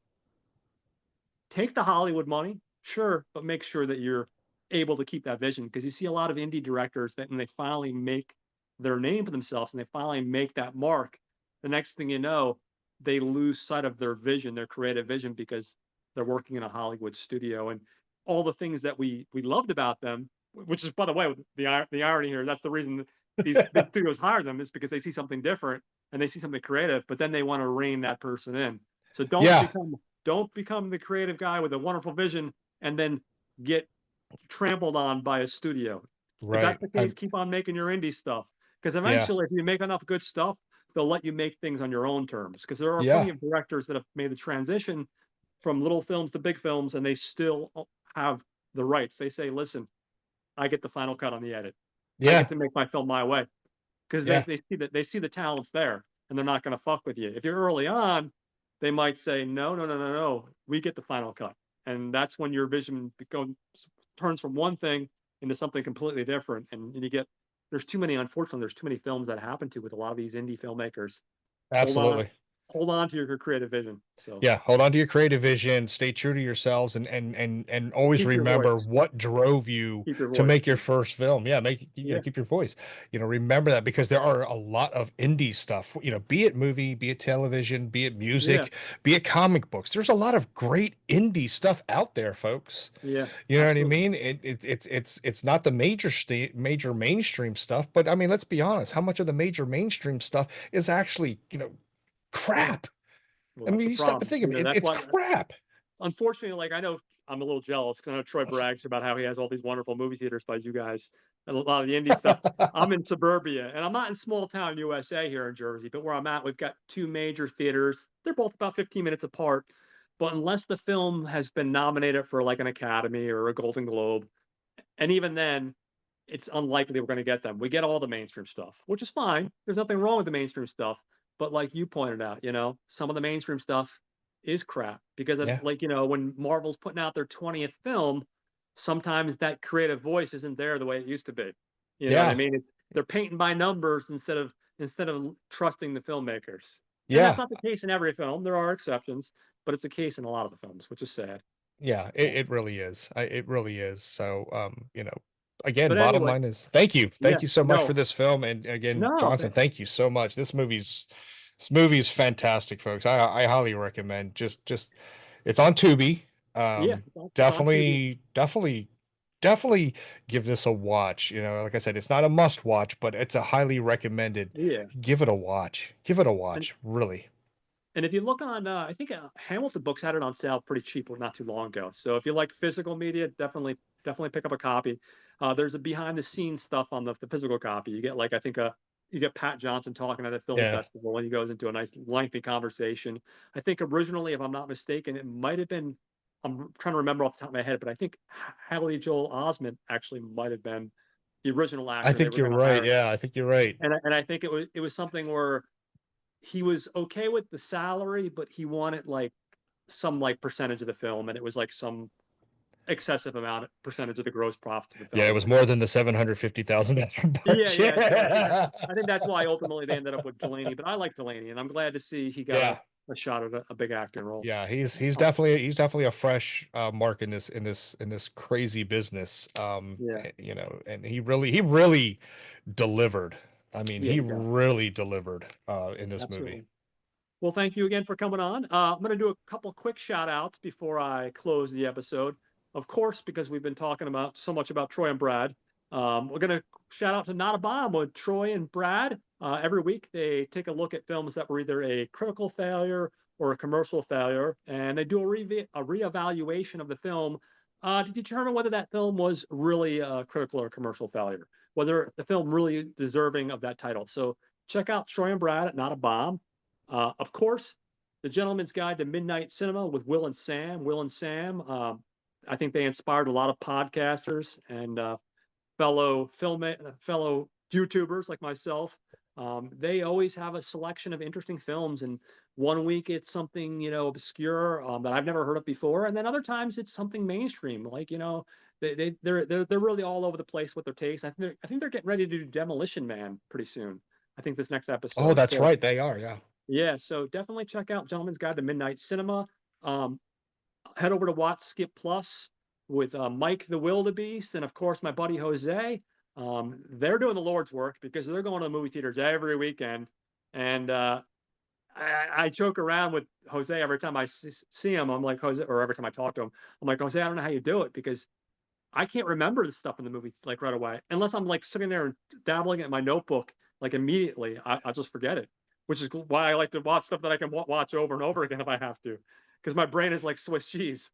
take the Hollywood money, sure, but make sure that you're able to keep that vision, because you see a lot of indie directors that when they finally make their name for themselves and they finally make that mark, the next thing you know, they lose sight of their vision, their creative vision, because they're working in a Hollywood studio, and all the things that we loved about them, which is, by the way, the irony here. That's the reason that these big studios hire them, is because they see something different and they see something creative, but then they want to rein that person in. So Yeah. don't become the creative guy with a wonderful vision and then get trampled on by a studio. If that's Right. the case, keep on making your indie stuff, because Yeah. eventually, if you make enough good stuff, they'll let you make things on your own terms. Because there are plenty Yeah. of directors that have made the transition from little films to big films, and they still have the rights. They say, "Listen, I get the final cut on the edit. I get Yeah. to make my film my way," because Yeah. they see the talents there, and they're not going to fuck with you. If you're early on, they might say, "No, no, no, no, no. We get the final cut," and that's when your vision turns from one thing into something completely different, and you get there's too many. Unfortunately, there's too many films that happen to with a lot of these indie filmmakers. Hold on, Absolutely. hold on to your creative vision. So Yeah, hold on to your creative vision, stay true to yourselves, and always keep your remember voice. what drove you Keep your to voice. make your first film. Yeah, make Yeah. keep your voice. Remember that, because there are a lot of indie stuff, be it movie, be it television, be it Yeah. music, be it comic books. There's a lot of great indie stuff out there, folks. Yeah. You know what I Absolutely. mean? It's not the major mainstream stuff, but I mean, let's be honest, how much of the major mainstream stuff is actually, Yeah. crap? Well, I that's mean, the you stop to problem. think of it, That's it's why, crap. unfortunately, like I know I'm a little jealous because I know Troy brags about how he has all these wonderful movie theaters by you guys and a lot of the indie stuff. I'm in suburbia and I'm not in small town USA here in Jersey, but where I'm at, we've got two major theaters. They're both about 15 minutes apart. But unless the film has been nominated for like an Academy or a Golden Globe, and even then, it's unlikely we're going to get them. We get all the mainstream stuff, which is fine. There's nothing wrong with the mainstream stuff. But like you pointed out, some of the mainstream stuff is crap because of Yeah, like, when Marvel's putting out their 20th film, sometimes that creative voice isn't there the way it used to be. You know what I yeah, mean? They're painting by numbers instead of trusting the filmmakers. And that's yeah, not the case in every film. There are exceptions, but it's a case in a lot of the films, which is sad. yeah. Yeah. It really is. It really is. So, again, But bottom anyway, line is yeah, thank you so much for no, this film, and again, no, Johnson, thank you so much. This movie is fantastic, folks. I highly recommend. Just it's on Tubi. yeah, Um, it's on Tubi. definitely give this a watch. Like I said, it's not a must watch, but it's a highly recommended. Yeah, Give it a watch. Give it a and watch. Really. and if you look on, I think Hamilton Books had it on sale pretty cheap not too long ago. So if you like physical media, definitely pick up a copy. There's a behind the scenes stuff on the physical copy. You get like I think you get Pat Johnson talking at a film Yeah. festival, and he goes into a nice lengthy conversation. I think originally, if I'm not mistaken, it might have been. I'm trying to remember off the top of my head, but I think Haley Joel Osment actually might have been the original I actor they think were you're going to right. hire. Yeah, I think you're right. And I think it was something where he was okay with the salary, but he wanted like some like percentage of the film, and it was like some excessive amount percentage of the gross profits of the Yeah, it film. was more than the $750,000 Yeah, yeah. So budget. I think that's why ultimately they ended up with Delaney. But I like Delaney, and I'm glad to see he got Yeah. a shot at a big acting role. Yeah, he's Um, definitely a fresh mark in this crazy business. yeah, And he really delivered. I mean, yeah, he he got really delivered in this movie. absolutely. Well, thank you again for coming on. I'm going to do a couple quick shout outs before I close the episode. Of course, because we've been talking about so much about Troy and Brad, we're going to shout out to Not a Bomb with Troy and Brad. Every week, they take a look at films that were either a critical failure or a commercial failure, and they do a reevaluation of the film to determine whether that film was really a critical or commercial failure, whether the film really deserving of that title. So check out Troy and Brad at Not a Bomb. Of course, The Gentleman's Guide to Midnight Cinema with Will and Sam. Will and Sam, I think they inspired a lot of podcasters and fellow YouTubers like myself. They always have a selection of interesting films, and one week it's something obscure that I've never heard of before, and then other times it's something mainstream. Like they're really all over the place with their taste. I think they're getting ready to do Demolition Man pretty soon. I think this next Oh, episode. that's So right. They are. Yeah. yeah, so definitely check out Gentleman's Guide to Midnight Cinema. Um, Head over to Watch Skip Plus with Mike the Wildebeest and of course my buddy Jose. They're doing the Lord's work because they're going to the movie theaters every weekend, and I joke around with Jose every time I see him. I'm like Jose, or every time I talk to him, I'm like Jose. I don't know how you do it because I can't remember the stuff in the movie like right away unless I'm like sitting there and dabbling in my notebook like immediately. I'll just forget it, which is why I like to watch stuff that I can watch over and over again if I have to, because my brain is like Swiss cheese.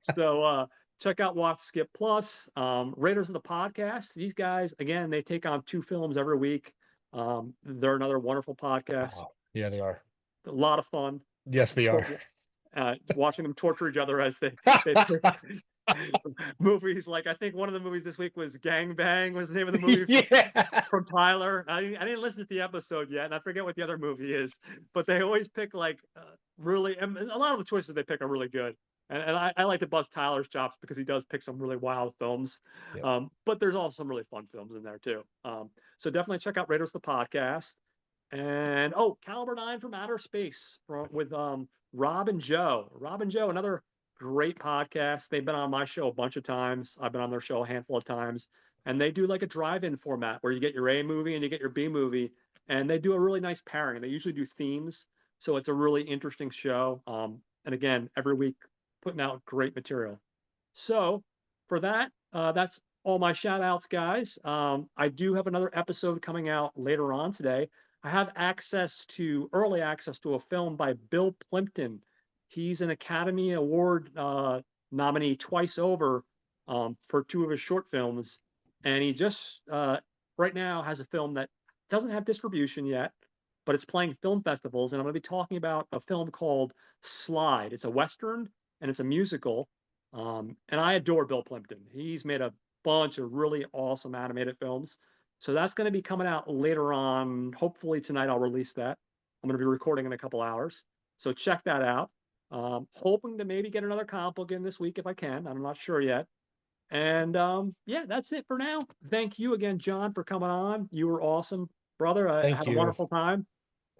So check out Watch Skip Plus. Raiders of the Podcast. These guys again, they take on two films every week. They're another wonderful podcast. Oh, yeah, they are. A lot of fun. Yes, they are. Watching them torture each other as they pick movies. Like I think one of the movies this week was Gang Bang was the name of the movie Yeah. from Tyler. I didn't listen to the episode yet, and I forget what the other movie is. But they always pick like really, and a lot of the choices they pick are really good. And I like to bust Tyler's chops because he does pick some really wild films. Yep. But there's also some really fun films in there too. So definitely check out Raiders the Podcast. And oh, Caliber 9 from Outer Space with Rob and Joe. Rob and Joe, another great podcast. They've been on my show a bunch of times. I've been on their show a handful of times. And they do like a drive-in format where you get your A movie and you get your B movie, and they do a really nice pairing. They usually do themes, so it's a really interesting show. And again, every week putting out great material. So for that, that's all my shout outs, guys. I do have another episode coming out later on today. I have early access to a film by Bill Plimpton. He's an Academy Award nominee twice over for two of his short films. And he just right now has a film that doesn't have distribution yet, but it's playing film festivals. And I'm going to be talking about a film called Slide. It's a Western and it's a musical. And I adore Bill Plimpton. He's made a bunch of really awesome animated films. So that's going to be coming out later on. Hopefully tonight I'll release that. I'm going to be recording in a couple hours. So check that out. Hoping to maybe get another comic book in this week if I can. I'm not sure yet. And yeah, that's it for now. Thank you again, John, for coming on. You were awesome, brother. I Thank had a you. wonderful time.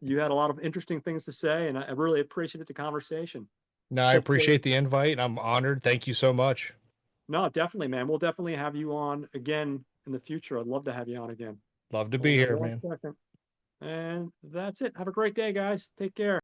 You had a lot of interesting things to say, and I really appreciated the conversation. No, I Hopefully, appreciate the invite. I'm honored. Thank you so much. no, definitely, man. We'll definitely have you on again in the future. I'd love to have you on again. Love to Hold be on here, one man. second. And that's it. Have a great day, guys. Take care.